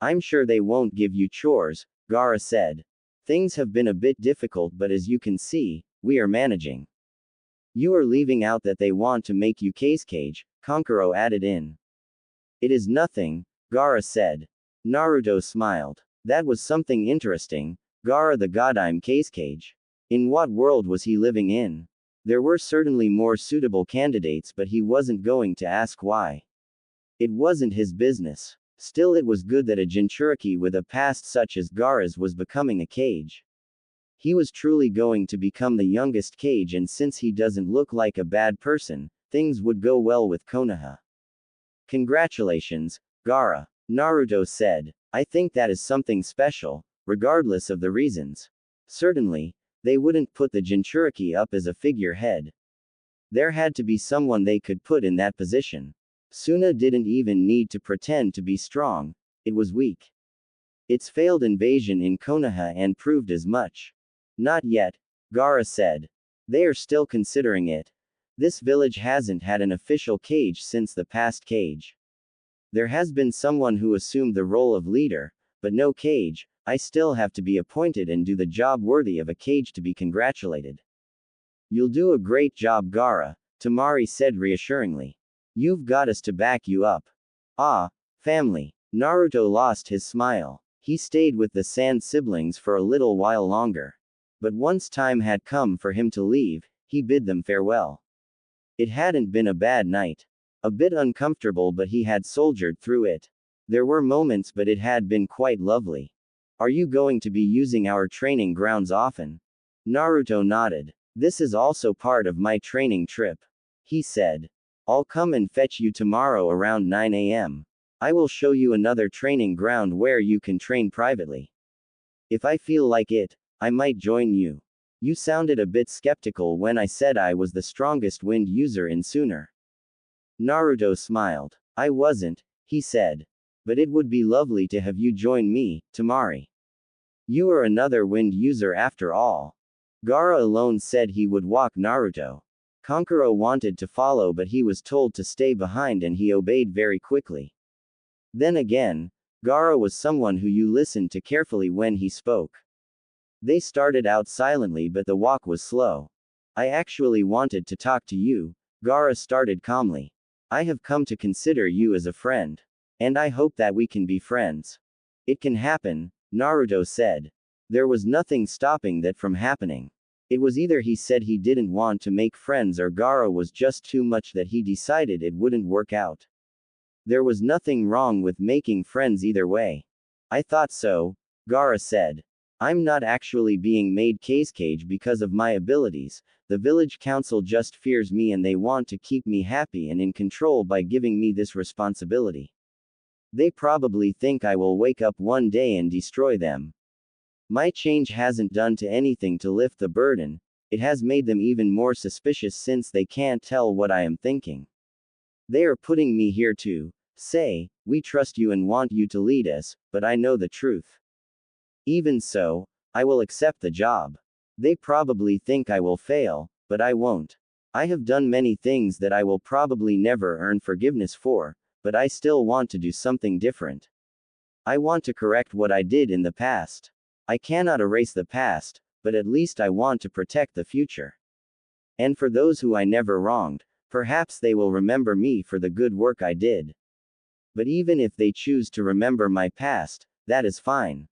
I'm sure they won't give you chores, Gaara said. Things have been a bit difficult but as you can see, we are managing. You are leaving out that they want to make you Cage, Kankuro added in. It is nothing, Gaara said. Naruto smiled. That was something interesting, Gaara the Godime Cage. In what world was he living in? There were certainly more suitable candidates but he wasn't going to ask why. It wasn't his business. Still it was good that a Jinchuriki with a past such as Gaara's was becoming a Cage. He was truly going to become the youngest Cage and since he doesn't look like a bad person, things would go well with Konoha. Congratulations, Gaara, Naruto said. I think that is something special, regardless of the reasons. Certainly, they wouldn't put the Jinchuriki up as a figurehead. There had to be someone they could put in that position. Suna didn't even need to pretend to be strong, it was weak. Its failed invasion in Konoha and proved as much. Not yet, Gaara said. They are still considering it. This village hasn't had an official Cage since the past Cage. There has been someone who assumed the role of leader, but no Cage. I still have to be appointed and do the job worthy of a Cage to be congratulated. You'll do a great job, Gaara, Temari said reassuringly. You've got us to back you up. Ah, family. Naruto lost his smile. He stayed with the Sand siblings for a little while longer. But once time had come for him to leave, he bid them farewell. It hadn't been a bad night. A bit uncomfortable but he had soldiered through it. There were moments but it had been quite lovely. Are you going to be using our training grounds often? Naruto nodded. This is also part of my training trip. He said. I'll come and fetch you tomorrow around 9 a.m. I will show you another training ground where you can train privately. If I feel like it, I might join you. You sounded a bit skeptical when I said I was the strongest wind user in Suna. Naruto smiled. I wasn't, he said. But it would be lovely to have you join me, Temari. You are another wind user after all. Gaara alone said he would walk Naruto. Kankuro wanted to follow but he was told to stay behind and he obeyed very quickly. Then again, Gaara was someone who you listened to carefully when he spoke. They started out silently but the walk was slow. I actually wanted to talk to you, Gaara started calmly. I have come to consider you as a friend. And I hope that we can be friends. It can happen, Naruto said. There was nothing stopping that from happening. It was either he said he didn't want to make friends or Gaara was just too much that he decided it wouldn't work out. There was nothing wrong with making friends either way. I thought so, Gaara said. I'm not actually being made Cage because of my abilities, the village council just fears me and they want to keep me happy and in control by giving me this responsibility. They probably think I will wake up one day and destroy them. My change hasn't done to anything to lift the burden, it has made them even more suspicious since they can't tell what I am thinking. They are putting me here to say, we trust you and want you to lead us, but I know the truth. Even so, I will accept the job. They probably think I will fail, but I won't. I have done many things that I will probably never earn forgiveness for, but I still want to do something different. I want to correct what I did in the past. I cannot erase the past, but at least I want to protect the future. And for those who I never wronged, perhaps they will remember me for the good work I did. But even if they choose to remember my past, that is fine.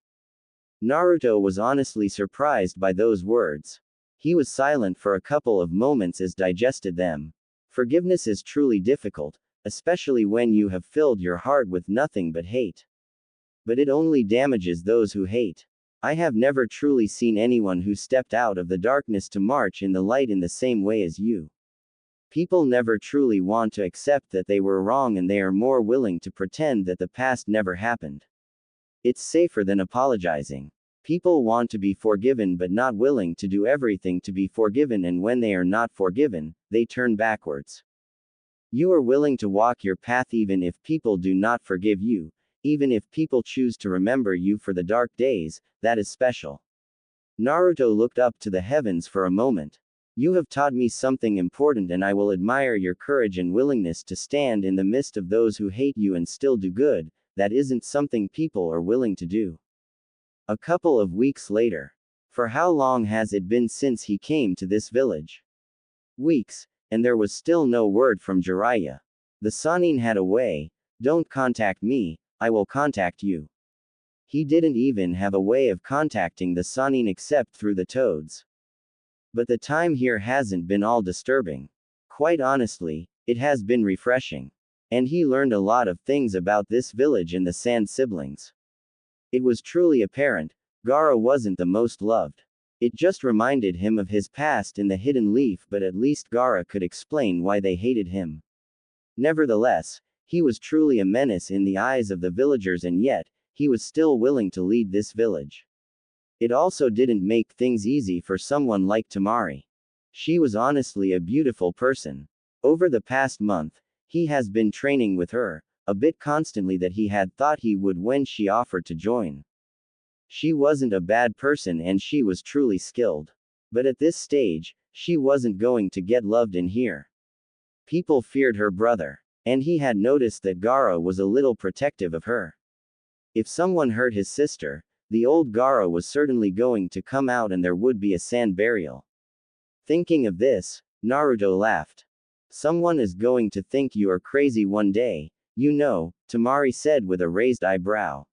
Naruto was honestly surprised by those words. He was silent for a couple of moments as digested them. Forgiveness is truly difficult, especially when you have filled your heart with nothing but hate. But it only damages those who hate. I have never truly seen anyone who stepped out of the darkness to march in the light in the same way as you. People never truly want to accept that they were wrong and they are more willing to pretend that the past never happened. It's safer than apologizing. People want to be forgiven but not willing to do everything to be forgiven, and when they are not forgiven, they turn backwards. You are willing to walk your path even if people do not forgive you, even if people choose to remember you for the dark days, that is special. Naruto looked up to the heavens for a moment. You have taught me something important and I will admire your courage and willingness to stand in the midst of those who hate you and still do good. That isn't something people are willing to do. A couple of weeks later. For how long has it been since he came to this village? Weeks, and there was still no word from Jiraiya. The Sannin had a way. Don't contact me, I will contact you. He didn't even have a way of contacting the Sannin except through the toads. But the time here hasn't been all disturbing. Quite honestly, it has been refreshing. And he learned a lot of things about this village and the Sand siblings. It was truly apparent, Gaara wasn't the most loved. It just reminded him of his past in the Hidden Leaf, but at least Gaara could explain why they hated him. Nevertheless, he was truly a menace in the eyes of the villagers, and yet, he was still willing to lead this village. It also didn't make things easy for someone like Temari. She was honestly a beautiful person. Over the past month, he has been training with her, a bit constantly that he had thought he would when she offered to join. She wasn't a bad person and she was truly skilled. But at this stage, she wasn't going to get loved in here. People feared her brother. And he had noticed that Gaara was a little protective of her. If someone hurt his sister, the old Gaara was certainly going to come out and there would be a sand burial. Thinking of this, Naruto laughed. Someone is going to think you are crazy one day, you know, Temari said with a raised eyebrow.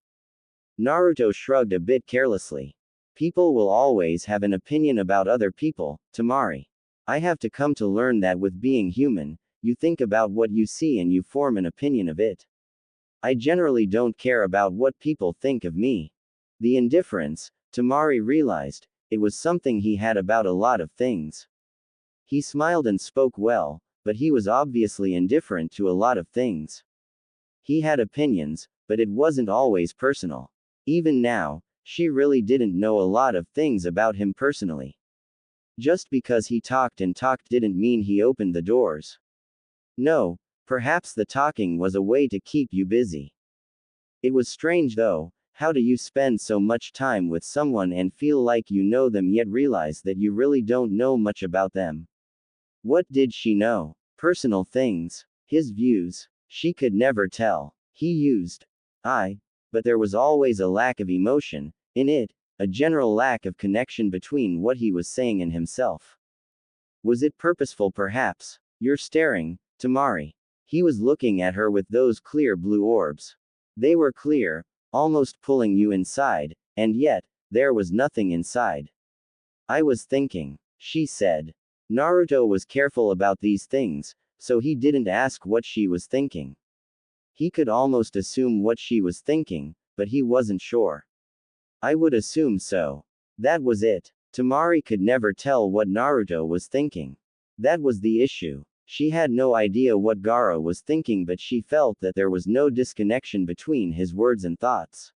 Naruto shrugged a bit carelessly. People will always have an opinion about other people, Temari. I have to come to learn that with being human, you think about what you see and you form an opinion of it. I generally don't care about what people think of me. The indifference, Temari realized, it was something he had about a lot of things. He smiled and spoke well, but he was obviously indifferent to a lot of things. He had opinions, but it wasn't always personal. Even now, she really didn't know a lot of things about him personally. Just because he talked and talked didn't mean he opened the doors. No, perhaps the talking was a way to keep you busy. It was strange though, how do you spend so much time with someone and feel like you know them yet realize that you really don't know much about them? What did she know? Personal things. His views. She could never tell. He used but there was always a lack of emotion in it, a general lack of connection between what he was saying and himself. Was it purposeful perhaps? You're staring, Temari. He was looking at her with those clear blue orbs. They were clear, almost pulling you inside, and yet, there was nothing inside. I was thinking, she said. Naruto was careful about these things, so he didn't ask what she was thinking. He could almost assume what she was thinking, but he wasn't sure. I would assume so. That was it. Temari could never tell what Naruto was thinking. That was the issue. She had no idea what Gaara was thinking, but she felt that there was no disconnection between his words and thoughts.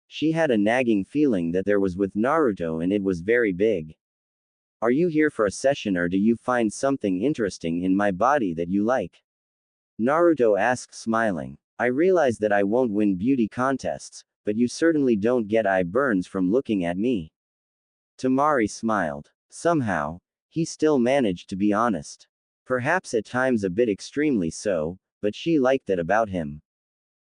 She had a nagging feeling that there was with Naruto, and it was very big. Are you here for a session or do you find something interesting in my body that you like? Naruto asked, smiling. I realize that I won't win beauty contests, but you certainly don't get eye burns from looking at me. Temari smiled. Somehow, he still managed to be honest. Perhaps at times a bit extremely so, but she liked that about him.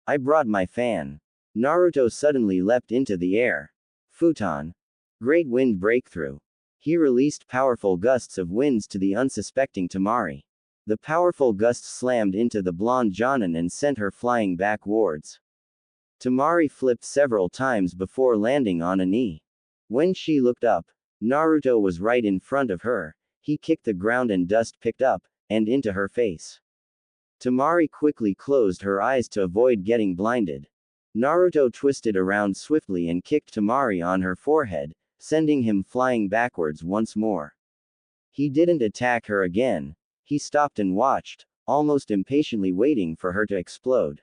I brought my fan. Naruto suddenly leapt into the air. Futon. Great wind breakthrough. He released powerful gusts of winds to the unsuspecting Temari. The powerful gusts slammed into the blonde Jonin and sent her flying backwards. Temari flipped several times before landing on a knee. When she looked up, Naruto was right in front of her. He kicked the ground and dust picked up, and into her face. Temari quickly closed her eyes to avoid getting blinded. Naruto twisted around swiftly and kicked Temari on her forehead, sending him flying backwards once more. He didn't attack her again. He stopped and watched, almost impatiently waiting for her to explode.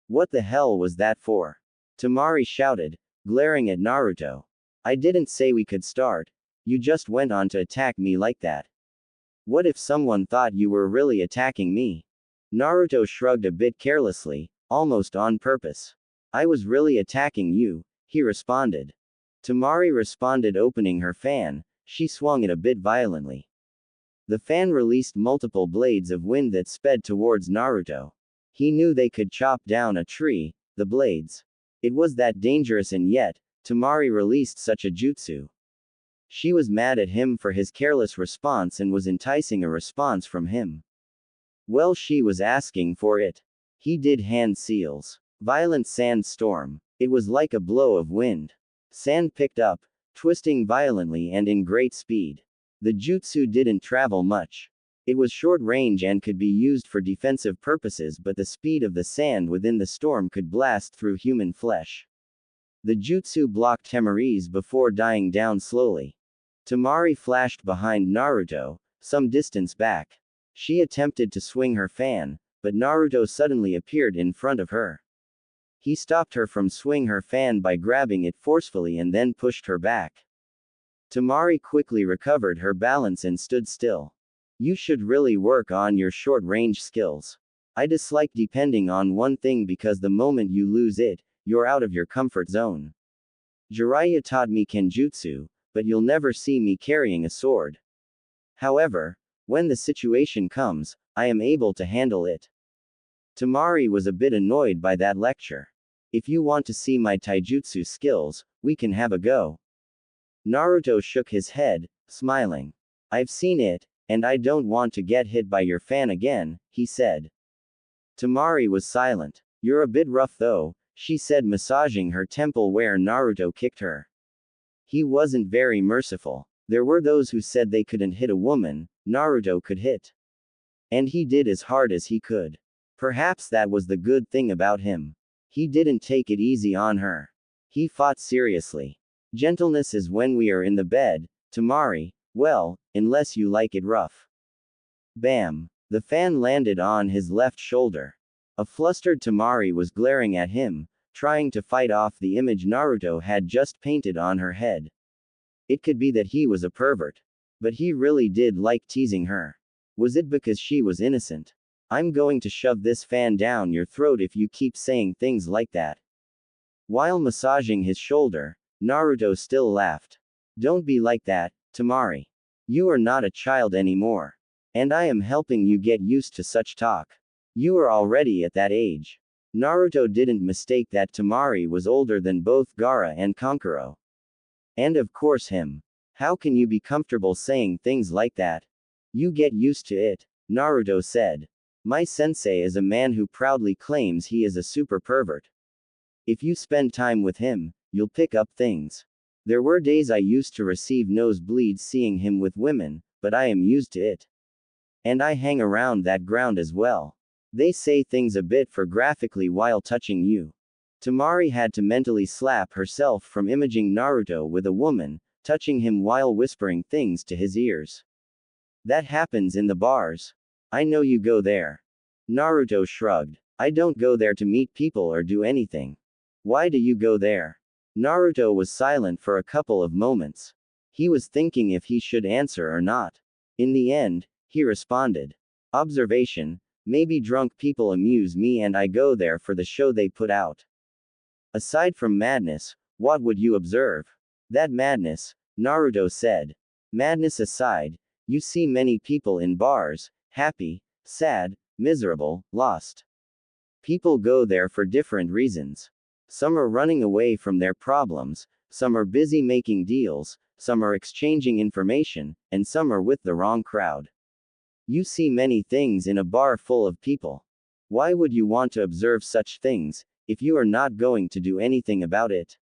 What the hell was that for? Temari shouted, glaring at Naruto. I didn't say we could start. You just went on to attack me like that. What if someone thought you were really attacking me? Naruto shrugged a bit carelessly, almost on purpose. I was really attacking you, he responded. Temari responded, opening her fan. She swung it a bit violently. The fan released multiple blades of wind that sped towards Naruto. He knew they could chop down a tree, the blades. It was that dangerous, and yet, Temari released such a jutsu. She was mad at him for his careless response and was enticing a response from him. Well, she was asking for it. He did hand seals. Violent sand storm. It was like a blow of wind. Sand picked up, twisting violently and in great speed. The jutsu didn't travel much. It was short range and could be used for defensive purposes, but the speed of the sand within the storm could blast through human flesh. The jutsu blocked Temari's before dying down slowly. Temari flashed behind Naruto, some distance back. She attempted to swing her fan, but Naruto suddenly appeared in front of her. He stopped her from swinging her fan by grabbing it forcefully and then pushed her back. Temari quickly recovered her balance and stood still. You should really work on your short-range skills. I dislike depending on one thing because the moment you lose it, you're out of your comfort zone. Jiraiya taught me kenjutsu, but you'll never see me carrying a sword. However, when the situation comes, I am able to handle it. Temari was a bit annoyed by that lecture. If you want to see my taijutsu skills, we can have a go. Naruto shook his head, smiling. I've seen it, and I don't want to get hit by your fan again, he said. Temari was silent. You're a bit rough though, she said, massaging her temple where Naruto kicked her. He wasn't very merciful. There were those who said they couldn't hit a woman, Naruto could hit. And he did as hard as he could. Perhaps that was the good thing about him. He didn't take it easy on her. He fought seriously. Gentleness is when we are in the bed, Temari, well, unless you like it rough. Bam! The fan landed on his left shoulder. A flustered Temari was glaring at him, trying to fight off the image Naruto had just painted on her head. It could be that he was a pervert. But he really did like teasing her. Was it because she was innocent? I'm going to shove this fan down your throat if you keep saying things like that. While massaging his shoulder, Naruto still laughed. Don't be like that, Temari. You are not a child anymore. And I am helping you get used to such talk. You are already at that age. Naruto didn't mistake that Temari was older than both Gaara and Kankuro. And of course him. How can you be comfortable saying things like that? You get used to it, Naruto said. My sensei is a man who proudly claims he is a super pervert. If you spend time with him, you'll pick up things. There were days I used to receive nosebleeds seeing him with women, but I am used to it. And I hang around that ground as well. They say things a bit for graphically while touching you. Temari had to mentally slap herself from imaging Naruto with a woman, touching him while whispering things to his ears. That happens in the bars. I know you go there. Naruto shrugged. I don't go there to meet people or do anything. Why do you go there? Naruto was silent for a couple of moments. He was thinking if he should answer or not. In the end, he responded. Observation, maybe drunk people amuse me and I go there for the show they put out. Aside from madness, what would you observe? That madness, Naruto said. Madness aside, you see many people in bars, happy, sad, miserable, lost. People go there for different reasons. Some are running away from their problems, some are busy making deals, some are exchanging information, and some are with the wrong crowd. You see many things in a bar full of people. Why would you want to observe such things, if you are not going to do anything about it?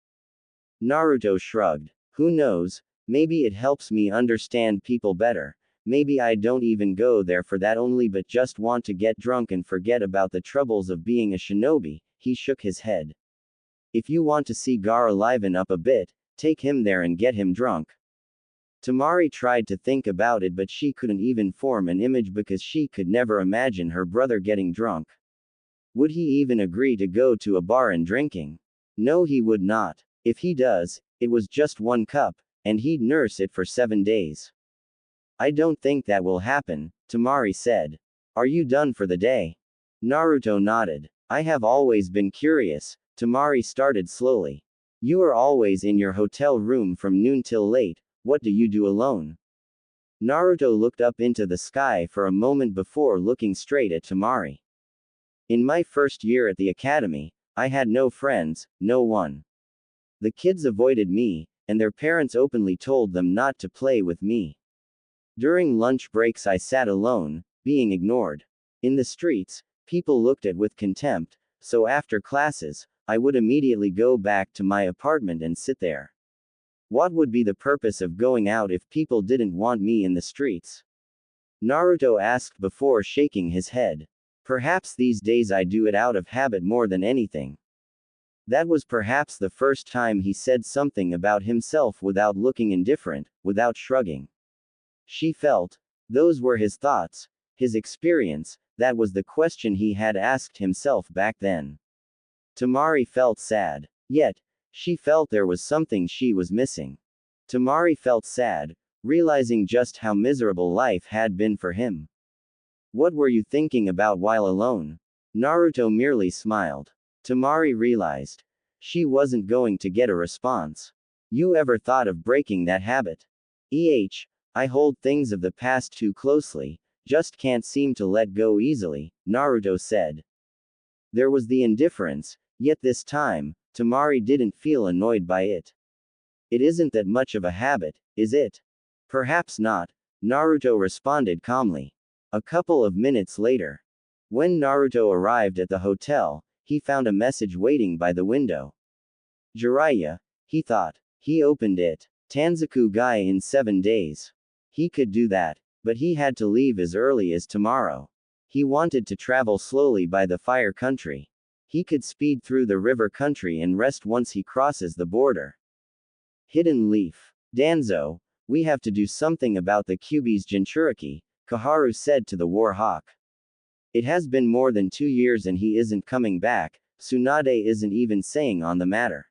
Naruto shrugged. Who knows, maybe it helps me understand people better. Maybe I don't even go there for that only but just want to get drunk and forget about the troubles of being a shinobi. He shook his head. If you want to see Gaara liven up a bit, take him there and get him drunk. Temari tried to think about it but she couldn't even form an image because she could never imagine her brother getting drunk. Would he even agree to go to a bar and drinking? No, he would not. If he does, it was just 1 cup, and he'd nurse it for 7 days. I don't think that will happen, Temari said. Are you done for the day? Naruto nodded. I have always been curious, Temari started slowly. You are always in your hotel room from noon till late, what do you do alone? Naruto looked up into the sky for a moment before looking straight at Temari. In my first year at the academy, I had no friends, no one. The kids avoided me, and their parents openly told them not to play with me. During lunch breaks I sat alone, being ignored. In the streets, people looked at with contempt, so after classes, I would immediately go back to my apartment and sit there. What would be the purpose of going out if people didn't want me in the streets? Naruto asked before shaking his head. Perhaps these days I do it out of habit more than anything. That was perhaps the first time he said something about himself without looking indifferent, without shrugging. She felt, those were his thoughts, his experience, that was the question he had asked himself back then. Temari felt sad. Yet, she felt there was something she was missing. Temari felt sad, realizing just how miserable life had been for him. What were you thinking about while alone? Naruto merely smiled. Temari realized. She wasn't going to get a response. You ever thought of breaking that habit? I hold things of the past too closely, just can't seem to let go easily, Naruto said. There was the indifference, yet this time, Temari didn't feel annoyed by it. It isn't that much of a habit, is it? Perhaps not, Naruto responded calmly. A couple of minutes later. When Naruto arrived at the hotel, he found a message waiting by the window. Jiraiya, he thought. He opened it. Tanzaku guy in 7 days. He could do that, but he had to leave as early as tomorrow. He wanted to travel slowly by the fire country. He could speed through the river country and rest once he crosses the border. Hidden leaf. Danzo, we have to do something about the Kyuubi's Jinchuriki, Koharu said to the war hawk. It has been more than 2 years and he isn't coming back, Tsunade isn't even saying on the matter.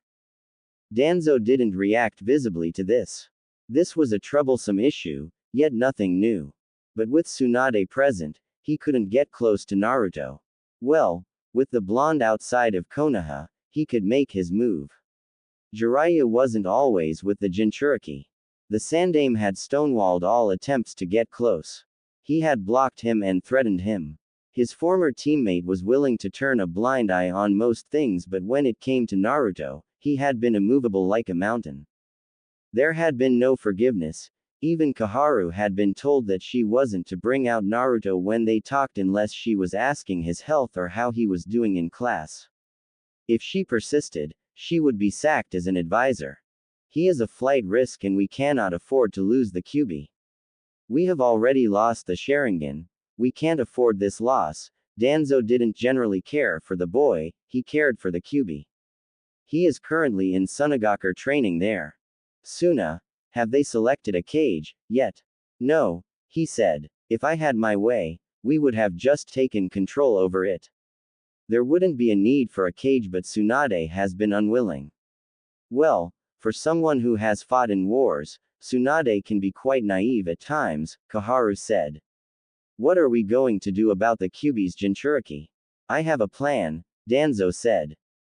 Danzo didn't react visibly to this. This was a troublesome issue, yet nothing new. But with Tsunade present, he couldn't get close to Naruto. Well, with the blonde outside of Konoha, he could make his move. Jiraiya wasn't always with the Jinchuriki. The Sandaime had stonewalled all attempts to get close. He had blocked him and threatened him. His former teammate was willing to turn a blind eye on most things, but when it came to Naruto, he had been immovable like a mountain. There had been no forgiveness. Even Koharu had been told that she wasn't to bring out Naruto when they talked unless she was asking his health or how he was doing in class. If she persisted, she would be sacked as an advisor. He is a flight risk and we cannot afford to lose the Kyuubi. We have already lost the Sharingan. We can't afford this loss. Danzo didn't generally care for the boy, he cared for the Kyuubi. He is currently in Sunagaku training there. Suna, have they selected a cage, yet? No, he said. If I had my way, we would have just taken control over it. There wouldn't be a need for a cage, but Tsunade has been unwilling. Well, for someone who has fought in wars, Tsunade can be quite naive at times, Koharu said. What are we going to do about the Kyuubi's Jinchuriki? I have a plan, Danzo said.